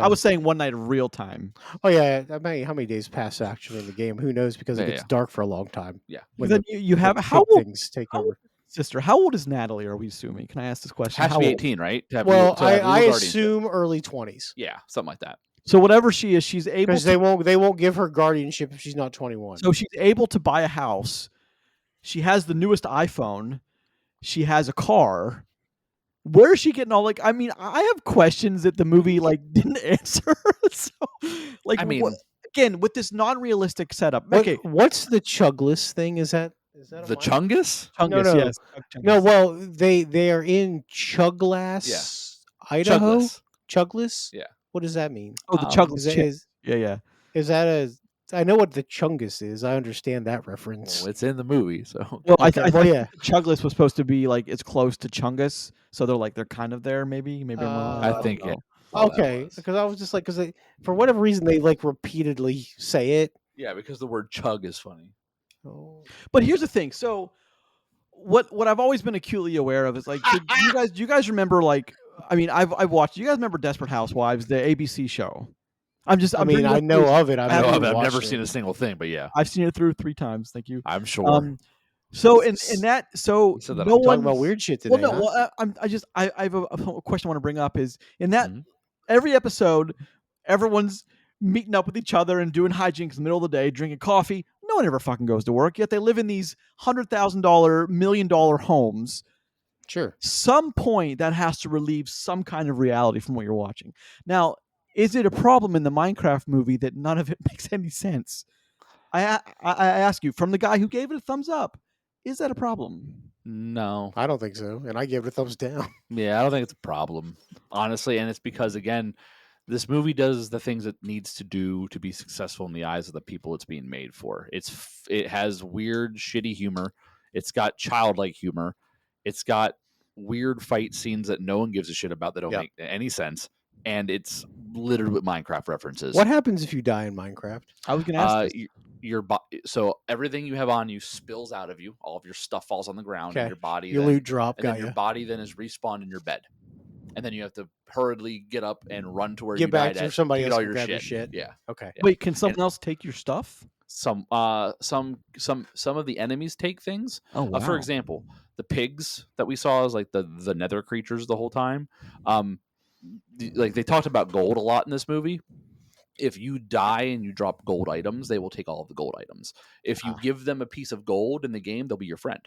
I was saying one night of real time. Oh yeah, how many days pass actually in the game? Who knows? Because it Yeah, gets yeah. dark for a long time. Yeah. When Then you have the how pig old, things take how over. sister? How old is Natalie? Are we assuming? Can I ask this question? Has to How be old? 18, right? To have Well, legal- to have I legal guardianship. assume early 20s Yeah, something like that. So whatever she is, she's able. because To, they won't give her guardianship if she's not 21. so she's able to buy a house. She has the newest iPhone. She has a car. Where is she getting all like? I mean, I have questions that the movie like didn't answer. So, like, I mean, again, with this non-realistic setup. What- Okay, what's the chugless thing? Is that a the Minecraft- Chungus? Chungus, no. yes. No, Chungus. well, they are in Chuglass, Idaho. Chugless. Chugless. Yeah. What does that mean? Oh, the Um, Chungus. Is that, chip. is, Yeah. is that a? I know what the Chungus is. I understand that reference. Well, it's in the movie, so Well, Okay, I well, think yeah. Chugless was supposed to be like it's close to Chungus, so they're kind of there. Maybe I'm wrong. I don't think know. yeah. all that Okay, was. because I was just like, because for whatever reason they like repeatedly say it. Yeah, because the word chug is funny. Oh. But here's the thing. So what I've always been acutely aware of is like, do you guys remember like? I mean, I've watched. Do you guys remember Desperate Housewives, the ABC show? I I bringing I up know those- of it. I've I know never of it. I've watched never it. seen a single thing, but yeah, I've seen it through 3 times. Thank you. I'm sure. So in that, so You said that no I'm Talking one about weird shit today. Well, no. huh? Well, I have a question I want to bring up. Is in that Mhm. every episode, everyone's meeting up with each other and doing hijinks in the middle of the day, drinking coffee. No one ever fucking goes to work. Yet they live in these $100,000, $1 million homes. Sure. Some point that has to relieve some kind of reality from what you're watching. Now, is it a problem in the Minecraft movie that none of it makes any sense? I ask you, from the guy who gave it a thumbs up, is that a problem? No, I don't think so, and I gave it a thumbs down. yeah, I don't think it's a problem, honestly, and it's because again, this movie does the things it needs to do to be successful in the eyes of the people it's being made for. It has weird, shitty humor. It's got childlike humor. It's got weird fight scenes that no one gives a shit about that don't Yeah. make any sense, and it's littered with Minecraft references. What happens if you die in Minecraft? I was going to ask. This. So everything you have on you spills out of you. All of your stuff falls on the ground, and Okay. your body. Your then, loot drop, and then got your you. body then is respawned in your bed, and then you have to hurriedly get up and run to where Get you back died to at somebody to get else all can your grab shit. your shit. Yeah, Okay. yeah. Wait, can someone else take your stuff? Some of the enemies take things. Oh, wow. For example, the pigs that we saw as like the nether creatures the whole time. Like they talked about gold a lot in this movie. If you die and you drop gold items, they will take all of the gold items. If you give them a piece of gold in the game, they'll be your friend.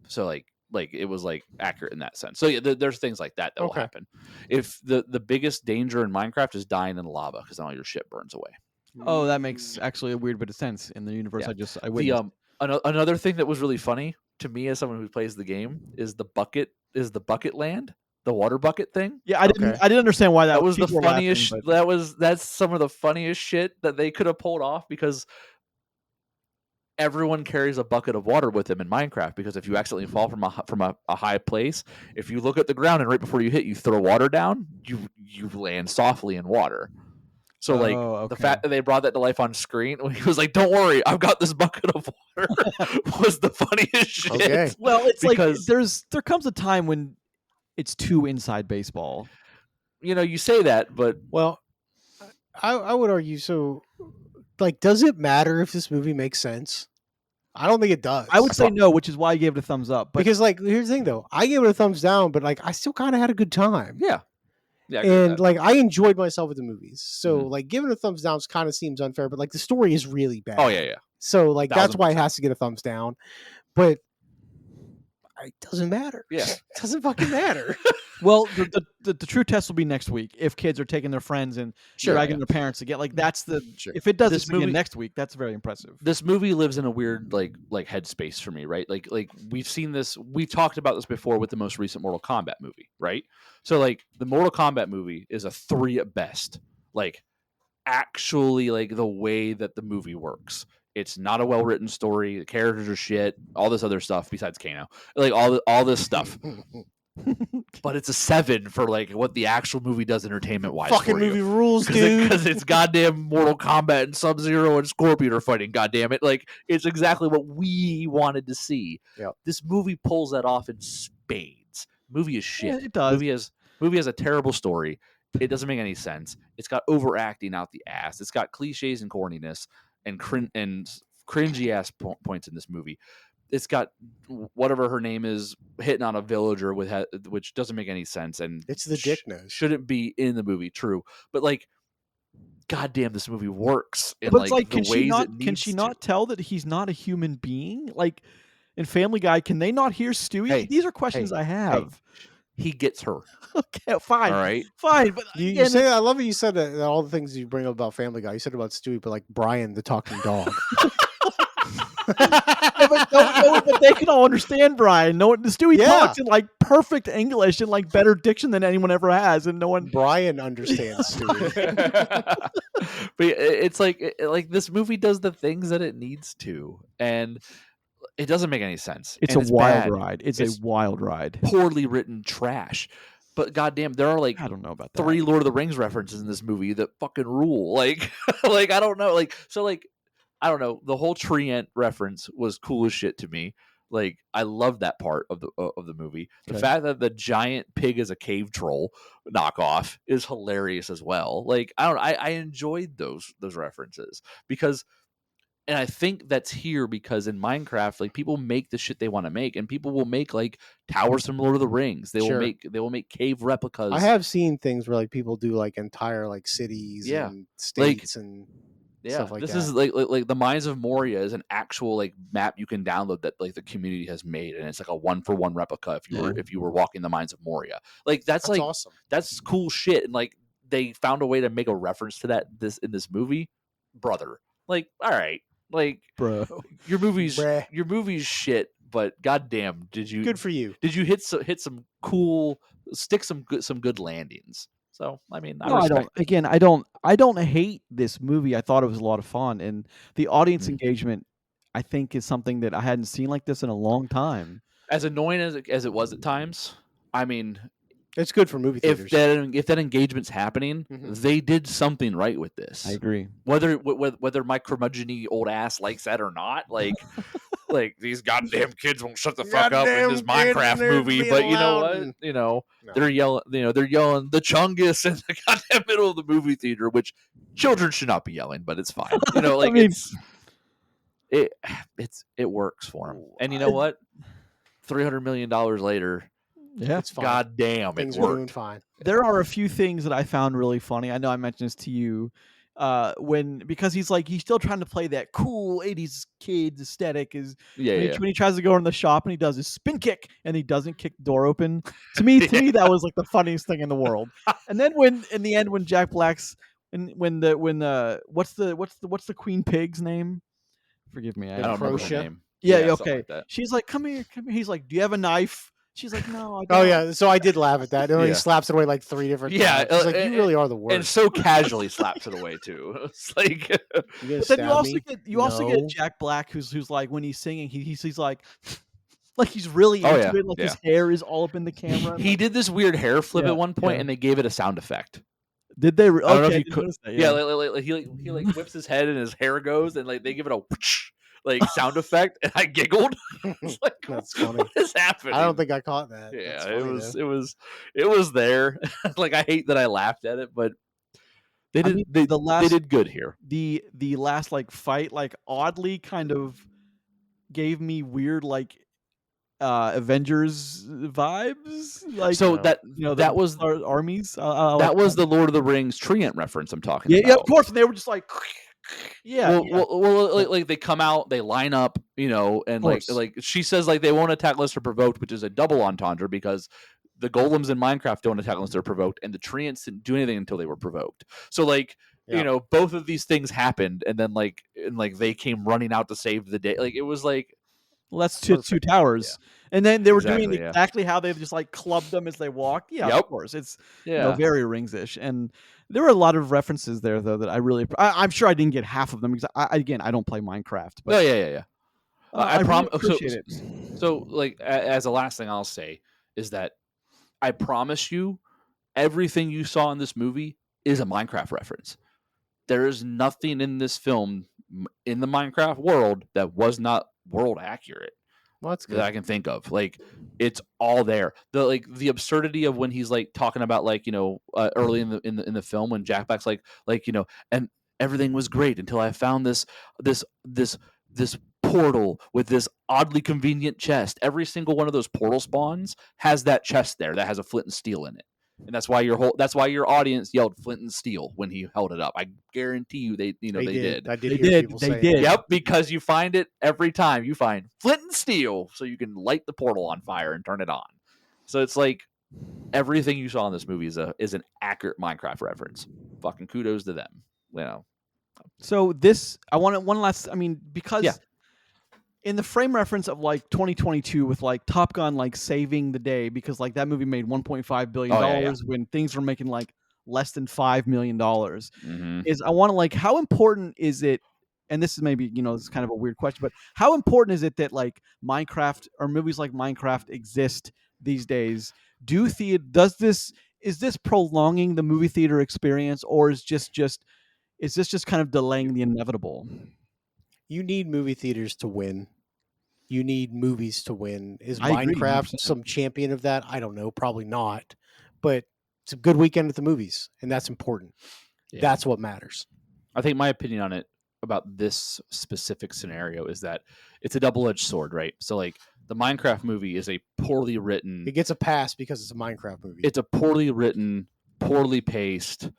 So like it was like accurate in that sense. So yeah, there's things like that will Okay. happen. If the biggest danger in Minecraft is dying in lava because then all your shit burns away. Oh, that makes actually a weird bit of sense in the universe Yeah. I The witnessed. another thing that was really funny to me as someone who plays the game is the bucket land, the water bucket thing. Yeah, I didn't understand why That was the people were laughing, funniest. but- That's some of the funniest shit that they could have pulled off, because everyone carries a bucket of water with them in Minecraft, because if you accidentally fall from a high place, if you look at the ground and right before you hit, you throw water down, you land softly in water. So the fact that they brought that to life on screen, when he was like, "Don't worry, I've got this bucket of water," was the funniest shit. Okay. Well, it's because, like there comes a time when it's too inside baseball. You say that, but Well, I would argue so. Like, does it matter if this movie makes sense? I don't think it does. I would say no, which is why I gave it a thumbs up. But because, like, here's the thing, though. I gave it a thumbs down, but like, I still kind of had a good time. yeah, I agree with And that. like, I enjoyed myself with the movies. So Mhm. like, giving it a thumbs down kind of seems unfair. But like, the story is really bad. Oh yeah. So like, that's why it 1000%. has to get a thumbs down. But it doesn't matter. Yeah. It doesn't fucking matter. well, the true test will be next week if kids are taking their friends and dragging their parents to get that's the Sure. if it does This this again movie- next week, that's very impressive. This movie lives in a weird like headspace for me, right? Like we've seen this, we've talked about this before with the most recent Mortal Kombat movie, right? So like the Mortal Kombat movie is a 3 at best. Like actually, like the way that the movie works, it's not a well written story. The characters are shit. All this other stuff besides Kano, like all this stuff. But it's a 7 for like what the actual movie does entertainment wise. Fucking movie rules, dude. Because it's goddamn Mortal Kombat and Sub-Zero and Scorpion are fighting. Goddamn it! Like it's exactly what we wanted to see. Yep. This movie pulls that off in spades. Movie is shit. Yeah, it does. Movie has a terrible story. It doesn't make any sense. It's got overacting out the ass. It's got cliches and corniness and cringy ass points in this movie. It's got whatever her name is hitting on a villager which doesn't make any sense, and It's the dick nose. shouldn't be in the movie. True, but like, goddamn, this movie works. In, But it's like can the ways can she not tell that he's not a human being? Like in Family Guy, can they not hear Stewie? Hey, These are questions I have. He gets her. Okay, fine, All right. fine. But You again, say I love it. You said that all the things you bring up about Family Guy. You said about Stewie, but like Brian, the talking dog. but they can all understand Brian. No one, Stewie Yeah. talks in like perfect English and like better diction than anyone ever has, and no one. Brian understands Stewie. But it's like this movie does the things that it needs to, and it doesn't make any sense. It's and a wild bad. ride. It's It's a wild ride. Poorly written trash. But goddamn, there are like I don't know about that. 3 Lord of the Rings references in this movie that fucking rule. Like, like I don't know. Like, so like, I don't know. The whole tree ant reference was cool as shit to me. Like, I love that part of the movie. The Okay. fact that the giant pig is a cave troll knockoff is hilarious as well. Like, I enjoyed those references because, and I think that's here because in Minecraft, like people make the shit they want to make, and people will make like towers from Lord of the Rings. They Sure. will make cave replicas. I have seen things where like people do like entire like cities Yeah. and states and stuff like this that. is like the Mines of Moria is an actual like map you can download that like the community has made, and it's like a 1-for-1 replica if you were walking the Mines of Moria. Like that's like awesome. that's cool shit, and like they found a way to make a reference to that in this movie, brother. Like, all right, like bro. your movie's Bruh. shit, but goddamn, did you Good for you. hit some cool stick some good landings? So I mean, No, I don't. respect it. Again, I don't hate this movie. I thought it was a lot of fun, and the audience Mhm. engagement, I think, is something that I hadn't seen like this in a long time. As annoying as it was at times, I mean, It's good for movie theaters. if that engagement's happening, Mhm. they did something right with this. I agree. Whether my curmudgeon-y old ass likes that or not, like like these goddamn kids won't shut the fuck up in this Goddamn kids, Minecraft they're movie. being But you know loud what? and- You know No. they're yelling. They're yelling the Chungus in the goddamn middle of the movie theater, which children should not be yelling, but it's fine. You know, like I mean- it works for them. And you know what? $300 million later, Yeah. It's fine. god damn, it Things are doing worked. fine. There are a few things that I found really funny. I know I mentioned this to you. Because he's still trying to play that cool 80s kids aesthetic is Yeah. when he tries to go in the shop and he does his spin kick and he doesn't kick the door open. To me that was like the funniest thing in the world. And then when in the end when Jack Black's and what's the Queen Pig's name? Forgive me. I don't remember her Crocia? name. Yeah, Yeah, something okay. like that. She's like, "Come here, come here." He's like, "Do you have a knife?" She's like, "No, I Oh don't." yeah, so I did laugh at that. And he Yeah. slaps it away like 3 different Yeah, times. He's like, "You really are the and worst. so casually slaps it away too. It's like, You gonna But then stab me? you also get No." Jack Black who's like when he's singing, he's like like he's really oh into yeah, it, like yeah. his hair is all up in the camera. And He like, did this weird hair flip yeah, at one point, yeah. and they gave it a sound effect. Did they? I don't know if Okay, I you didn't could. notice that. Yeah, Yeah. like, he like whips his head and his hair goes, and like they give it a whoosh, like sound effect, and I giggled. It's like, That's funny. what is happening? I don't think I caught that. Yeah, That's it funny, was though. it was there. Like I hate that I laughed at it, but they I did mean, they the they did good here. the last like fight like oddly kind of gave me weird like Avengers vibes, like So Yeah. that was our armies. that was the Lord of the Rings Treant reference I'm talking yeah, about. yeah, of course. And they were just like, yeah, Well, yeah, like they come out, they line up, and course. like she says, like they won't attack unless they're provoked, which is a double entendre because the golems in Minecraft don't attack unless they're provoked, and the treants didn't do anything until they were provoked. So like Yeah. both of these things happened, and then like they came running out to save the day. Like it was like Well, that's two perfect. towers. And then they were doing Exactly, yeah. exactly how they just like clubbed them as they walked. Yeah, of Yep. course. It's Yeah. very Rings-ish. And there were a lot of references there though that I'm sure I didn't get half of them because I don't play Minecraft, but Oh yeah. I really promise. appreciate it. So like as a last thing I'll say is that I promise you, everything you saw in this movie is a Minecraft reference. There is nothing in this film in the Minecraft world that was not world accurate Well, that's that good. I can think of. Like it's all there. The absurdity of when he's like talking about like early in the film when Jack Black's like and everything was great until I found this portal with this oddly convenient chest. Every single one of those portal spawns has that chest there that has a flint and steel in it. And that's why your audience yelled Flint and Steel when he held it up. I guarantee you they did. I did They hear did, people they say did. that. Yep, because you find it every time. You find Flint and Steel, so you can light the portal on fire and turn it on. So it's like everything you saw in this movie is an accurate Minecraft reference. Fucking kudos to them. So this I want one last because Yeah. in the frame reference of like 2022 with like Top Gun like saving the day because like that movie made 1.5 billion Oh, dollars yeah. when things were making like less than $5 million Mm-hmm. is I want to like how important is it, and this is maybe it's kind of a weird question, but how important is it that like Minecraft or movies like Minecraft exist these days? Is this prolonging the movie theater experience, or is this just kind of delaying the inevitable? You need movie theaters to win. You need movies to win. Is I agree, Minecraft 100%. some champion of that? I don't know. Probably not. But it's a good weekend at the movies, and that's important. Yeah. That's what matters. I think my opinion on it about this specific scenario is that it's a double-edged sword, right? So like the Minecraft movie is a poorly written. It gets a pass because it's a Minecraft movie. It's a poorly written, poorly paced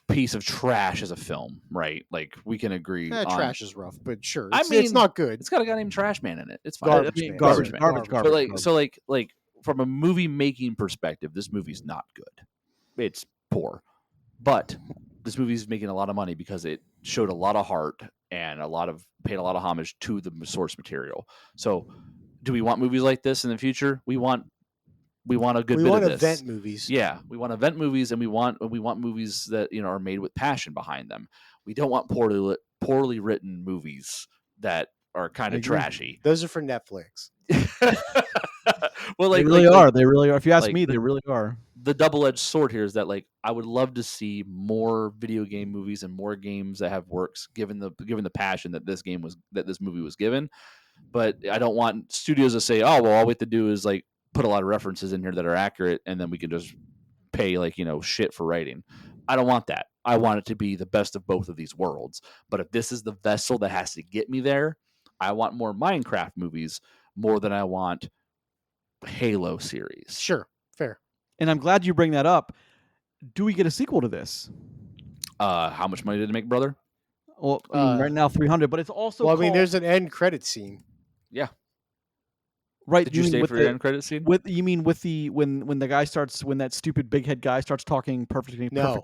piece of trash as a film, right? Like we can agree. Trash is rough, but sure. I It's mean, not good. It's got a guy named Trash Man in it. It's fine. Garbage I mean, man. garbage, Yeah, garbage, garbage. garbage. But like from a movie making perspective, this movie's not good. It's poor. But this movie's making a lot of money because it showed a lot of heart and paid a lot of homage to the source material. So, do we want movies like this in the future? We want a good bit of this. event movies. Yeah, we want event movies, and we want movies that are made with passion behind them. We don't want poorly written movies that are kind I of agree. trashy. Those are for Netflix. Well, They like really like- are. They really are. If you ask like me, they really are. the double-edged sword here is that like I would love to see more video game movies and more games that have works given the passion that this movie was given. But I don't want studios to say, oh well, all we have to do is like put a lot of references in here that are accurate, and then we can just pay like shit for writing. I don't want that. I want it to be the best of both of these worlds. But if this is the vessel that has to get me there, I want more Minecraft movies more than I want Halo series. Sure, fair. And I'm glad you bring that up. Do we get a sequel to this? How much money did it make, brother? Well, right now 300, but it's also Well, I mean, called- there's an end credit scene. Yeah. right. Did you mean stay with for your the- end credit scene? You mean with the when the guy starts when that stupid big head guy starts talking perfect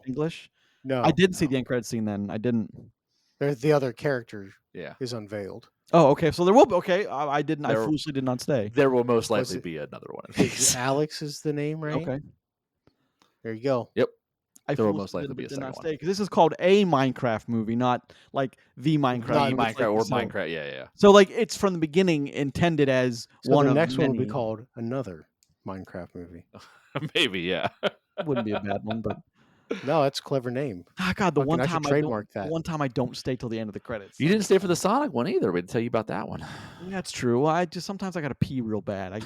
English? No, I didn't see the end credit scene then. I didn't. the other character Yeah. is unveiled. Oh, okay. So there will be. Okay, I didn't. I There- foolishly did not stay. There will most likely it- be another one of Is these. Alex is the name, right? Okay, There you go. Yep. I There will foolishly most likely be a did not second one. stay because this is called a Minecraft movie, not like the Minecraft. Not movie. It's Minecraft like- or so- Minecraft. Yeah. So like it's from the beginning intended as So one the of next many. one will be called another Minecraft movie. Maybe. Yeah. Wouldn't be a bad one, but No, that's a clever name. God, the Fucking, one I should time trademark the that. one time I don't stay till the end of the credits. You didn't stay for the Sonic one either. We'd tell you about that one. That's true. I just sometimes I gotta pee real bad.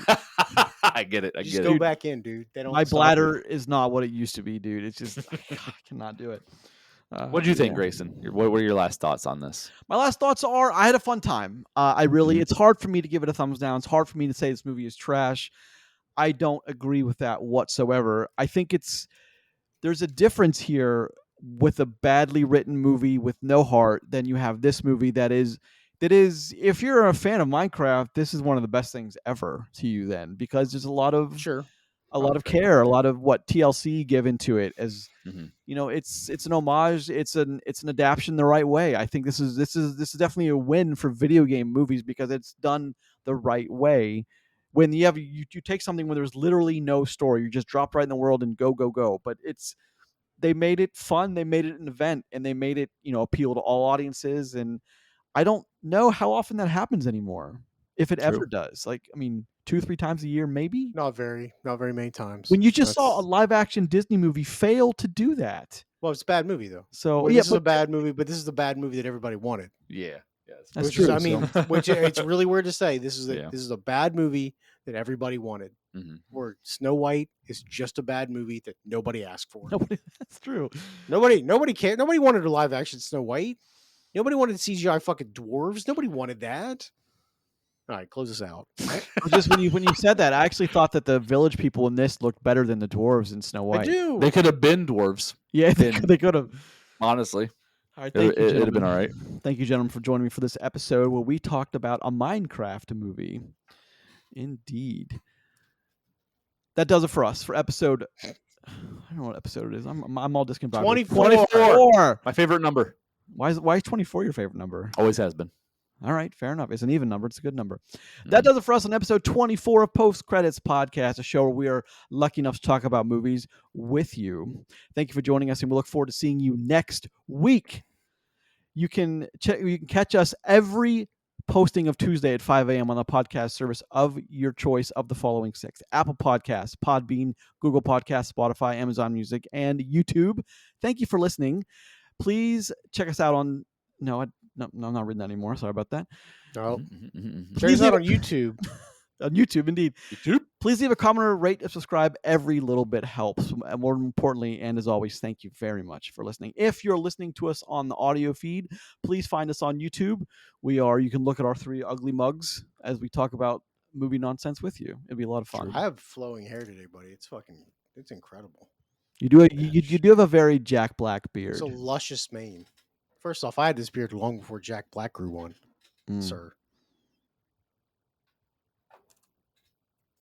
I get it. I Just get go it. back in, dude. They don't. My stop bladder you. is not what it used to be, dude. It's just I cannot do it. What did you think, yeah. Grayson? What were your last thoughts on this? My last thoughts are I had a fun time. I really, it's hard for me to give it a thumbs down. It's hard for me to say this movie is trash. I don't agree with that whatsoever. I think there's a difference here with a badly written movie with no heart than you have this movie that is if you're a fan of Minecraft, this is one of the best things ever to you then because there's a lot of Sure. a lot of fair care, a lot of what TLC give into it as Mhm. it's an homage, it's an adaptation the right way. I think this is definitely a win for video game movies because it's done the right way. When you take something where there's literally no story, you just drop right in the world and go go go. But they made it fun, they made it an event, and they made it appeal to all audiences. And I don't know how often that happens anymore, if it ever True. does. Like 2-3 times a year, maybe. Not very many times. When you just saw a That's- live action Disney movie fail to do that. Well, it's a bad movie though. So Well, yeah, this is a but bad movie, but this is the bad movie that everybody wanted. Yeah. That's which is, true, I mean, so- which it's really weird to say. This is Yeah. this is a bad movie that everybody wanted. Mhm. Where Snow White is just a bad movie that nobody asked for. nobody. That's true. Nobody cared. Nobody wanted a live action Snow White. Nobody wanted CGI fucking dwarves. Nobody wanted that. All right, close this out. Just when you said that, I actually thought that the village people in this looked better than the dwarves in Snow White. I do. They could have been dwarves, Yeah, Then- they could have. honestly. All right, It- thank you, it'd have been gentlemen. all right. Thank you, gentlemen, for joining me for this episode where we talked about a Minecraft movie. Indeed. That does it for us for episode. I don't know what episode it is. I'm all discombobulated. 24. 24. My favorite number. Why is 24 your favorite number? Always has been. All right, fair enough. It's an even number. It's a good number. That does it for us on episode 24 of Post Credits Podcast, a show where we are lucky enough to talk about movies with you. Thank you for joining us, and we look forward to seeing you next week. You can catch us every posting of Tuesday at 5 a.m. on the podcast service of your choice of the following 6: Apple Podcasts, Podbean, Google Podcasts, Spotify, Amazon Music, and YouTube. Thank you for listening. Please check us out on no, I'm not reading that anymore. Sorry about that. No. Mhm. Check Please us out leave on YouTube. On YouTube, indeed. YouTube. Please leave a comment or rate and subscribe. Every little bit helps. And more importantly, and as always, thank you very much for listening. If you're listening to us on the audio feed, please find us on YouTube. You can look at our 3 ugly mugs as we talk about movie nonsense with you. It'd be a lot of fun. I have flowing hair today, buddy. It's incredible. You do have a very Jack Black beard. It's a luscious mane. First off, I had this beard long before Jack Black grew one, Mm. sir.